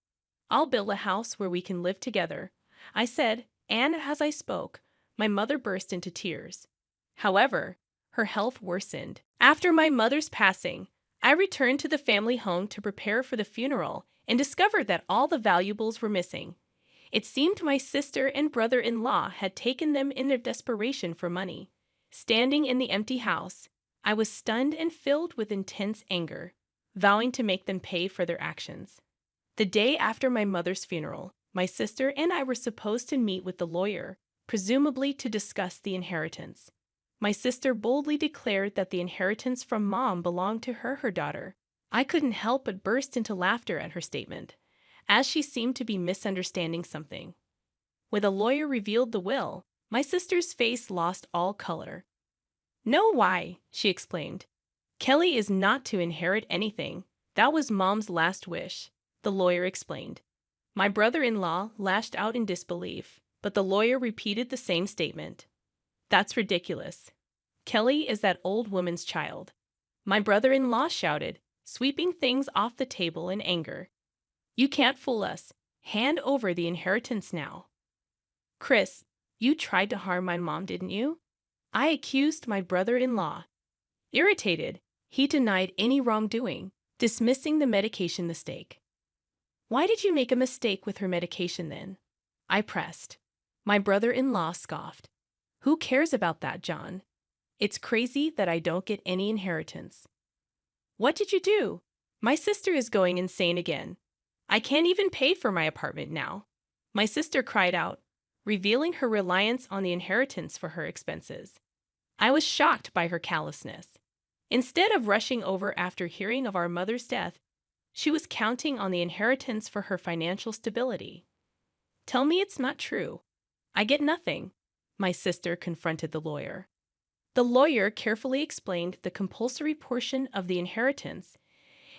I'll build a house where we can live together," I said, and as I spoke, my mother burst into tears. However, her health worsened. After my mother's passing, I returned to the family home to prepare for the funeral and discovered that all the valuables were missing. It seemed my sister and brother-in-law had taken them in their desperation for money. Standing in the empty house, I was stunned and filled with intense anger, vowing to make them pay for their actions. The day after my mother's funeral, my sister and I were supposed to meet with the lawyer, presumably to discuss the inheritance. My sister boldly declared that the inheritance from Mom belonged to her daughter. I couldn't help but burst into laughter at her statement, as she seemed to be misunderstanding something. When the lawyer revealed the will, my sister's face lost all color. "No, why?" she exclaimed. "Kelly is not to inherit anything. That was Mom's last wish," the lawyer explained. My brother-in-law lashed out in disbelief, but the lawyer repeated the same statement. "That's ridiculous. Kelly is that old woman's child," my brother-in-law shouted, sweeping things off the table in anger. "You can't fool us. Hand over the inheritance now." "Chris, you tried to harm my mom, didn't you?" I accused my brother-in-law. Irritated, he denied any wrongdoing, dismissing the medication mistake. "Why did you make a mistake with her medication then?" I pressed. My brother-in-law scoffed. "Who cares about that, John? It's crazy that I don't get any inheritance." "What did you do? My sister is going insane again. I can't even pay for my apartment now," my sister cried out, revealing her reliance on the inheritance for her expenses. I was shocked by her callousness. Instead of rushing over after hearing of our mother's death, she was counting on the inheritance for her financial stability. "Tell me it's not true. I get nothing," my sister confronted the lawyer. The lawyer carefully explained the compulsory portion of the inheritance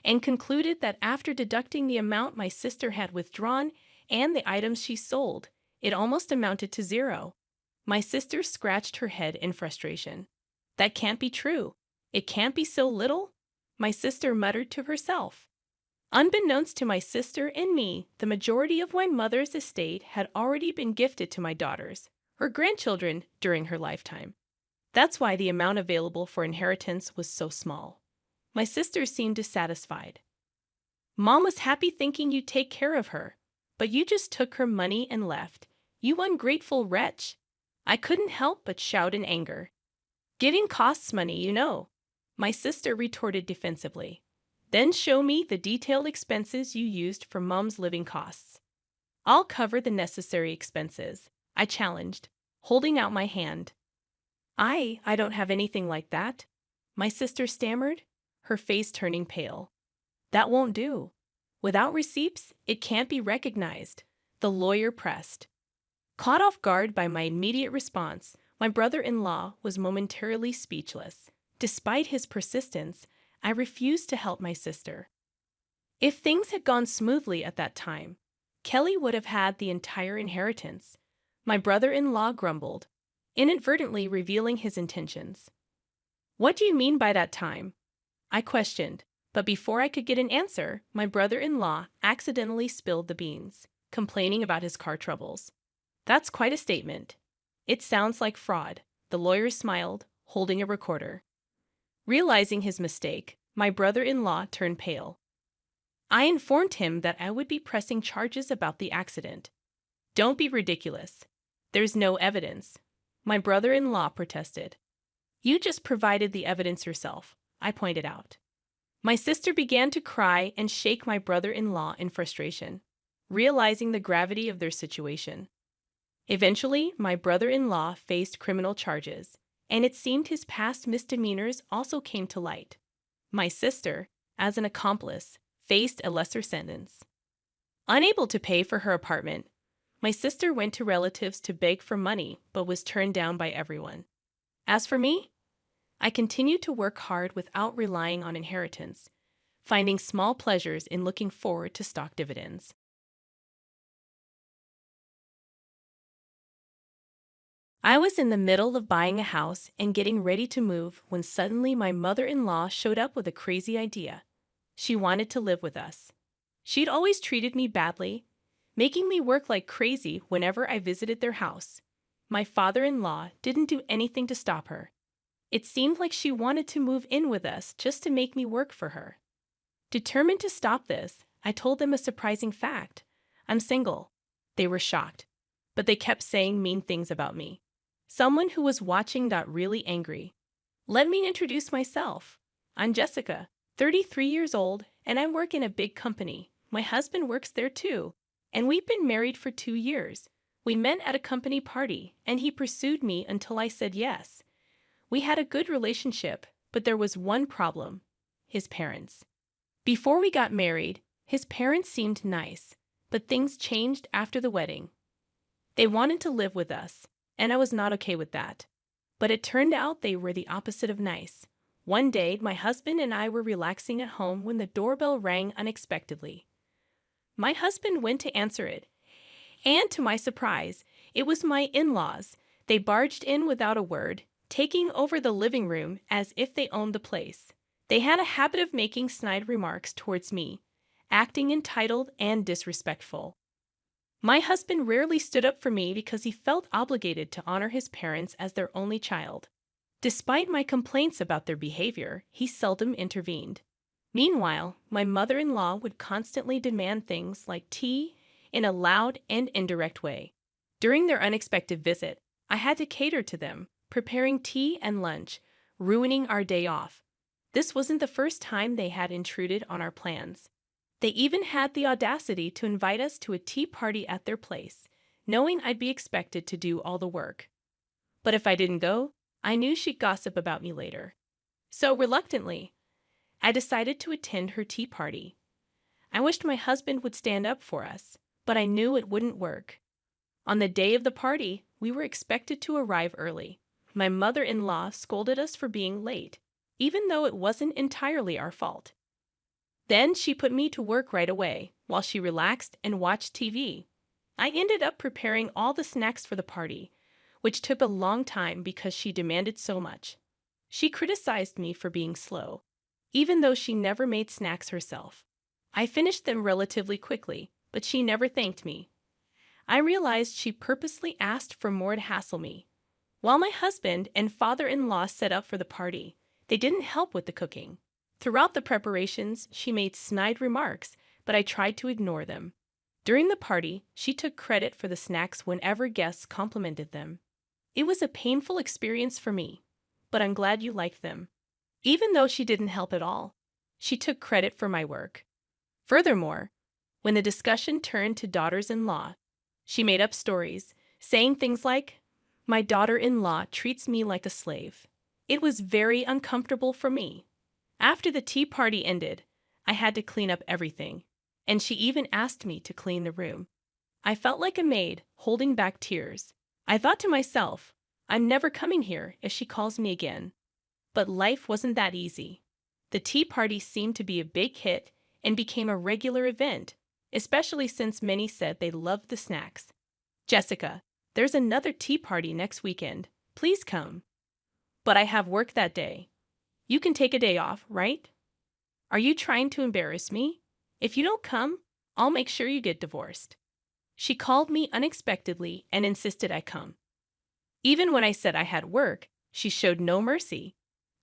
and concluded that after deducting the amount my sister had withdrawn and the items she sold, it almost amounted to zero. My sister scratched her head in frustration. "That can't be true. It can't be so little." my sister muttered to herself. Unbeknownst to my sister and me, the majority of my mother's estate had already been gifted to my daughters, her grandchildren, during her lifetime. That's why the amount available for inheritance was so small. My sister seemed dissatisfied. Mom was happy thinking you'd take care of her, but you just took her money and left. You ungrateful wretch. I couldn't help but shout in anger. Giving costs money, you know, my sister retorted defensively. Then show me the detailed expenses you used for Mom's living costs. I'll cover the necessary expenses, I challenged, holding out my hand. I don't have anything like that, my sister stammered, her face turning pale. That won't do. Without receipts, it can't be recognized, the lawyer pressed. Caught off guard by my immediate response, my brother-in-law was momentarily speechless. Despite his persistence, I refused to help my sister. If things had gone smoothly at that time, Kelly would have had the entire inheritance, my brother-in-law grumbled, inadvertently revealing his intentions. What do you mean by that time? I questioned, but before I could get an answer, my brother-in-law accidentally spilled the beans, complaining about his car troubles. That's quite a statement. It sounds like fraud, the lawyer smiled, holding a recorder. Realizing his mistake, my brother-in-law turned pale. I informed him that I would be pressing charges about the accident. Don't be ridiculous. There's no evidence, my brother-in-law protested. You just provided the evidence yourself, I pointed out. My sister began to cry and shake my brother-in-law in frustration, realizing the gravity of their situation. Eventually, my brother-in-law faced criminal charges, and it seemed his past misdemeanors also came to light. My sister, as an accomplice, faced a lesser sentence. Unable to pay for her apartment, my sister went to relatives to beg for money but was turned down by everyone. As for me, I continued to work hard without relying on inheritance, finding small pleasures in looking forward to stock dividends. I was in the middle of buying a house and getting ready to move when suddenly my mother-in-law showed up with a crazy idea. She wanted to live with us. She'd always treated me badly, making me work like crazy whenever I visited their house. My father-in-law didn't do anything to stop her. It seemed like she wanted to move in with us just to make me work for her. Determined to stop this, I told them a surprising fact. I'm single. They were shocked, but they kept saying mean things about me. Someone who was watching got really angry. Let me introduce myself. I'm Jessica, 33 years old, and I work in a big company. My husband works there too, and we've been married for 2 years. We met at a company party, and he pursued me until I said yes. We had a good relationship, but there was one problem: his parents. Before we got married, his parents seemed nice, but things changed after the wedding. They wanted to live with us, and I was not okay with that. But it turned out they were the opposite of nice. One day, my husband and I were relaxing at home when the doorbell rang unexpectedly. My husband went to answer it, and to my surprise, it was my in-laws. They barged in without a word, taking over the living room as if they owned the place. They had a habit of making snide remarks towards me, acting entitled and disrespectful. My husband rarely stood up for me because he felt obligated to honor his parents as their only child. Despite my complaints about their behavior, he seldom intervened. Meanwhile, my mother-in-law would constantly demand things like tea in a loud and indirect way. During their unexpected visit, I had to cater to them, preparing tea and lunch, ruining our day off. This wasn't the first time they had intruded on our plans. They even had the audacity to invite us to a tea party at their place, knowing I'd be expected to do all the work. But if I didn't go, I knew she'd gossip about me later. So reluctantly, I decided to attend her tea party. I wished my husband would stand up for us, but I knew it wouldn't work. On the day of the party, we were expected to arrive early. My mother-in-law scolded us for being late, even though it wasn't entirely our fault. Then she put me to work right away, while she relaxed and watched TV. I ended up preparing all the snacks for the party, which took a long time because she demanded so much. She criticized me for being slow, even though she never made snacks herself. I finished them relatively quickly, but she never thanked me. I realized she purposely asked for more to hassle me. While my husband and father-in-law set up for the party, they didn't help with the cooking. Throughout the preparations, she made snide remarks, but I tried to ignore them. During the party, she took credit for the snacks whenever guests complimented them. It was a painful experience for me, but I'm glad you liked them. Even though she didn't help at all, she took credit for my work. Furthermore, when the discussion turned to daughters-in-law, she made up stories, saying things like, "My daughter-in-law treats me like a slave." It was very uncomfortable for me. After the tea party ended, I had to clean up everything, and she even asked me to clean the room. I felt like a maid, holding back tears. I thought to myself, I'm never coming here if she calls me again. But life wasn't that easy. The tea party seemed to be a big hit and became a regular event, especially since many said they loved the snacks. "Jessica, there's another tea party next weekend. Please come." "But I have work that day." "You can take a day off, right?" "Are you trying to embarrass me? If you don't come, I'll make sure you get divorced." She called me unexpectedly and insisted I come. Even when I said I had work, she showed no mercy.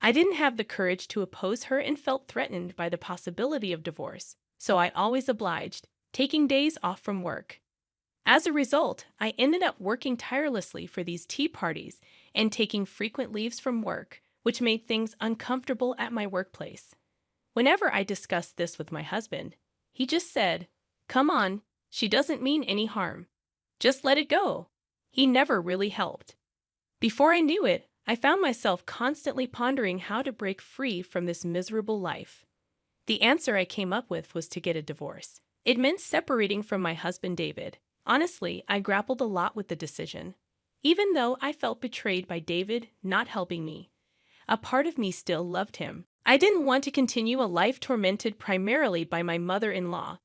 I didn't have the courage to oppose her and felt threatened by the possibility of divorce, so I always obliged, taking days off from work. As a result, I ended up working tirelessly for these tea parties and taking frequent leaves from work, which made things uncomfortable at my workplace. Whenever I discussed this with my husband, he just said, "Come on, she doesn't mean any harm. Just let it go." He never really helped. Before I knew it, I found myself constantly pondering how to break free from this miserable life. The answer I came up with was to get a divorce. It meant separating from my husband David. Honestly, I grappled a lot with the decision. Even though I felt betrayed by David not helping me, a part of me still loved him. I didn't want to continue a life tormented primarily by my mother-in-law.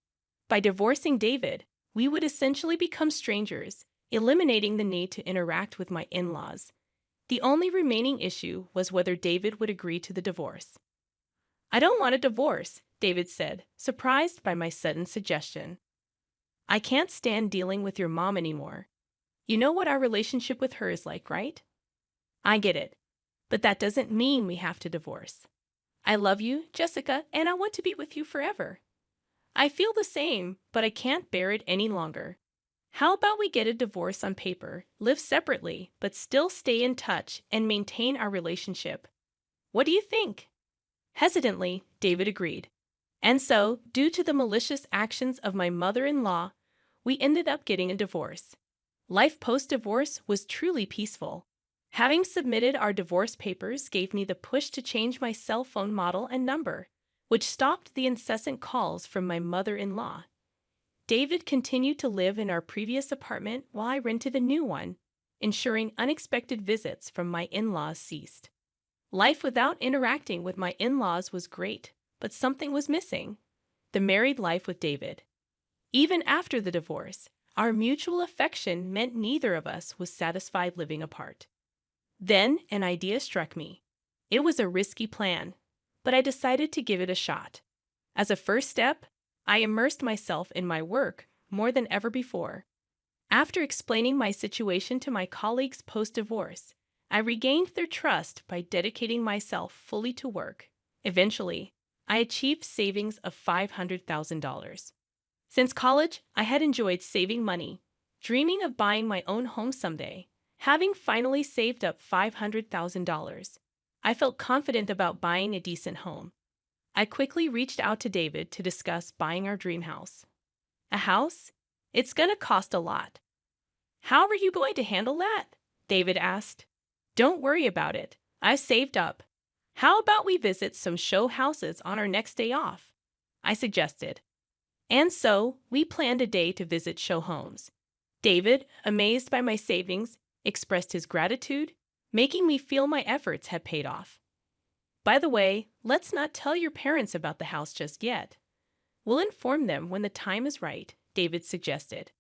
By divorcing David, we would essentially become strangers, eliminating the need to interact with my in-laws. The only remaining issue was whether David would agree to the divorce. "I don't want a divorce," David said, surprised by my sudden suggestion. "I can't stand dealing with your mom anymore. You know what our relationship with her is like, right?" "I get it, but that doesn't mean we have to divorce. I love you, Jessica, and I want to be with you forever." "I feel the same, but I can't bear it any longer. How about we get a divorce on paper, live separately, but still stay in touch and maintain our relationship? What do you think?" Hesitantly, David agreed. And so, due to the malicious actions of my mother-in-law, we ended up getting a divorce. Life post-divorce was truly peaceful. Having submitted our divorce papers gave me the push to change my cell phone model and number, which stopped the incessant calls from my mother-in-law. David continued to live in our previous apartment while I rented a new one, ensuring unexpected visits from my in-laws ceased. Life without interacting with my in-laws was great, but something was missing: the married life with David. Even after the divorce, our mutual affection meant neither of us was satisfied living apart. Then an idea struck me. It was a risky plan, but I decided to give it a shot. As a first step, I immersed myself in my work more than ever before. After explaining my situation to my colleagues post-divorce, I regained their trust by dedicating myself fully to work. Eventually, I achieved savings of $500,000. Since college, I had enjoyed saving money, dreaming of buying my own home someday. Having finally saved up $500,000, I felt confident about buying a decent home. I quickly reached out to David to discuss buying our dream house. "A house? It's gonna cost a lot." "How are you going to handle that?" David asked. "Don't worry about it. I've saved up. How about we visit some show houses on our next day off?" I suggested. And so, we planned a day to visit show homes. David, amazed by my savings, expressed his gratitude, making me feel my efforts had paid off. "By the way, let's not tell your parents about the house just yet. We'll inform them when the time is right," David suggested.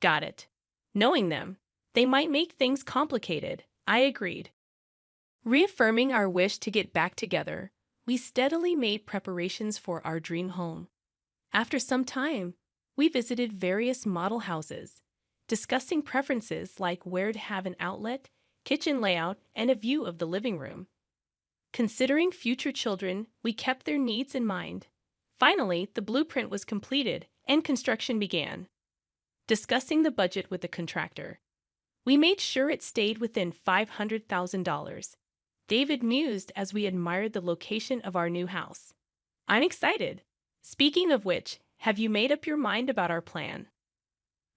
"Got it. Knowing them, they might make things complicated," I agreed. Reaffirming our wish to get back together, we steadily made preparations for our dream home. After some time, we visited various model houses, discussing preferences like where to have an outlet, kitchen layout, and a view of the living room. Considering future children, we kept their needs in mind. Finally, the blueprint was completed and construction began. Discussing the budget with the contractor, we made sure it stayed within $500,000. David mused as we admired the location of our new house. I'm excited. Speaking of which, have you made up your mind about our plan?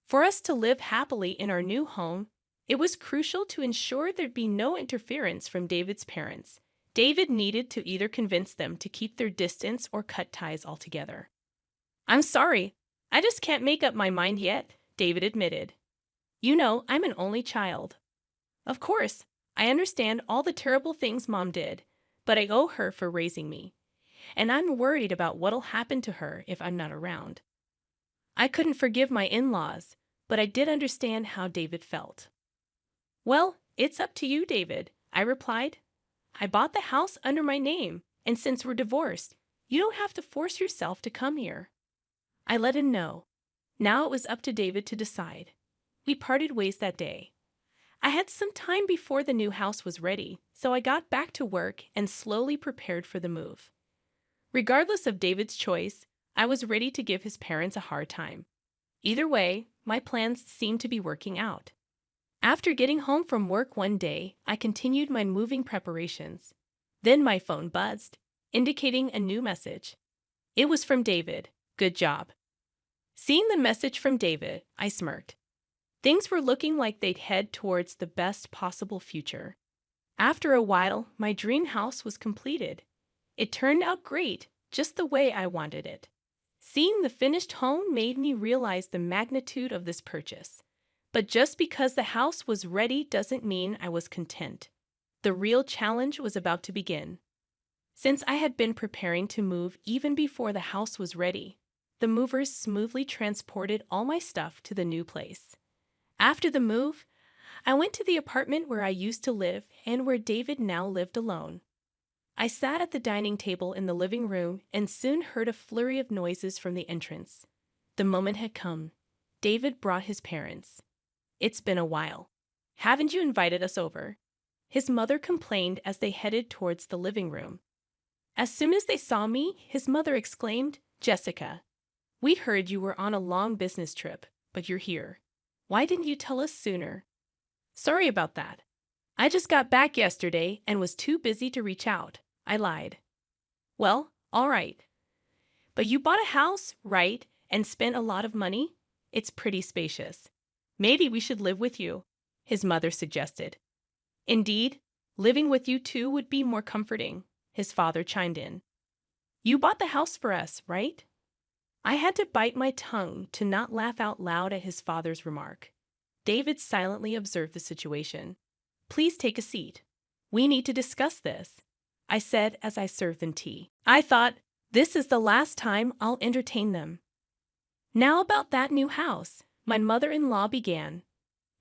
For us to live happily in our new home, it was crucial to ensure there'd be no interference from David's parents. David needed to either convince them to keep their distance or cut ties altogether. I'm sorry, I just can't make up my mind yet, David admitted. You know, I'm an only child. Of course, I understand all the terrible things Mom did, but I owe her for raising me, and I'm worried about what'll happen to her if I'm not around. I couldn't forgive my in-laws, but I did understand how David felt. Well, it's up to you, David, I replied. I bought the house under my name, and since we're divorced, you don't have to force yourself to come here. I let him know. Now it was up to David to decide. We parted ways that day. I had some time before the new house was ready, so I got back to work and slowly prepared for the move. Regardless of David's choice, I was ready to give his parents a hard time. Either way, my plans seemed to be working out. After getting home from work one day, I continued my moving preparations. Then my phone buzzed, indicating a new message. It was from David. Good job. Seeing the message from David, I smirked. Things were looking like they'd head towards the best possible future. After a while, my dream house was completed. It turned out great, just the way I wanted it. Seeing the finished home made me realize the magnitude of this purchase. But just because the house was ready doesn't mean I was content. The real challenge was about to begin. Since I had been preparing to move even before the house was ready, the movers smoothly transported all my stuff to the new place. After the move, I went to the apartment where I used to live and where David now lived alone. I sat at the dining table in the living room and soon heard a flurry of noises from the entrance. The moment had come. David brought his parents. It's been a while. Haven't you invited us over? His mother complained as they headed towards the living room. As soon as they saw me, his mother exclaimed, Jessica, we heard you were on a long business trip, but you're here. Why didn't you tell us sooner? Sorry about that. I just got back yesterday and was too busy to reach out. I lied. Well, all right. But you bought a house, right, and spent a lot of money? It's pretty spacious. Maybe we should live with you, his mother suggested. Indeed, living with you too would be more comforting, his father chimed in. You bought the house for us, right? I had to bite my tongue to not laugh out loud at his father's remark. David silently observed the situation. Please take a seat. We need to discuss this, I said as I served them tea. I thought, this is the last time I'll entertain them. Now about that new house, my mother-in-law began.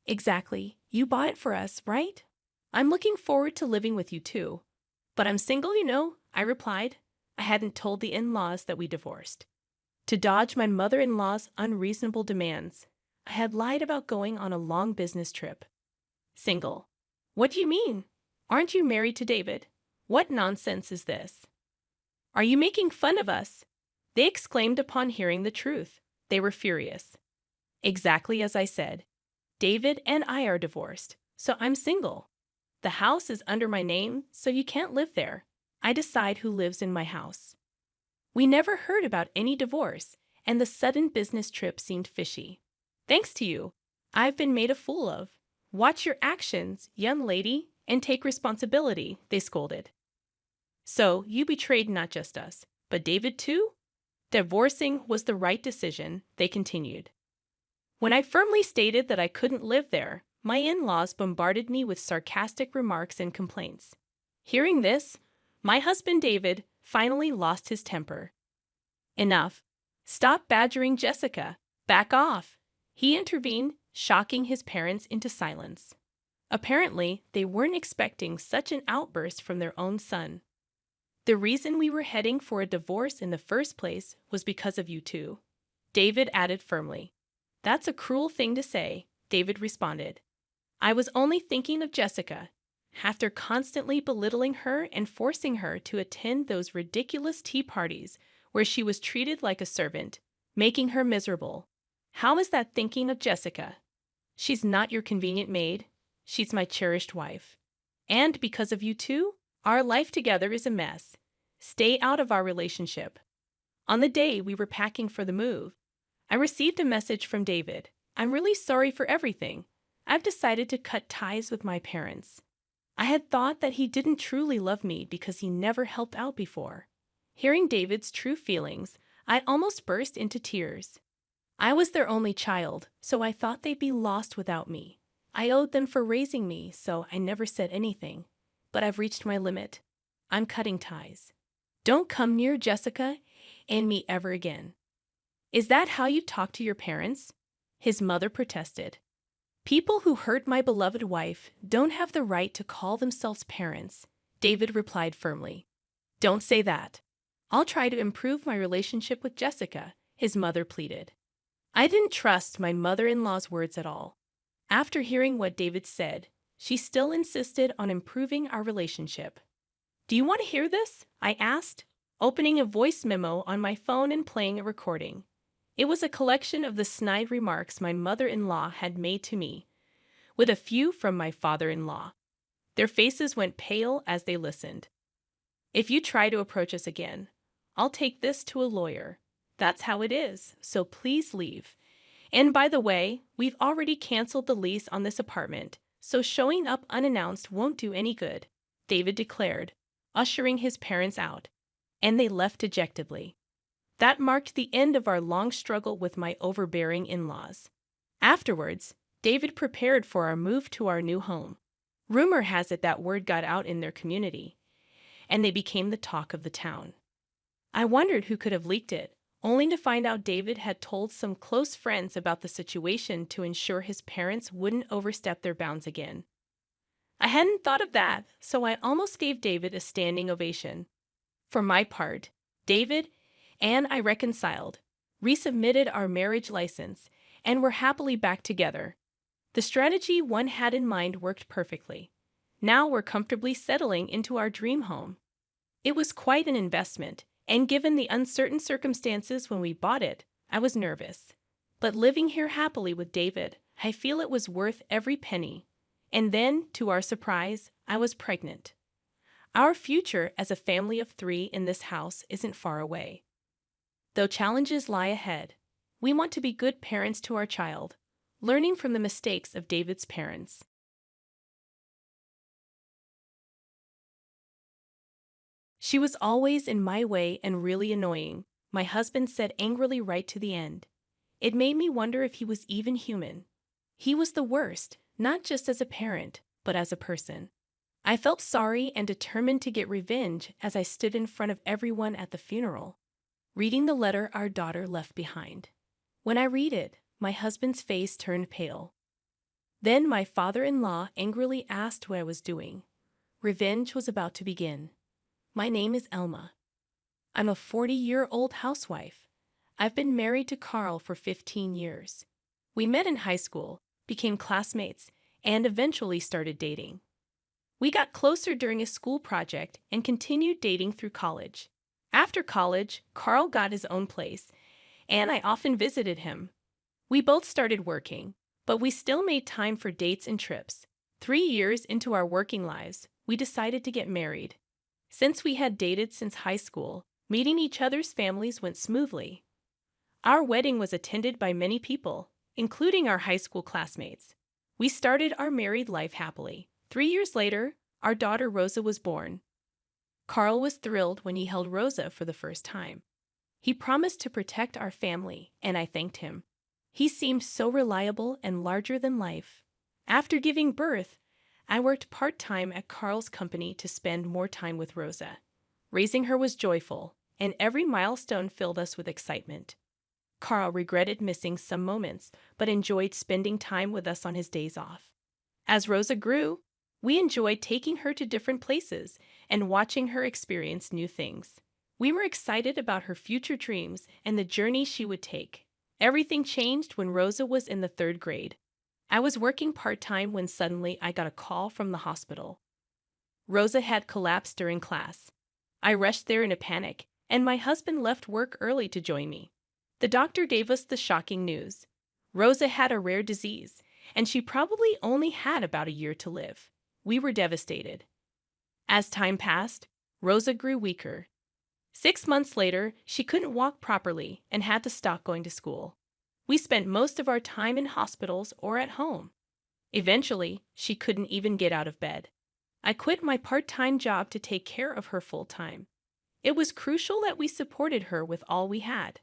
Exactly, you bought it for us, right? I'm looking forward to living with you too. But I'm single, you know, I replied. I hadn't told the in-laws that we divorced. To dodge my mother-in-law's unreasonable demands, I had lied about going on a long business trip. Single. What do you mean? Aren't you married to David? What nonsense is this? Are you making fun of us? They exclaimed upon hearing the truth. They were furious. Exactly as I said. David and I are divorced, so I'm single. The house is under my name, so you can't live there. I decide who lives in my house. We never heard about any divorce, and the sudden business trip seemed fishy. Thanks to you, I've been made a fool of. Watch your actions, young lady, and take responsibility, they scolded. So, you betrayed not just us, but David too? Divorcing was the right decision, they continued. When I firmly stated that I couldn't live there, my in-laws bombarded me with sarcastic remarks and complaints. Hearing this, my husband David finally lost his temper. Enough. Stop badgering Jessica. Back off. He intervened, shocking his parents into silence. Apparently, they weren't expecting such an outburst from their own son. The reason we were heading for a divorce in the first place was because of you two, David added firmly. That's a cruel thing to say, David responded. I was only thinking of Jessica. After constantly belittling her and forcing her to attend those ridiculous tea parties where she was treated like a servant, making her miserable. How is that thinking of Jessica? She's not your convenient maid. She's my cherished wife. And because of you two, our life together is a mess. Stay out of our relationship. On the day we were packing for the move, I received a message from David. I'm really sorry for everything. I've decided to cut ties with my parents. I had thought that he didn't truly love me because he never helped out before. Hearing David's true feelings, I almost burst into tears. I was their only child, so I thought they'd be lost without me. I owed them for raising me, so I never said anything. But I've reached my limit. I'm cutting ties. Don't come near Jessica and me ever again. Is that how you talk to your parents? His mother protested. People who hurt my beloved wife don't have the right to call themselves parents, David replied firmly. Don't say that. I'll try to improve my relationship with Jessica, his mother pleaded. I didn't trust my mother-in-law's words at all. After hearing what David said, she still insisted on improving our relationship. Do you want to hear this? I asked, opening a voice memo on my phone and playing a recording. It was a collection of the snide remarks my mother-in-law had made to me, with a few from my father-in-law. Their faces went pale as they listened. If you try to approach us again, I'll take this to a lawyer. That's how it is, so please leave. And by the way, we've already canceled the lease on this apartment, so showing up unannounced won't do any good, David declared, ushering his parents out. And they left dejectedly. That marked the end of our long struggle with my overbearing in-laws. Afterwards, David prepared for our move to our new home. Rumor has it that word got out in their community, and they became the talk of the town. I wondered who could have leaked it, only to find out David had told some close friends about the situation to ensure his parents wouldn't overstep their bounds again. I hadn't thought of that, so I almost gave David a standing ovation. For my part, David and I reconciled, resubmitted our marriage license, and were happily back together. The strategy one had in mind worked perfectly. Now we're comfortably settling into our dream home. It was quite an investment, and given the uncertain circumstances when we bought it, I was nervous. But living here happily with David, I feel it was worth every penny. And then, to our surprise, I was pregnant. Our future as a family of 3 in this house isn't far away. Though challenges lie ahead, we want to be good parents to our child, learning from the mistakes of David's parents. She was always in my way and really annoying, my husband said angrily right to the end. It made me wonder if he was even human. He was the worst, not just as a parent, but as a person. I felt sorry and determined to get revenge as I stood in front of everyone at the funeral, reading the letter our daughter left behind. When I read it, my husband's face turned pale. Then my father-in-law angrily asked what I was doing. Revenge was about to begin. My name is Elma. I'm a 40-year-old housewife. I've been married to Carl for 15 years. We met in high school, became classmates, and eventually started dating. We got closer during a school project and continued dating through college. After college, Carl got his own place, and I often visited him. We both started working, but we still made time for dates and trips. 3 years into our working lives, we decided to get married. Since we had dated since high school, meeting each other's families went smoothly. Our wedding was attended by many people, including our high school classmates. We started our married life happily. 3 years later, our daughter Rosa was born. Carl was thrilled when he held Rosa for the first time. He promised to protect our family, and I thanked him. He seemed so reliable and larger than life. After giving birth, I worked part-time at Carl's company to spend more time with Rosa. Raising her was joyful, and every milestone filled us with excitement. Carl regretted missing some moments, but enjoyed spending time with us on his days off. As Rosa grew, We enjoyed taking her to different places and watching her experience new things. We were excited about her future dreams and the journey she would take. Everything changed when Rosa was in the third grade. I was working part-time when suddenly I got a call from the hospital. Rosa had collapsed during class. I rushed there in a panic, and my husband left work early to join me. The doctor gave us the shocking news. Rosa had a rare disease, and she probably only had about a year to live. We were devastated. As time passed, Rosa grew weaker. 6 months later, she couldn't walk properly and had to stop going to school. We spent most of our time in hospitals or at home. Eventually, she couldn't even get out of bed. I quit my part-time job to take care of her full-time. It was crucial that we supported her with all we had.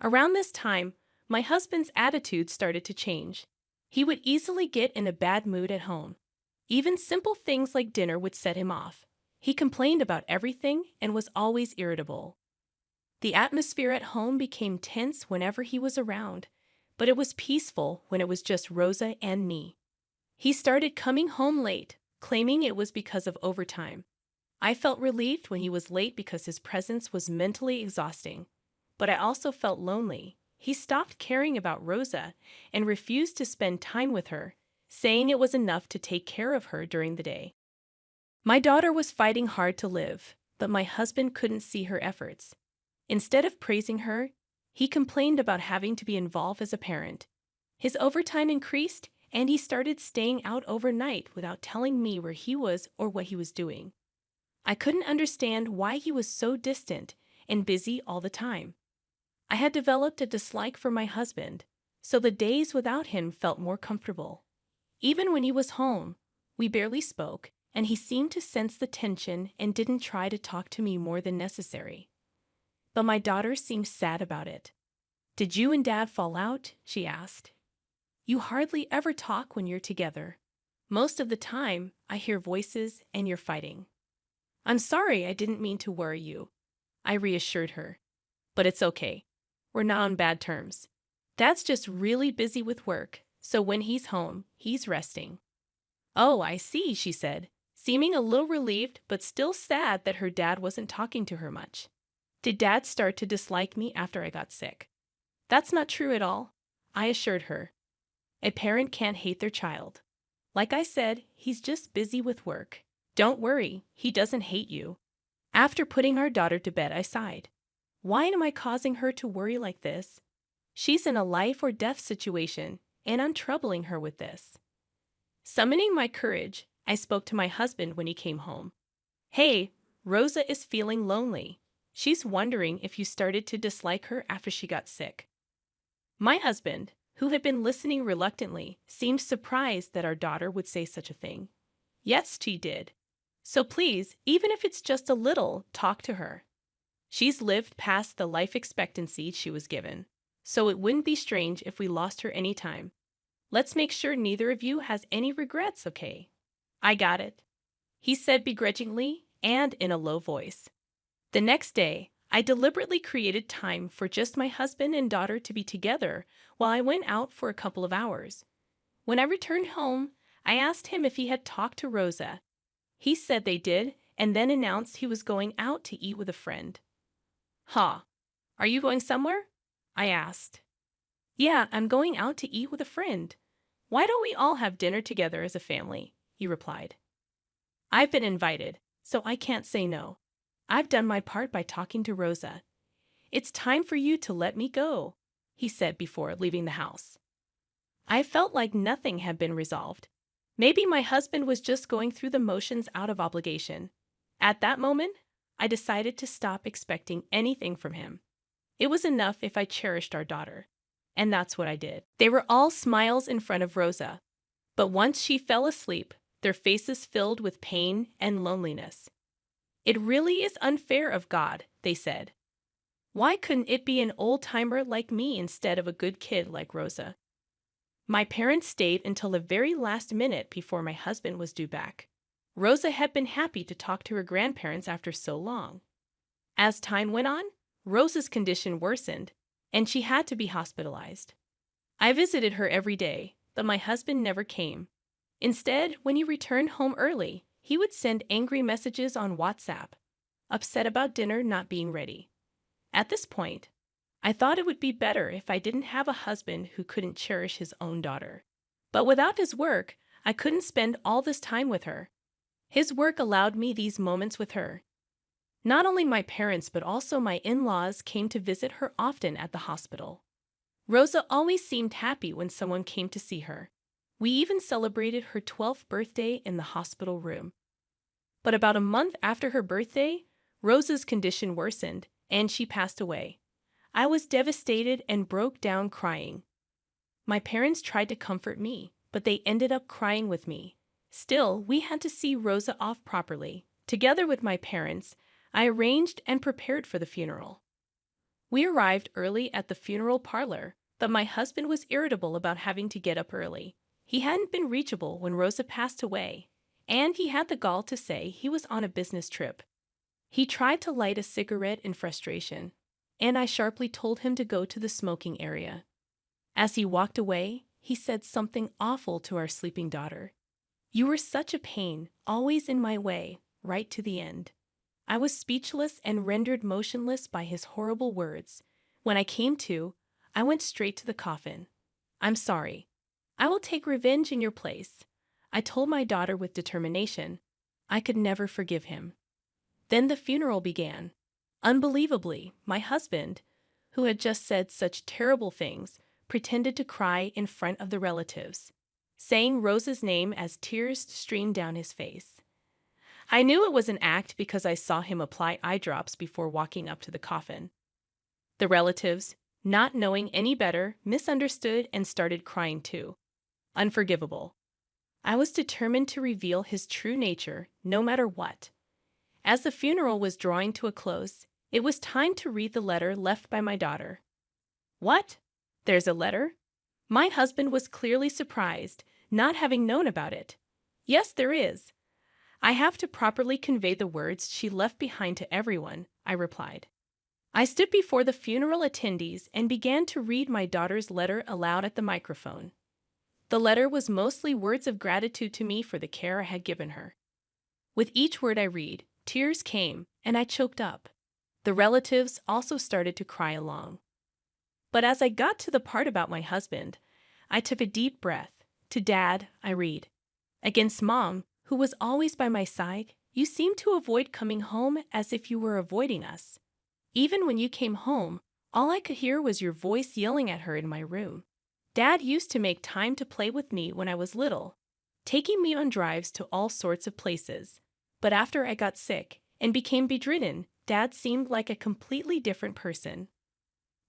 Around this time, my husband's attitude started to change. He would easily get in a bad mood at home. Even simple things like dinner would set him off. He complained about everything and was always irritable. The atmosphere at home became tense whenever he was around, but it was peaceful when it was just Rosa and me. He started coming home late, claiming it was because of overtime. I felt relieved when he was late because his presence was mentally exhausting, but I also felt lonely. He stopped caring about Rosa and refused to spend time with her, saying it was enough to take care of her during the day. My daughter was fighting hard to live, but my husband couldn't see her efforts. Instead of praising her, he complained about having to be involved as a parent. His overtime increased, and he started staying out overnight without telling me where he was or what he was doing. I couldn't understand why he was so distant and busy all the time. I had developed a dislike for my husband, so the days without him felt more comfortable. Even when he was home, we barely spoke, and he seemed to sense the tension and didn't try to talk to me more than necessary. But my daughter seemed sad about it. "Did you and Dad fall out?" she asked. "You hardly ever talk when you're together. Most of the time, I hear voices and you're fighting." "I'm sorry, I didn't mean to worry you," I reassured her. "But it's okay. We're not on bad terms. Dad's just really busy with work, so when he's home, he's resting." "Oh, I see," she said, seeming a little relieved but still sad that her dad wasn't talking to her much. "Did Dad start to dislike me after I got sick?" "That's not true at all," I assured her. "A parent can't hate their child. Like I said, he's just busy with work. Don't worry, he doesn't hate you." After putting our daughter to bed, I sighed. Why am I causing her to worry like this? She's in a life or death situation, and I'm troubling her with this. Summoning my courage, I spoke to my husband when he came home. "Hey, Rosa is feeling lonely. She's wondering if you started to dislike her after she got sick." My husband, who had been listening reluctantly, seemed surprised that our daughter would say such a thing. "Yes, she did. So please, even if it's just a little, talk to her. She's lived past the life expectancy she was given, so it wouldn't be strange if we lost her any time. Let's make sure neither of you has any regrets, okay?" "I got it," he said begrudgingly and in a low voice. The next day, I deliberately created time for just my husband and daughter to be together while I went out for a couple of hours. When I returned home, I asked him if he had talked to Rosa. He said they did, and then announced he was going out to eat with a friend. "Huh. Are you going somewhere?" I asked. "Yeah, I'm going out to eat with a friend. Why don't we all have dinner together as a family?" he replied. "I've been invited, so I can't say no. I've done my part by talking to Rosa. It's time for you to let me go," he said before leaving the house. I felt like nothing had been resolved. Maybe my husband was just going through the motions out of obligation. At that moment, I decided to stop expecting anything from him. It was enough if I cherished our daughter. And that's what I did. They were all smiles in front of Rosa. But once she fell asleep, their faces filled with pain and loneliness. "It really is unfair of God," they said. "Why couldn't it be an old-timer like me instead of a good kid like Rosa?" My parents stayed until the very last minute before my husband was due back. Rosa had been happy to talk to her grandparents after so long. As time went on, Rosa's condition worsened, and she had to be hospitalized. I visited her every day, but my husband never came. Instead, when you returned home early, he would send angry messages on WhatsApp, upset about dinner not being ready. At this point, I thought it would be better if I didn't have a husband who couldn't cherish his own daughter. But without his work, I couldn't spend all this time with her. His work allowed me these moments with her. Not only my parents but also my in-laws came to visit her often at the hospital. Rosa always seemed happy when someone came to see her. We even celebrated her 12th birthday in the hospital room. But about a month after her birthday, Rosa's condition worsened and she passed away. I was devastated and broke down crying. My parents tried to comfort me, but they ended up crying with me. Still, we had to see Rosa off properly. Together with my parents, I arranged and prepared for the funeral. We arrived early at the funeral parlor, but my husband was irritable about having to get up early. He hadn't been reachable when Rosa passed away, and he had the gall to say he was on a business trip. He tried to light a cigarette in frustration, and I sharply told him to go to the smoking area. As he walked away, he said something awful to our sleeping daughter. "You were such a pain, always in my way, right to the end." I was speechless and rendered motionless by his horrible words. When I came to, I went straight to the coffin. "I'm sorry. I will take revenge in your place," I told my daughter with determination. I could never forgive him. Then the funeral began. Unbelievably, my husband, who had just said such terrible things, pretended to cry in front of the relatives, saying Rosa's name as tears streamed down his face. I knew it was an act because I saw him apply eye drops before walking up to the coffin. The relatives, not knowing any better, misunderstood and started crying too. Unforgivable. I was determined to reveal his true nature, no matter what. As the funeral was drawing to a close, it was time to read the letter left by my daughter. "What? There's a letter?" My husband was clearly surprised, not having known about it. "Yes, there is. I have to properly convey the words she left behind to everyone," I replied. I stood before the funeral attendees and began to read my daughter's letter aloud at the microphone. The letter was mostly words of gratitude to me for the care I had given her. With each word I read, tears came, and I choked up. The relatives also started to cry along. But as I got to the part about my husband, I took a deep breath. To Dad, I read, "Against Mom, who was always by my side, you seemed to avoid coming home as if you were avoiding us. Even when you came home, all I could hear was your voice yelling at her in my room. Dad used to make time to play with me when I was little, taking me on drives to all sorts of places. But after I got sick and became bedridden, Dad seemed like a completely different person.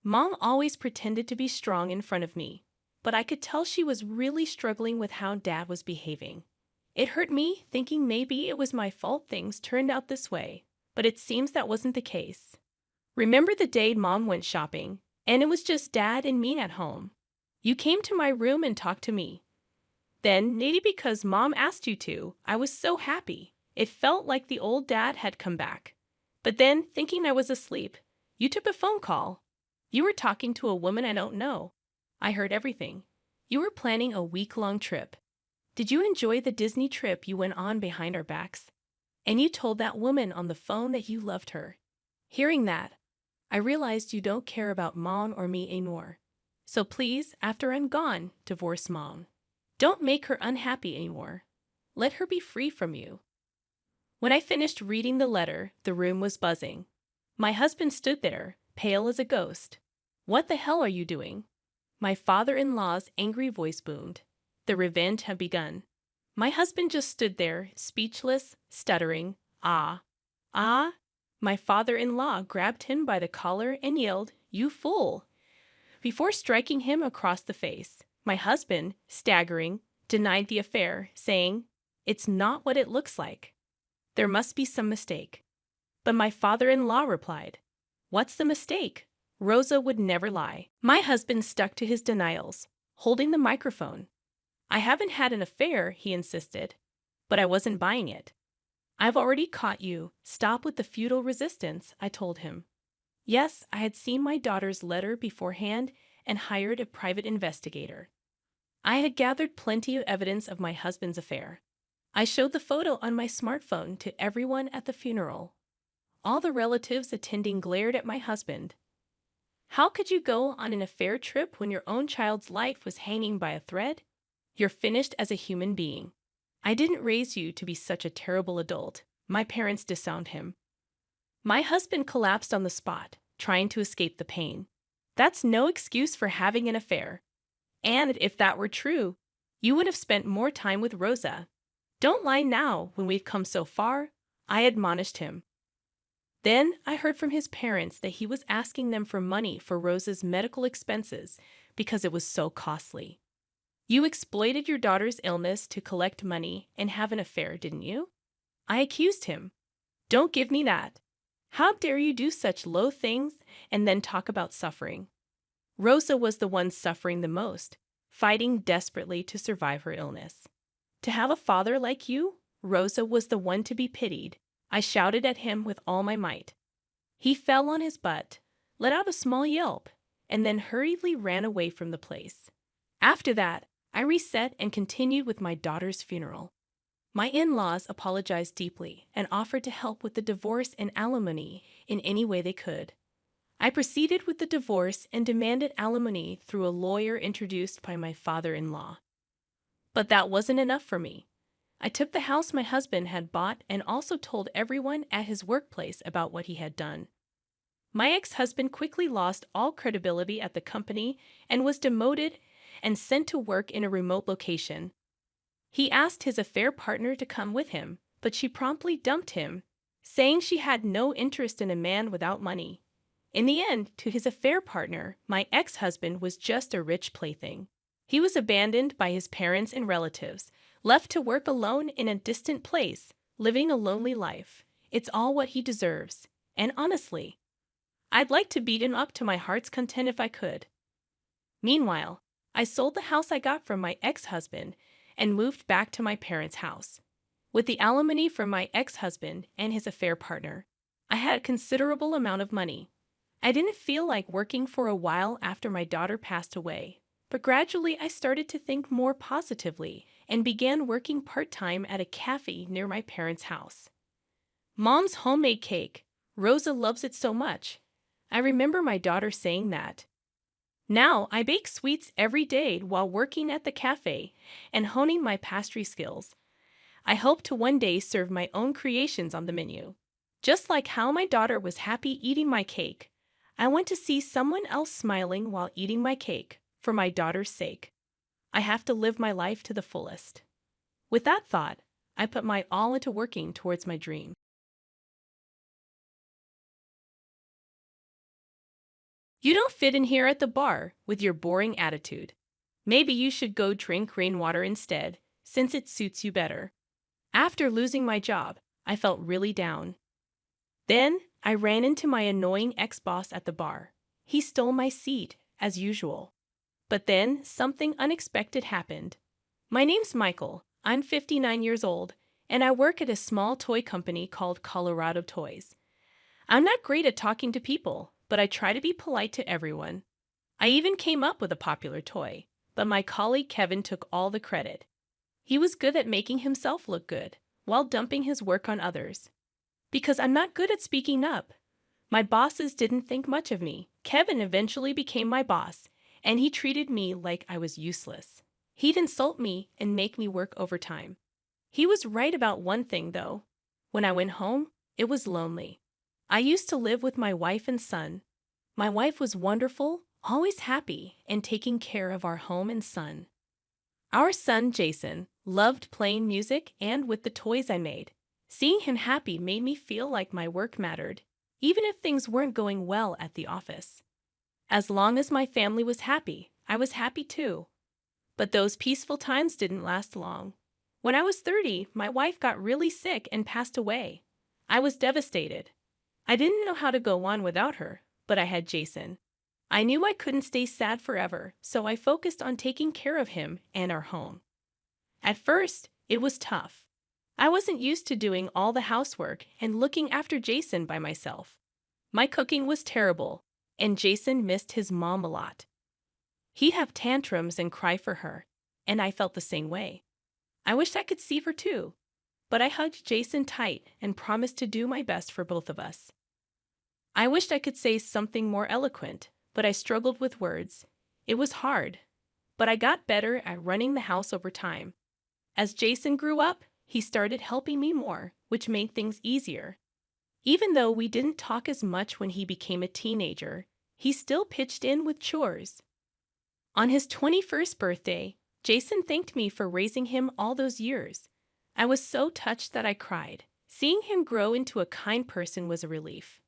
Mom always pretended to be strong in front of me, but I could tell she was really struggling with how Dad was behaving. It hurt me, thinking maybe it was my fault things turned out this way, but it seems that wasn't the case. Remember the day Mom went shopping, and it was just Dad and me at home? You came to my room and talked to me. Then, maybe because Mom asked you to, I was so happy. It felt like the old Dad had come back. But then, thinking I was asleep, you took a phone call. You were talking to a woman I don't know. I heard everything. You were planning a week-long trip. Did you enjoy the Disney trip you went on behind our backs? And you told that woman on the phone that you loved her. Hearing that, I realized you don't care about Mom or me anymore. So please, after I'm gone, divorce Mom. Don't make her unhappy anymore. Let her be free from you." When I finished reading the letter, the room was buzzing. My husband stood there, pale as a ghost. "What the hell are you doing?" My father-in-law's angry voice boomed. The revenge had begun. My husband just stood there, speechless, stuttering, "Ah, ah." My father-in-law grabbed him by the collar and yelled, "You fool!" before striking him across the face. My husband, staggering, denied the affair, saying, "It's not what it looks like. There must be some mistake." But my father-in-law replied, "What's the mistake? Rosa would never lie." My husband stuck to his denials, holding the microphone. "I haven't had an affair," he insisted, but I wasn't buying it. "I've already caught you. Stop with the futile resistance," I told him. Yes, I had seen my daughter's letter beforehand and hired a private investigator. I had gathered plenty of evidence of my husband's affair. I showed the photo on my smartphone to everyone at the funeral. All the relatives attending glared at my husband. How could you go on an affair trip when your own child's life was hanging by a thread? You're finished as a human being. I didn't raise you to be such a terrible adult. My parents disowned him. My husband collapsed on the spot, trying to escape the pain. That's no excuse for having an affair. And if that were true, you would have spent more time with Rosa. Don't lie now when we've come so far, I admonished him. Then I heard from his parents that he was asking them for money for Rosa's medical expenses because it was so costly. You exploited your daughter's illness to collect money and have an affair, didn't you? I accused him. Don't give me that. How dare you do such low things and then talk about suffering? Rosa was the one suffering the most, fighting desperately to survive her illness. To have a father like you, Rosa was the one to be pitied. I shouted at him with all my might. He fell on his butt, let out a small yelp, and then hurriedly ran away from the place. After that, I reset and continued with my daughter's funeral. My in-laws apologized deeply and offered to help with the divorce and alimony in any way they could. I proceeded with the divorce and demanded alimony through a lawyer introduced by my father-in-law. But that wasn't enough for me. I took the house my husband had bought and also told everyone at his workplace about what he had done. My ex-husband quickly lost all credibility at the company and was demoted and sent to work in a remote location. He asked his affair partner to come with him, but she promptly dumped him, saying she had no interest in a man without money. In the end, to his affair partner, my ex-husband was just a rich plaything. He was abandoned by his parents and relatives, left to work alone in a distant place, living a lonely life. It's all what he deserves. And honestly, I'd like to beat him up to my heart's content if I could. Meanwhile, I sold the house I got from my ex-husband and moved back to my parents' house. With the alimony from my ex-husband and his affair partner, I had a considerable amount of money. I didn't feel like working for a while after my daughter passed away, but gradually I started to think more positively and began working part-time at a cafe near my parents' house. Mom's homemade cake. Rosa loves it so much. I remember my daughter saying that. Now I bake sweets every day while working at the cafe and honing my pastry skills. I hope to one day serve my own creations on the menu. Just like how my daughter was happy eating my cake, I want to see someone else smiling while eating my cake for my daughter's sake. I have to live my life to the fullest. With that thought, I put my all into working towards my dream. You don't fit in here at the bar with your boring attitude. Maybe you should go drink rainwater instead, since it suits you better. After losing my job, I felt really down. Then I ran into my annoying ex-boss at the bar. He stole my seat, as usual. But then something unexpected happened. My name's Michael. I'm 59 years old, and I work at a small toy company called Colorado Toys. I'm not great at talking to people, but I try to be polite to everyone. I even came up with a popular toy, but my colleague Kevin took all the credit. He was good at making himself look good, while dumping his work on others. Because I'm not good at speaking up. My bosses didn't think much of me. Kevin eventually became my boss, and he treated me like I was useless. He'd insult me and make me work overtime. He was right about one thing, though. When I went home, it was lonely. I used to live with my wife and son. My wife was wonderful, always happy, and taking care of our home and son. Our son, Jason, loved playing music and with the toys I made. Seeing him happy made me feel like my work mattered, even if things weren't going well at the office. As long as my family was happy, I was happy too. But those peaceful times didn't last long. When I was 30, my wife got really sick and passed away. I was devastated. I didn't know how to go on without her, but I had Jason. I knew I couldn't stay sad forever, so I focused on taking care of him and our home. At first, it was tough. I wasn't used to doing all the housework and looking after Jason by myself. My cooking was terrible, and Jason missed his mom a lot. He'd have tantrums and cry for her. and I felt the same way. I wished I could see her too, but I hugged Jason tight and promised to do my best for both of us. I wished I could say something more eloquent, but I struggled with words. It was hard, but I got better at running the house over time. As Jason grew up, he started helping me more, which made things easier. Even though we didn't talk as much when he became a teenager, he still pitched in with chores. On his 21st birthday, Jason thanked me for raising him all those years. I was so touched that I cried. Seeing him grow into a kind person was a relief.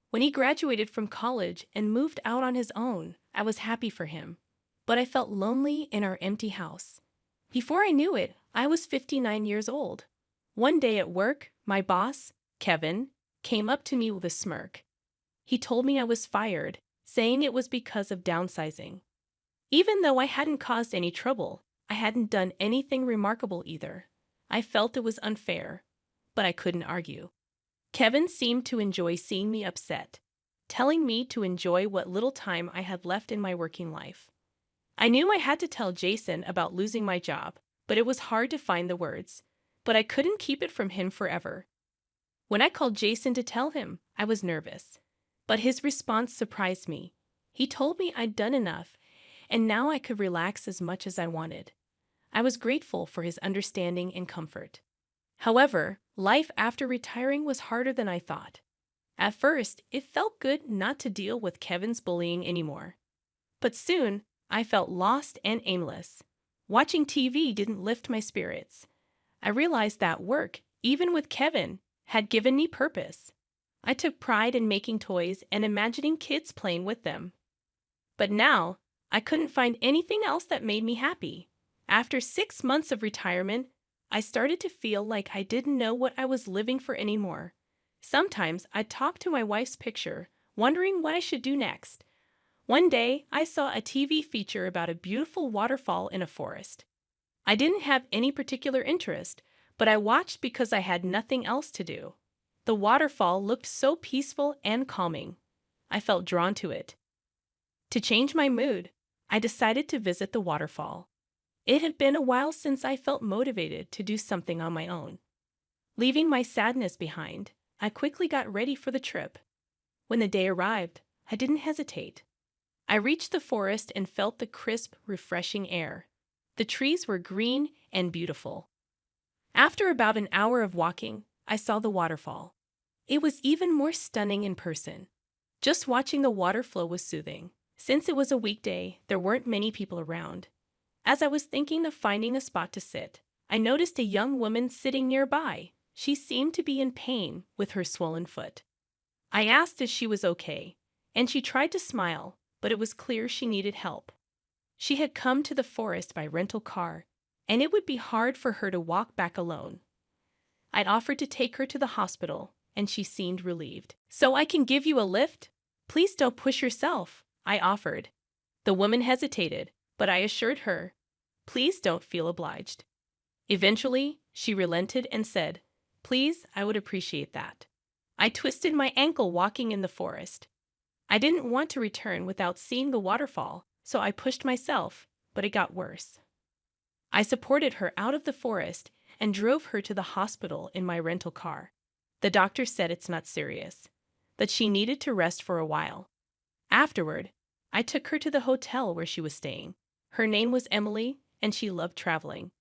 When he graduated from college and moved out on his own, I was happy for him. But I felt lonely in our empty house. Before I knew it, I was 59 years old. One day at work, my boss, Kevin, came up to me with a smirk. He told me I was fired, saying it was because of downsizing. Even though I hadn't caused any trouble, I hadn't done anything remarkable either. I felt it was unfair, but I couldn't argue. Kevin seemed to enjoy seeing me upset, telling me to enjoy what little time I had left in my working life. I knew I had to tell Jason about losing my job, but it was hard to find the words. But I couldn't keep it from him forever. When I called Jason to tell him, I was nervous. But his response surprised me. He told me I'd done enough, and now I could relax as much as I wanted. I was grateful for his understanding and comfort. However, life after retiring was harder than I thought. At first, it felt good not to deal with Kevin's bullying anymore. But soon, I felt lost and aimless. Watching TV didn't lift my spirits. I realized that work, even with Kevin, had given me purpose. I took pride in making toys and imagining kids playing with them. But now, I couldn't find anything else that made me happy. After 6 months of retirement, I started to feel like I didn't know what I was living for anymore. Sometimes I'd talk to my wife's picture, wondering what I should do next. One day, I saw a TV feature about a beautiful waterfall in a forest. I didn't have any particular interest, but I watched because I had nothing else to do. The waterfall looked so peaceful and calming. I felt drawn to it. To change my mood, I decided to visit the waterfall. It had been a while since I felt motivated to do something on my own. Leaving my sadness behind, I quickly got ready for the trip. When the day arrived, I didn't hesitate. I reached the forest and felt the crisp, refreshing air. The trees were green and beautiful. After about an hour of walking, I saw the waterfall. It was even more stunning in person. Just watching the water flow was soothing. Since it was a weekday, there weren't many people around. As I was thinking of finding a spot to sit, I noticed a young woman sitting nearby. She seemed to be in pain with her swollen foot. I asked if she was okay, and she tried to smile, but it was clear she needed help. She had come to the forest by rental car, and it would be hard for her to walk back alone. I'd offered to take her to the hospital, and she seemed relieved. "So I can give you a lift? Please don't push yourself," I offered. The woman hesitated, but I assured her, "Please don't feel obliged." Eventually, she relented and said, "Please, I would appreciate that." I twisted my ankle walking in the forest. I didn't want to return without seeing the waterfall, so I pushed myself, but it got worse. I supported her out of the forest and drove her to the hospital in my rental car. The doctor said it's not serious, that she needed to rest for a while. Afterward, I took her to the hotel where she was staying. Her name was Emily, and she loved traveling.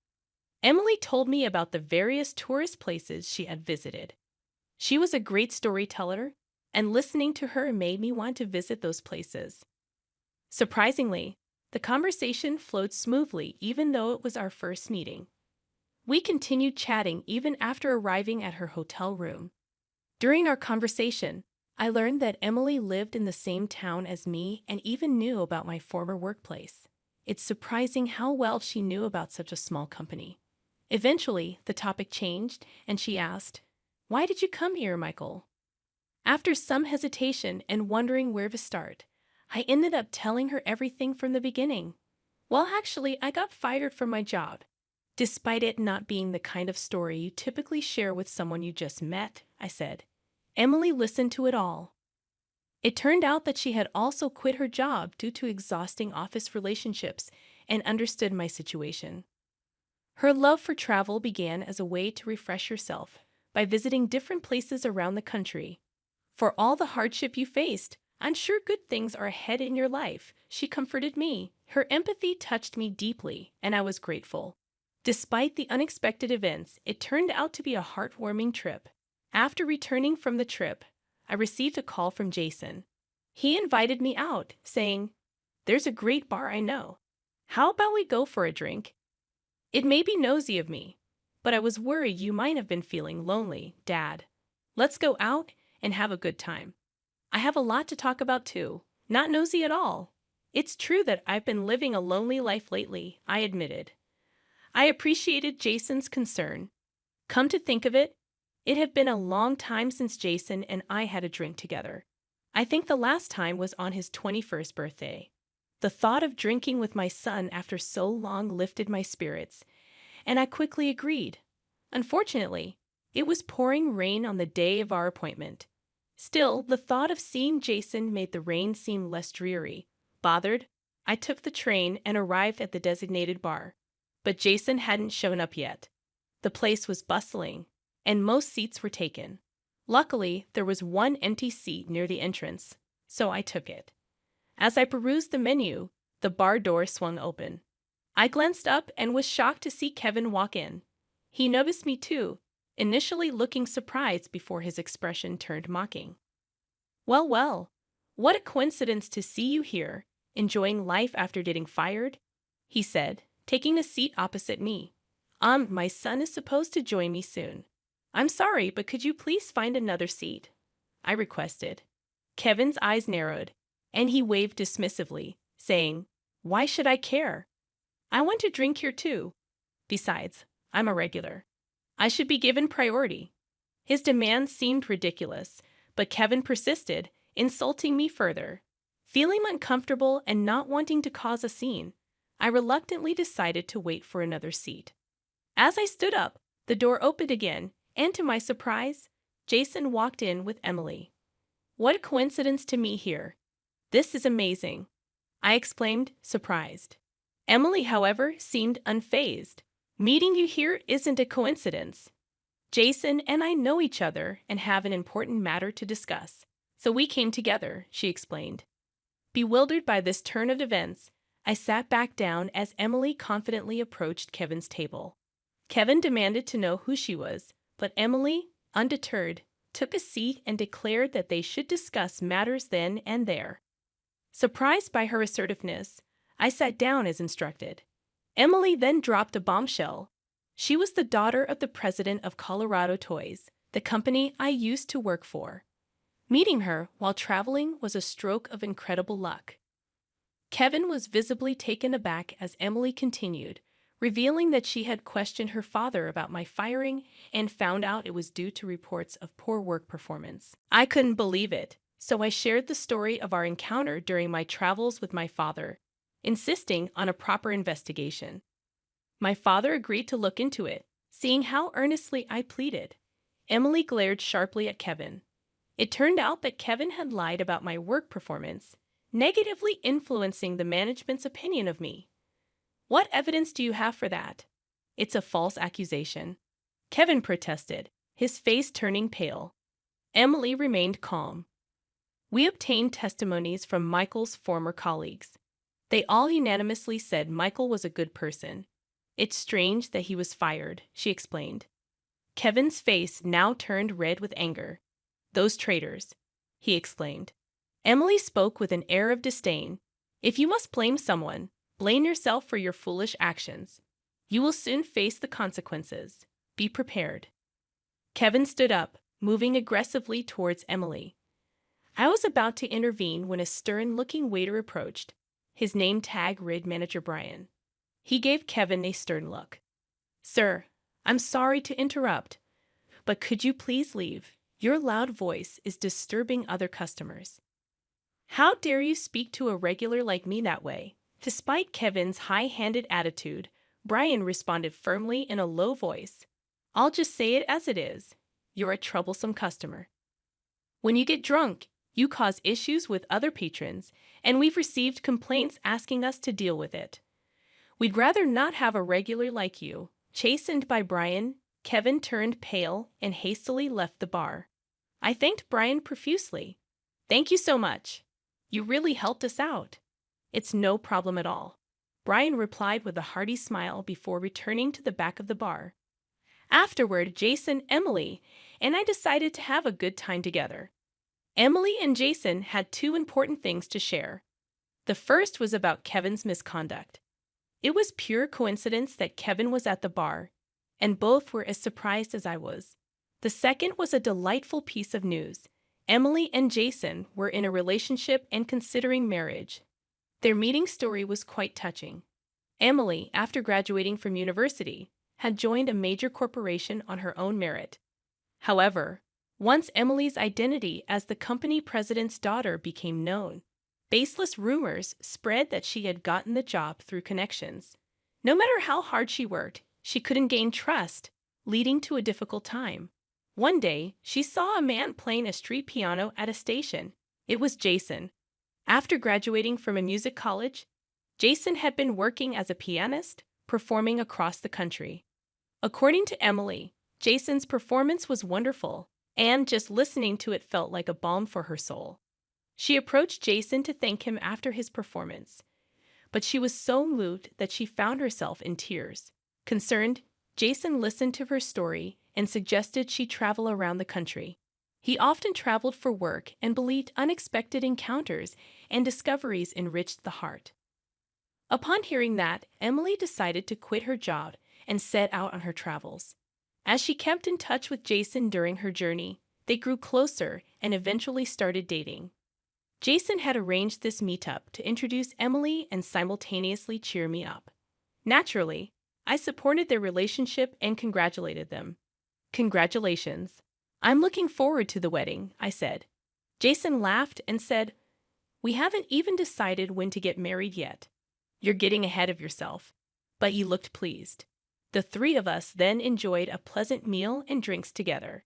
Emily told me about the various tourist places she had visited. She was a great storyteller, and listening to her made me want to visit those places. Surprisingly, the conversation flowed smoothly even though it was our first meeting. We continued chatting even after arriving at her hotel room. During our conversation, I learned that Emily lived in the same town as me and even knew about my former workplace. It's surprising how well she knew about such a small company. Eventually, the topic changed, and she asked, "Why did you come here, Michael?" After some hesitation and wondering where to start, I ended up telling her everything from the beginning. "Well, actually, I got fired from my job." Despite it not being the kind of story you typically share with someone you just met, I said. Emily listened to it all. It turned out that she had also quit her job due to exhausting office relationships and understood my situation. Her love for travel began as a way to refresh herself by visiting different places around the country. For all the hardship you faced, I'm sure good things are ahead in your life, she comforted me. Her empathy touched me deeply, and I was grateful. Despite the unexpected events, it turned out to be a heartwarming trip. After returning from the trip, I received a call from Jason. He invited me out, saying, "There's a great bar I know. How about we go for a drink?" It may be nosy of me, but I was worried you might have been feeling lonely, Dad. Let's go out and have a good time. I have a lot to talk about too. Not nosy at all. It's true that I've been living a lonely life lately, I admitted. I appreciated Jason's concern. Come to think of it, it had been a long time since Jason and I had a drink together. I think the last time was on his 21st birthday. The thought of drinking with my son after so long lifted my spirits, and I quickly agreed. Unfortunately, it was pouring rain on the day of our appointment. Still, the thought of seeing Jason made the rain seem less dreary. Bothered, I took the train and arrived at the designated bar. But Jason hadn't shown up yet. The place was bustling, and most seats were taken. Luckily, there was one empty seat near the entrance, so I took it. As I perused the menu, the bar door swung open. I glanced up and was shocked to see Kevin walk in. He noticed me too, initially looking surprised before his expression turned mocking. "Well, well, what a coincidence to see you here, enjoying life after getting fired," he said, taking a seat opposite me. My son is supposed to join me soon. I'm sorry, but could you please find another seat?" I requested. Kevin's eyes narrowed, and he waved dismissively, saying, "Why should I care? I want to drink here too. Besides, I'm a regular. I should be given priority." His demands seemed ridiculous, but Kevin persisted, insulting me further. Feeling uncomfortable and not wanting to cause a scene, I reluctantly decided to wait for another seat. As I stood up, the door opened again, and to my surprise, Jason walked in with Emily. "What a coincidence to meet here. This is amazing," I exclaimed, surprised. Emily, however, seemed unfazed. "Meeting you here isn't a coincidence. Jason and I know each other and have an important matter to discuss, so we came together," she explained. Bewildered by this turn of events, I sat back down as Emily confidently approached Kevin's table. Kevin demanded to know who she was, but Emily, undeterred, took a seat and declared that they should discuss matters then and there. Surprised by her assertiveness, I sat down as instructed. Emily then dropped a bombshell. She was the daughter of the president of Colorado Toys, the company I used to work for. Meeting her while traveling was a stroke of incredible luck. Kevin was visibly taken aback as Emily continued, revealing that she had questioned her father about my firing and found out it was due to reports of poor work performance. I couldn't believe it, so I shared the story of our encounter during my travels with my father, insisting on a proper investigation. My father agreed to look into it, seeing how earnestly I pleaded. Emily glared sharply at Kevin. It turned out that Kevin had lied about my work performance, negatively influencing the management's opinion of me. "What evidence do you have for that?" "It's a false accusation," Kevin protested, his face turning pale. Emily remained calm. We obtained testimonies from Michael's former colleagues. They all unanimously said Michael was a good person. "It's strange that he was fired," she explained. Kevin's face now turned red with anger. "Those traitors," he exclaimed. Emily spoke with an air of disdain. "If you must blame someone, blame yourself for your foolish actions. You will soon face the consequences. Be prepared." Kevin stood up, moving aggressively towards Emily. I was about to intervene when a stern-looking waiter approached. His name tag read Manager Brian. He gave Kevin a stern look. "Sir, I'm sorry to interrupt, but could you please leave? Your loud voice is disturbing other customers." "How dare you speak to a regular like me that way?" Despite Kevin's high-handed attitude, Brian responded firmly in a low voice. "I'll just say it as it is. You're a troublesome customer. When you get drunk, you cause issues with other patrons, and we've received complaints asking us to deal with it. We'd rather not have a regular like you, Chastened by Brian, Kevin turned pale and hastily left the bar. I thanked Brian profusely. "Thank you so much. You really helped us out." "It's no problem at all," Brian replied with a hearty smile before returning to the back of the bar. Afterward, Jason, Emily, and I decided to have a good time together. Emily and Jason had two important things to share. The first was about Kevin's misconduct. It was pure coincidence that Kevin was at the bar, and both were as surprised as I was. The second was a delightful piece of news. Emily and Jason were in a relationship and considering marriage. Their meeting story was quite touching. Emily, after graduating from university, had joined a major corporation on her own merit. However, once Emily's identity as the company president's daughter became known, baseless rumors spread that she had gotten the job through connections. No matter how hard she worked, she couldn't gain trust, leading to a difficult time. One day, she saw a man playing a street piano at a station. It was Jason. After graduating from a music college, Jason had been working as a pianist, performing across the country. According to Emily, Jason's performance was wonderful, and just listening to it felt like a balm for her soul. She approached Jason to thank him after his performance, but she was so moved that she found herself in tears. Concerned, Jason listened to her story and suggested she travel around the country. He often traveled for work and believed unexpected encounters and discoveries enriched the heart. Upon hearing that, Emily decided to quit her job and set out on her travels. As she kept in touch with Jason during her journey, they grew closer and eventually started dating. Jason had arranged this meetup to introduce Emily and simultaneously cheer me up. Naturally, I supported their relationship and congratulated them. "Congratulations. I'm looking forward to the wedding," I said. Jason laughed and said, "We haven't even decided when to get married yet." "You're getting ahead of yourself." But he looked pleased. The three of us then enjoyed a pleasant meal and drinks together.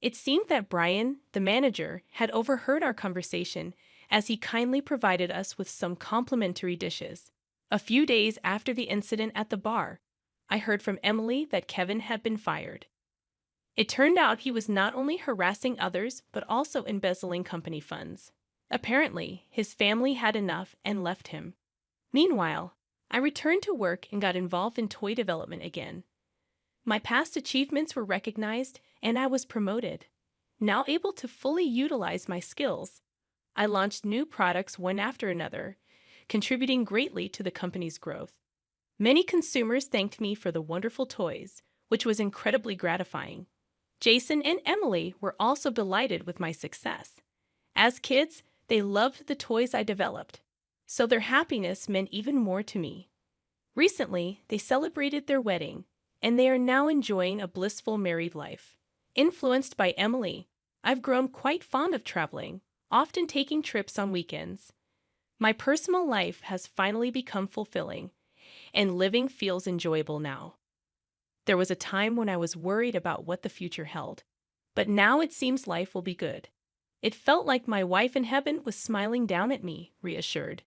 It seemed that Brian, the manager, had overheard our conversation as he kindly provided us with some complimentary dishes. A few days after the incident at the bar, I heard from Emily that Kevin had been fired. It turned out he was not only harassing others but also embezzling company funds. Apparently, his family had enough and left him. Meanwhile, I returned to work and got involved in toy development again. My past achievements were recognized and I was promoted. Now able to fully utilize my skills, I launched new products one after another, contributing greatly to the company's growth. Many consumers thanked me for the wonderful toys, which was incredibly gratifying. Jason and Emily were also delighted with my success. As kids, they loved the toys I developed, so their happiness meant even more to me. Recently, they celebrated their wedding, and they are now enjoying a blissful married life. Influenced by Emily, I've grown quite fond of traveling, often taking trips on weekends. My personal life has finally become fulfilling, and living feels enjoyable now. There was a time when I was worried about what the future held, but now it seems life will be good. It felt like my wife in heaven was smiling down at me, reassured.